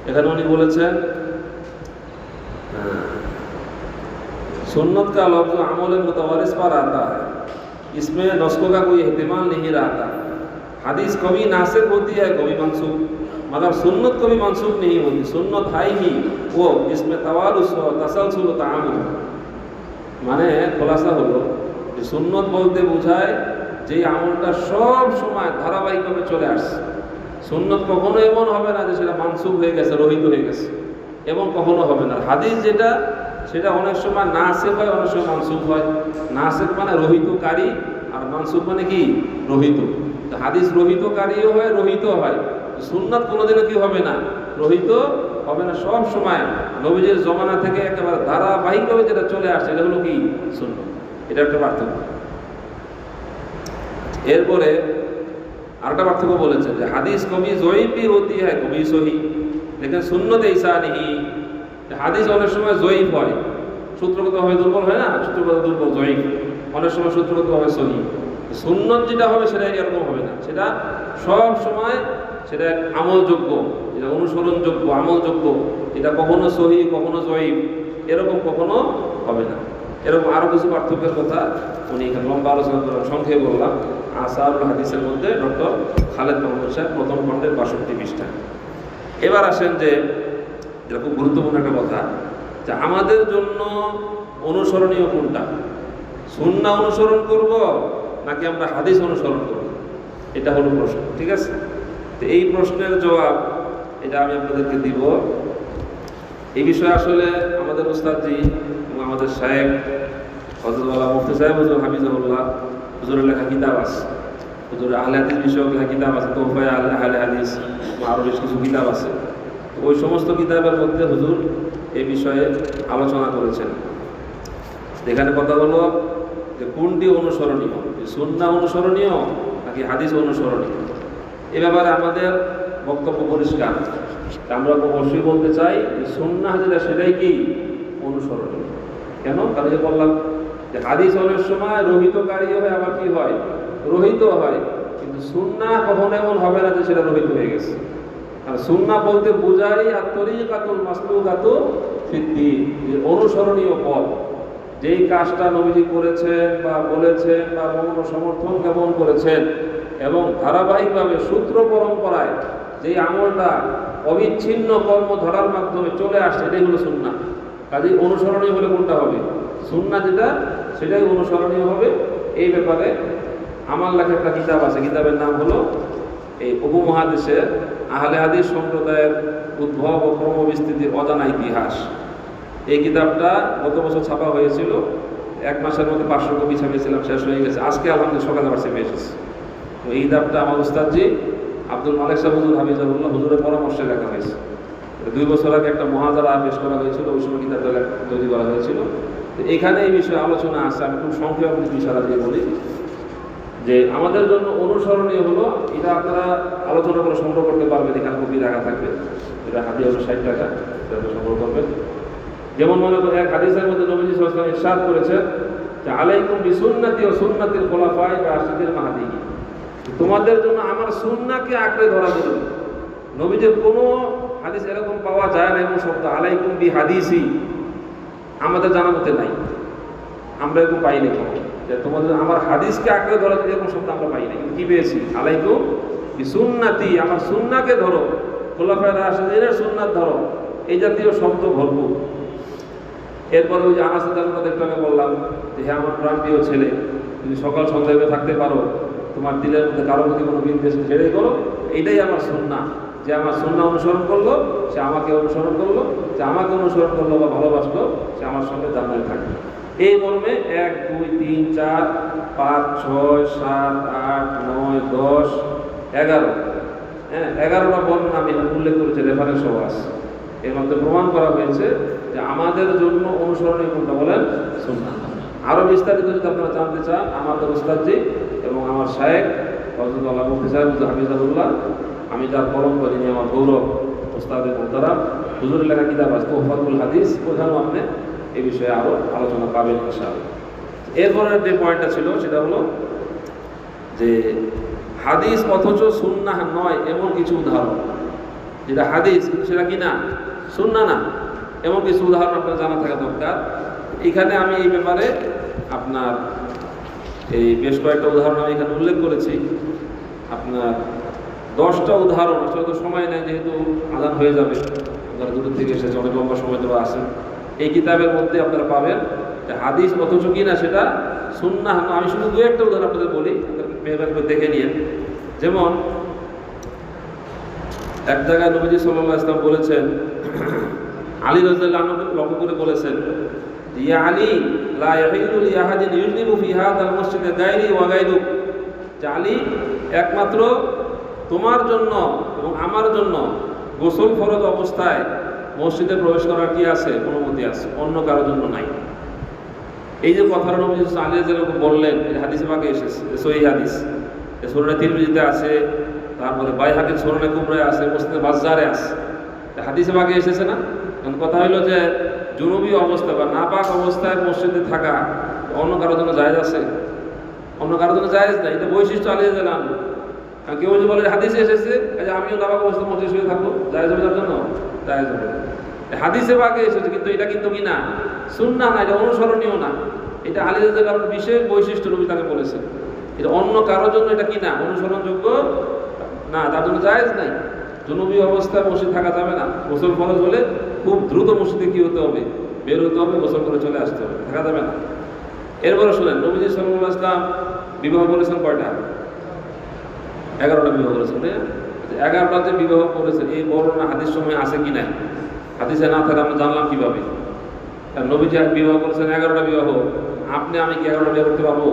এখানে উনি বলেছেন, सुन्नत का लफ्ज़ अमल मुतवारिस पर आता है, इसमें नुस्खों का कोई एहतिमाल नहीं रहता। हदीस कभी नासिक होती है, कभी मंसूख, मगर सुन्नत कभी मंसूख नहीं होती। सुन्नत है ही वो जिसमें तवारुस हो, तसलसल व तामुल। মানে খোলাসা হলো যে সুন্নত বলতে বোঝায় যে আমলটা সব সময় ধারাবাহিকভাবে চলে আসছে। সুন্নত কখনো এমন হবে না যে সেটা মানসুখ হয়ে গেছে, রহিত হয়ে গেছে, এবং কখনো হবে না। হাদিস যেটা, সেটা অনেক সময় নাসিখ হয়, অনেক সময় মানসুখ হয়। নাসিখ মানে রহিতকারী, আর মানসুখ মানে কি? রহিত। তো হাদিস রহিতকারীও হয়, রহিত হয়। সুন্নাত কোনোদিনও কি হবে না? রহিত হবে না। সব সময় নবীজির জমানা থেকে একেবারে ধারাবাহিকভাবে যেটা চলে আসছে, এটা হলো কি? সুন্নাত। এটা একটা পার্থক্য। এরপরে আরেকটা পার্থক্য বলেছেন যে হাদিস কবি জয়ীফ भी होती है, कभी सही, लेकिन सुन्नत ऐसा नहीं। হাদিস অনেক সময় জয়ীফ হয়, সূত্রগতভাবে দুর্বল হয় না, সূত্রগত দুর্বল জয়ীফ, অনেক সময় সূত্রগতভাবে সহি। সুন্নত যেটা হবে সেটা এরকম হবে না, সেটা সব সময় সেটা আমলযোগ্য, এটা অনুসরণযোগ্য, আমলযোগ্য। এটা কখনো সহি, কখনো জয়ীফ, এরকম কখনো হবে না। এরকম আরও কিছু পার্থক্যের কথা উনি এখানে লম্বা আলোচনা করলাম, সংক্ষেপে বললাম। আসারুল হাদিসের মধ্যে ডক্টর খালেদ মাহমুদ সাহেব, প্রথম খণ্ডের 62 পৃষ্ঠা। এবার আসেন যে এটা খুব গুরুত্বপূর্ণ একটা কথা, যে আমাদের জন্য অনুসরণীয় কোনটা? সুন্নাহ অনুসরণ করব নাকি আমরা হাদিস অনুসরণ করব? এটা হলো প্রশ্ন, ঠিক আছে? তো এই প্রশ্নের জবাব এটা আমি আপনাদেরকে দিব। এই বিষয়ে আসলে আমাদের উস্তাদজি এবং আমাদের সাহেব হযরত মুফতি সাহেব হুজুর হাফিজাহুল্লাহ, হুজুরের লেখা কিতাব আছে, হুজুরের আহলে হাদিস বিষয়ক লেখা কিতাব আছে, তোহফায়ে আহলে হাদিস, আরও বেশ কিছু কিতাব আছে। ওই সমস্ত কিতাবের মধ্যে হুজুর এই বিষয়ে আলোচনা করেছেন। এখানে কথা হলো যে কোনটি অনুসরণীয়, সুন্নাহ অনুসরণীয় নাকি হাদিস অনুসরণীয়। এ ব্যাপারে আমাদের বক্তব্য পরিষ্কার। আমরা অবশ্যই বলতে চাই যে সুন্নাহ যেটা সেটাই কি? অনুসরণীয়। কেন? কারণ যে বললাম যে হাদিস অনেক সময় রহিতকারী হয়, আবার কি হয়? রহিত হয়। কিন্তু সুন্নাহ কখনো এমন হবে না যে সেটা রহিত হয়ে গেছে। আর সুন্নাহ বলতে বোঝাই আর তরিকাতুল মাসলুকাতু ফিদ্দীন, অনুসরণীয় পথ। যেই কাজটা নবীজি করেছেন বা বলেছেন বা মৌন সমর্থন জ্ঞাপন করেছেন এবং ধারাবাহিকভাবে সূত্র পরম্পরায় যেই আমলটা অবিচ্ছিন্ন কর্ম ধরার মাধ্যমে চলে আসছে, এটাই হলো সুন্নাহ। কাজেই অনুসরণীয় হলে কোনটা হবে? সুন্নাহ যেটা, সেটাই অনুসরণীয় হবে। এই ব্যাপারে আমার লেখা একটা কিতাব আছে, কিতাবের নাম হলো এই উপমহাদেশের আহলে হাদিস সম্প্রদায়ের উদ্ভব ও ক্রমবিস্তৃতির অজানা ইতিহাস। এই কিতাবটা গত বছর ছাপা হয়েছিল, 1 মাসের মধ্যে 500 কপি ছাপিয়েছিলাম, শেষ হয়ে গেছে। আজকে আলহামদুলিল্লাহ সকালে আবার চেপে এসেছে। তো এই কিতাবটা আমার উস্তাদজি আব্দুল মালিক সাহেব হুজুর হাফিজাহুল্লাহ হুজুরের পরামর্শে লেখা হয়েছে। 2 বছর আগে একটা মহাজারা পেশ করা হয়েছিল, ওই সময় কিতাবটা তৈরি করা হয়েছিল। তো এখানে এই বিষয়ে আলোচনা আছে। আমি খুব সংক্ষেপে বিষয়টা দিয়ে বলি যে আমাদের জন্য অনুসরণীয় হলো, এটা আপনারা আলোচনা করে সংগ্রহ করতে পারবেন, এখানে কপি রাখা থাকবে, এটা হাদিয়া হলো 60 টাকা, এটা সংগ্রহ করবেন। যেমন মনে করেন এক হাদিসের মধ্যে নবীজি সাল্লাল্লাহু আলাইহি ওয়াসাল্লাম ইরশাদ করেছেন যে আলাইকুম বিসুন্নতি ওয়া সুন্নাতিল খুলাফায়ে রাশিদিল মাহদিয়িন, তোমাদের জন্য আমার সুন্নাহকে আঁকড়ে ধরা জরুরি। নবীজির কোনো হাদিস এরকম পাওয়া যায় না এমন শব্দ আলাইকুম বি হাদিসি আমাদের জানা মতে নাই, আমরা এরকম পাইনি যে তোমাদের আমার হাদিসকে আঁকড়ে ধরা এরকম শব্দ আমরা পাই না। কি পেয়েছি? আলাইকুম বিসুন্নতি, আমার সুন্নাহকে ধরো, খুলাফায়ে রাশিদিনের সুন্নাত ধরো, এই জাতীয় শব্দ ভরপুর। এরপরে ওই যে আনাস রাদিয়াল্লাহু আনহু একটু আগে বললাম যে হ্যাঁ আমার প্রাণপ্রিয় ছেলে, তুমি সকাল সন্ধ্যায় থাকতে পারো, তোমার দিলের মধ্যে কারোর প্রতি কোনো বিদ্বেষ ছেড়ে করো, এইটাই আমার সুন্নাহ। যে আমার সুন্নাহ অনুসরণ করলো সে আমাকে অনুসরণ করলো, যে আমাকে অনুসরণ করলো বা ভালোবাসলো সে আমার সঙ্গে জান্নাতে থাকবে। এই মর্মে 1 2 3 4 5 6 7 8 9 10 11, হ্যাঁ 11টা বর্ণনা আমি উল্লেখ করেছি, রেফারেন্স সহ আছে। এর মধ্যে প্রমাণ করা হয়েছে যে আমাদের জন্য অনুসরণীয় কোনটা বলেন? সুন্নাহ। আরও বিস্তারিত যদি আপনারা জানতে চান, আমাদের উস্তাদজি এবং আমার শায়েখ হযরত আল্লাহ মুফতি সাহেব হাফিজাহুল্লাহ, আমি যার কলম করি, যিনি আমার গৌরব, উস্তাদে মুহতারাম, হুজুরের লেখা কিতাব আছে তুহফাতুল হাদিস, ওখানেও আপনি এই বিষয়ে আরও আলোচনা পাবেন ইনশাআল্লাহ। এরপরের যে পয়েন্টটা ছিল সেটা হলো যে হাদিস অথচ সুন্নাহ নয় এমন কিছু উদাহরণ, যেটা হাদিস কিন্তু সেটা কি না, সুন্নাহ না, এমন কিছু উদাহরণ আপনার জানা থাকা দরকার। এখানে আমি এই ব্যাপারে আপনার এই বেশ কয়েকটা উদাহরণ আমি এখানে উল্লেখ করেছি। আপনার 10টা উদাহরণ, আসলে তো সময় নেই যেহেতু আজান হয়ে যাবে, আপনারা দূর থেকে এসেছে, অনেক লম্বা সময় ধরে আসেন। এই কিতাবের মধ্যে আপনারা পাবেন যে হাদিস অথচ কি না সেটা সুন্নাহ। আমি শুধু 2-1টা উদাহরণ আপনাদের বলি, মেহরবানি করে দেখে নিন। যেমন এক জায়গায় নবীজি সাল্লাল্লাহু আলাইহি ওয়াসাল্লাম বলেছেন, আলী রাদিয়াল্লাহু আনহু লক্ষ্য করে বলেছেন, ইয়া আলী লা ইয়াহিল্লু লি আহাদিন ইউযনিবু ফি হাযাল মসজিদে গায়রি ওয়া গায়রুক, যে আলী একমাত্র তোমার জন্য এবং আমার জন্য গোসল ফরজ অবস্থায় মসজিদে প্রবেশ করার কি আছে? অনুমতি আছে, অন্য কারোর জন্য নাই। এই যে কথাটা নবী আলী যেরকম বললেন, এই হাদিসে পাকে এসেছে, সহিহ হাদিস, সুনানে তিরমিজিতে আছে, তারপরে বাইহাকির সুনানে কুবরায় আছে, মুসলিম বাজ্জারে আছে, হাদিসে পাকে এসেছে না? কারণ কথা হইল যে জুনুবি অবস্থা বা নাপাক অবস্থায় মসজিদে থাকা অন্য কারোর জন্য জায়েজ আছে? অন্য কারোর জন্য জায়েজ না। এটা বৈশিষ্ট্য আলী রাদিয়াল্লাহু আনহু। কারণ কেউ যদি বলে হাদিসে এসেছে যে আমিও নাপাক অবস্থায় মসজিদে শুয়ে থাকবো, জায়েজ হবে তার জন্য? জায়েজ হবে। হাদিসে পাকে এসেছে, কিন্তু এটা কিন্তু কি না, সুন্নাহ না, এটা অনুসরণীয় না। এটা আলী রাদিয়াল্লাহু আনহুর বিশেষ বৈশিষ্ট্য, নবী তাকে বলেছেন। এটা অন্য কারোর জন্য এটা কি না, অনুসরণযোগ্য না, তার জন্য জায়েজ নাই। জুনুবি অবস্থায় মসজিদ থাকা যাবে না। গোসল ফরজ হলে খুব দ্রুত মসজিদে কি হতে হবে? বের হতে হবে, গোসল করে চলে আসতে হবে, থাকা যাবে না। এরপরে শুনেন, নবীজি সাল্লাল্লাহু আলাইহি ওয়াসাল্লাম বিবাহ করেছেন কয়টা? 11টা বিবাহ করেছেন। 11টা যে বিবাহ করেছেন, এই বর্ণনা হাদিস সময় আছে কি নাই? হাদিসে না থাকলে আমরা জানলাম কিভাবে? নবীজি বিবাহ করেছেন 11টা বিবাহ, আপনি আমি কি 11টা বিবাহ করতে পারবো?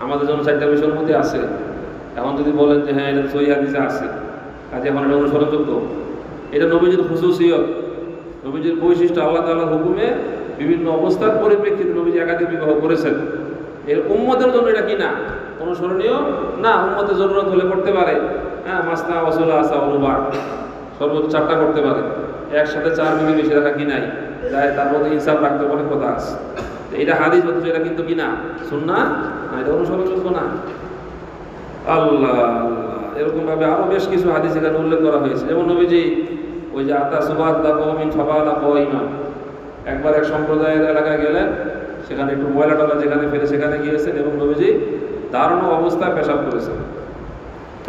আমাদের জন্য 4টা বিষয়ের মধ্যে আছে। এখন যদি বলেন যে হ্যাঁ এটা সহিহ হাদিসে আছে, কাজে এখন এটা অনুসরণযোগ্য, এটা নবীজির খুসুসিয়ত, নবীজির বৈশিষ্ট্য, আল্লাহ তাআলার হুকুমে বিভিন্ন অবস্থার পরিপ্রেক্ষিতে নবীজি একাধিক বিবাহ করেছেন। এর উম্মতের জন্য এটা কি না, অনুসরণীয় না। উম্মতের জরুরত হলে করতে পারে, হ্যাঁ, মাসনা ওয়াসুলা আসা অনুবা, সর্বোচ্চ 4টা করতে পারে। একসাথে 4 বিবি বেশি রাখা কি নাই, তাই তার মধ্যে হিসাব রাখতে অনেক কথা আছে। এটা হাদিস হচ্ছে, এটা কিন্তু কি না, সুন্নাহ না, এটা অনুসরণযোগ্য না। আল্লাহ আল্লাহ, এরকমভাবে আরও বেশ কিছু হাদিস এখানে উল্লেখ করা হয়েছে। যেমন নবীজি ওই যে আতা সুবাদ দা কওমিন ফাবালা কওইমা, একবার এক সম্প্রদায়ের এলাকায় গেলেন, সেখানে একটু ময়লা টলা যেখানে ফেলে সেখানে গিয়েছেন এবং নবীজি দাঁড়ানো অবস্থায় পেশাব করেছেন।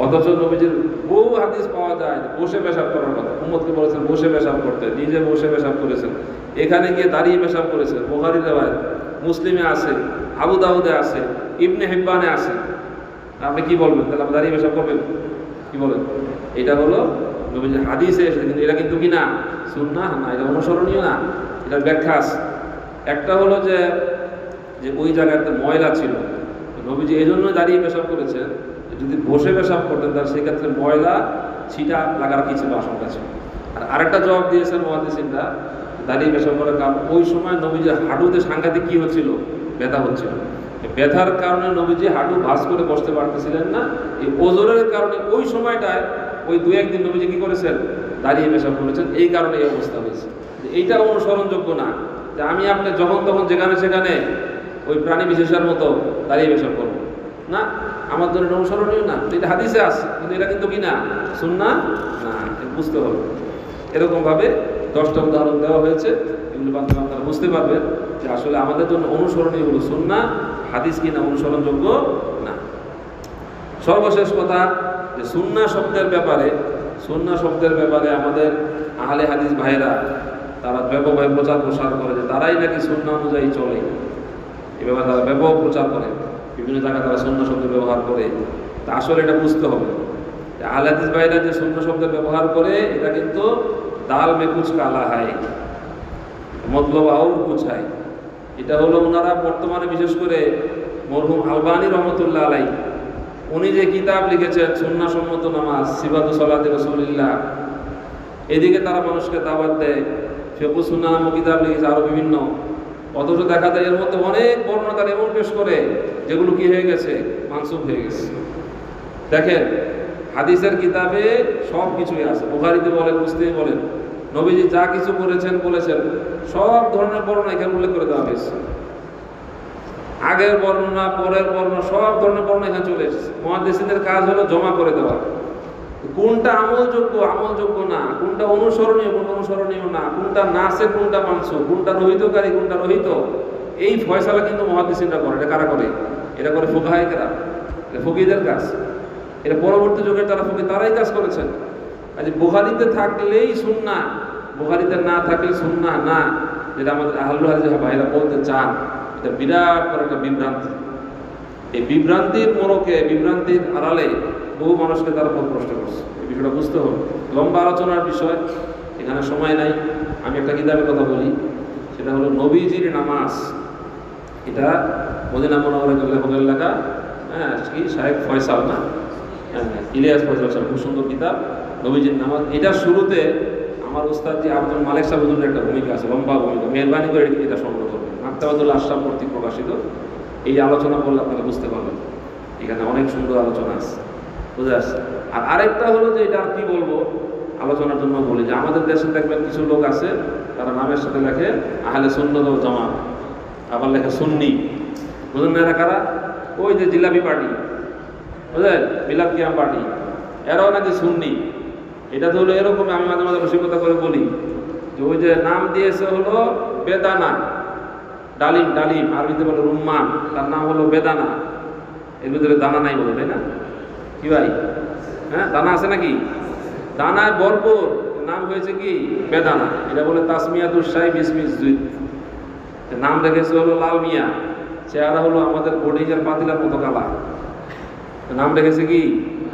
অথচ নবীজির বহু হাদিস পাওয়া যায় বসে পেশাব করার কথা, উম্মতকে বলেছেন বসে পেশাব করতে, নিজে বসে পেশাব করেছেন। এখানে গিয়ে দাঁড়িয়ে পেশাব করেছেন। বুখারী রিওয়ায়াত, মুসলিমে আছে, আবু দাউদে আছে, ইবনে হিব্বানে আছে। আপনি কি বলবেন তাহলে? আপনি দাঁড়িয়ে পেশাব করবেন? কি বলেন? এটা হলো নবীজির হাদিসে এসেছে, কিন্তু এটা কিন্তু কি না সুন্নাহ না, এটা অনুসরণীয় না, এটার ব্যাখ্যা আছে। একটা হলো যে ওই জায়গাতে ময়লা ছিল, নবীজি এই জন্য দাঁড়িয়ে পেশাব করেছেন, যদি বসে পেশাব করতেন তাহলে সেক্ষেত্রে ময়লা ছিটা লাগার কিছু আশঙ্কা ছিল। আর আরেকটা জবাব দিয়েছেন মুহাদ্দিসিনরা, দাঁড়িয়ে পেশাব করার কারণ ওই সময় নবীজির হাঁটুতে সাংঘাতিক কি হচ্ছিল, ব্যথা হচ্ছিল। ব্যথার কারণে নবীজি হাঁটু ভাঁজ করে বসতে পারতেছিলেন না। এই ওজনের কারণে ওই সময়টায় ওই দু একদিন নবীজি কি করেছেন, দাঁড়িয়ে পেশাব করেছেন। এই কারণে এই অবস্থা হয়েছে। এইটা অনুসরণযোগ্য না যে আমি আপনি যখন তখন যেখানে সেখানে ওই প্রাণী বিশেষের মতো দাঁড়িয়ে পেশাব করবো না, আমার জন্য অনুসরণীয় না। এটা হাদিসে আছে, কিন্তু এটা কিন্তু কি না সুন্নাহ না, বুঝতে হবে। এরকমভাবে 10টা উদাহরণ দেওয়া হয়েছে, এগুলো বান্ধব আপনারা বুঝতে পারবেন যে আসলে আমাদের জন্য অনুসরণীয় হলো সুন্নাহ, হাদিস কিনা অনুসরণযোগ্য না। সর্বশেষ কথা যে সুন্নাহ শব্দের ব্যাপারে আমাদের আহলে হাদিস ভাইরা তারা ব্যাপকভাবে প্রচার প্রসার করে যে তারাই নাকি সুন্নাহ অনুযায়ী চলে। এ ব্যাপারে তারা ব্যাপক প্রচার করে, বিভিন্ন জায়গায় তারা সুন্নাহ শব্দ ব্যবহার করে। তা আসলে এটা বুঝতে হবে যে আহলে হাদিস ভাইরা যে সুন্নাহ শব্দের ব্যবহার করে এটা কিন্তু দাল মে কুছ কালা হয়, মতলব আউর কুছ হয়। এটা হলো ওনারা বর্তমানে বিশেষ করে মরহুম আলবানী রহমতুল্লাহ আলাইহি, উনি যে কিতাব লিখেছেন সুন্নাহ সম্মত নামাজ, সিফাতু সালাতি রাসূলিল্লাহ, এদিকে তারা মানুষকে দাওয়াত দেয়। ফিকহ সুন্নাহ নামক কিতাব লিখেছে, আরও বিভিন্ন। অথচ দেখা যায় এর মধ্যে অনেক বর্ণনা তারা এমন পেশ করে যেগুলো কি হয়ে গেছে, মানসুখ হয়ে গেছে। দেখেন হাদিসের কিতাবে সব কিছুই আছে, বুখারীতে বলেন, মুসলিমে বলেন, নবীজি যা কিছু বলেছেন সব ধরনের বর্ণনা এখানে উল্লেখ করে দেওয়া হয়েছে। আগের বর্ণনা, পরের বর্ণনা, সব ধরনের বর্ণনা এখানে চলে এসেছে। মুহাদ্দিসিনদের কাজ হলো জমা করে দেওয়া, কোনটা আমলযোগ্য না, কোনটা অনুসরণীয়, কোনটা অনুসরণীয় না, কোনটা নাসিখ, কোনটা মানসুখ, কোনটা রহিতকারী, কোনটা রহিত, এই ফয়সালা কিন্তু মুহাদ্দিসিনরা করে। এটা কারা করে? এটা করে ফুকাহায়ে কেরাম, এটা ফকিহদের কাজ। এটা পরবর্তী যুগে তারা ফকিহ, তারাই কাজ করেছেন। আজ বুখারীতে থাকলেই সুন্নাহ, বুখারীতে না থাকলে সুন্নাহ না, যেটা আমাদের আহলুল হাদিস ভাইরা বলতে চান, এটা বিরাট বড় একটা বিভ্রান্তি। এই বিভ্রান্তির মোড়কে, বিভ্রান্তির আড়ালে বহু মানুষকে তারা প্রশ্ন করছে। এই বিষয়টা বুঝতে হবে, লম্বা আলোচনার বিষয়, এখানে সময় নাই। আমি একটা কিতাবের কথা বলি, সেটা হলো নবীজির নামাজ। এটা মদিনা মুনাওয়ারার লেখকের লেখা, কি শায়েখ ফয়সাল না, ইলিয়াস ফয়সাল সাহেব, খুব সুন্দর কিতাব নবীজির নামাজ। এটা শুরুতে আমার উস্তাদ জি আব্দুল মালিক সাহেব হুজুরের একটা ভূমিকা আছে, লম্বা ভূমিকা। মেহরবানি করে এটা সংগ্রহ করবেন, মাকতাবাতুল আশরাফ কর্তৃক প্রকাশিত। এই আলোচনা করলে আপনারা বুঝতে পারবেন, এখানে অনেক সুন্দর আলোচনা আছে, বুঝে আসছে। আর আরেকটা হলো যে এটা আর কি বলবো, আলোচনার জন্য বলি যে আমাদের দেশে দেখবেন কিছু লোক আছে, তারা নামের সাথে লেখে আহলে সুন্নাত ওয়াল জামাত, আবার লেখে সুন্নি। বুঝলেন না এরা কারা? ওই যে জিলাপি পার্টি, বুঝলেন, মিলাদ কিয়াম পার্টি, এরাও নাকি সুন্নি। এটা তো হলো এরকম, আমি মাঝে মাঝে রসিকতা করে বলি যে ওই যে নাম দিয়েছে হলো বেদানা, ডালিম, আরবিতে বলে রুম্মান, তার নাম হলো বেদানা। এর ভিতরে দানা নাই বলে, তাই না? কি ভাই, দানা আছে নাকি? দানায় ভরপুর, নাম হয়েছে কি বেদানা। এটা বলে তাসমিয়াতুশ শাই বিসমিস জুদ। নাম রেখেছে হলো লাল মিয়া, চেহারা হলো আমাদের বোর্ডিংয়ের পাতিলার মতো কালা, নাম রেখেছে কি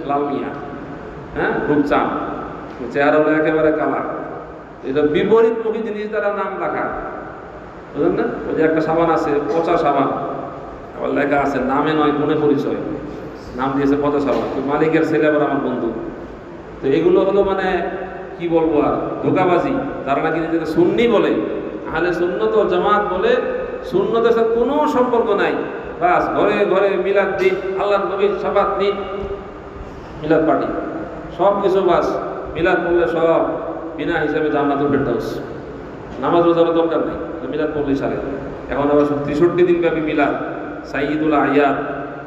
লাল মিয়া, রূপচাঁদ, চেহারা হলো একেবারে কালা। এটা বিপরীতমুখী জিনিস দ্বারা নাম রাখা, বুঝলেন না? ওই যে একটা সাবান আছে পচা সাবান, আবার লেখা আছে নামে নয় গুণে পরিচয়, নাম দিয়েছে পচা সাবান। মালিকের ছেলে আবার আমার বন্ধু। তো এগুলো হলো মানে কি বলবো আর, ধোকাবাজি। তারা নাকি নিজেদের সুন্নি বলে, আহলে সুন্নাত ওয়াল জামাত বলে, সুন্নতের সাথে কোনো সম্পর্ক নাই। বাস ঘরে ঘরে মিলাদ দিন, আল্লাহর নবীর শাফাত দিন, মিলাদ পার্টি, সব কিছু বাস মিলাদ করলে সব বিনা হিসাবে জান্নাতুল ফেরদাউস। নামাজ রোজার দরকার নেই, মিলাদ করলেই সারে। এখন আবার 63 দিন ব্যাপী মিলাদ, সাইয়্যিদুল আয়াত,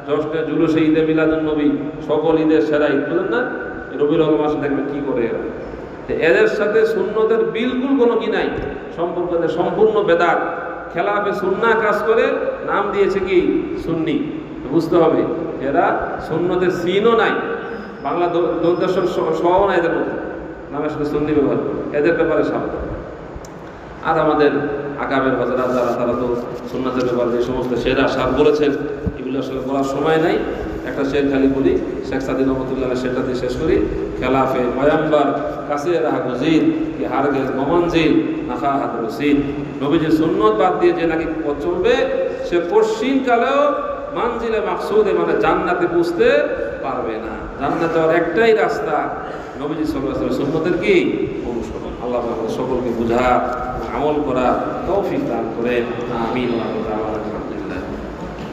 জশ্নে জুলুসে ঈদে মিলাদুন নবী, সকল ঈদের সেরা ঈদ, বুঝলেন না? রবিউল আউয়াল মাসে দেখবেন কি করে এরা। এদের সাথে সুন্নতের বিলকুল কোনো কি নাই সম্পর্ক, সম্পূর্ণ বেদাত, খেলাফে সুন্নাহ কাজ করে, নাম দিয়েছে কি সুন্নি। বুঝতে হবে এরা সুন্নতের সিনও নাই, বাংলা দৌদ্দেশ্বর সহ নাই এদের মধ্যে, নামের সাথে সুন্নি ব্যবহার করে, এদের ব্যাপারে সাবধান। আর আমাদের আকাবের হযরত যারা, তারা তো সুন্নতের ব্যাপারে যে সমস্ত সেরা সার বলেছেন, এগুলো আসলে বলার সময় নাই। একটা শের খালি বলি, শেখ সাদি রহমতুল্লাহ, সেটা দিয়ে শেষ করি। খেলাফে ময়াম্বার কাছে রাহা গুজিদ কি হারগেজ মমনজিল নাখা হাত রসিদ। নবীজির সুন্নত বাদ দিয়ে যে নাকি পথ চলবে, সে পশ্চিমকালেও মানজিলে মাকসুদে মানে জান্নাতে বুঝতে পারবে না। জান্নাতে যাওয়ার একটাই রাস্তা, নবীজি সাল্লাল্লাহু আলাইহি ওয়াসাল্লাম সুন্নতের কি অনুসরণ। আল্লাহ আমাদের সকলকে বুঝা আমল করা তৌফিক দান করেন। আমিন।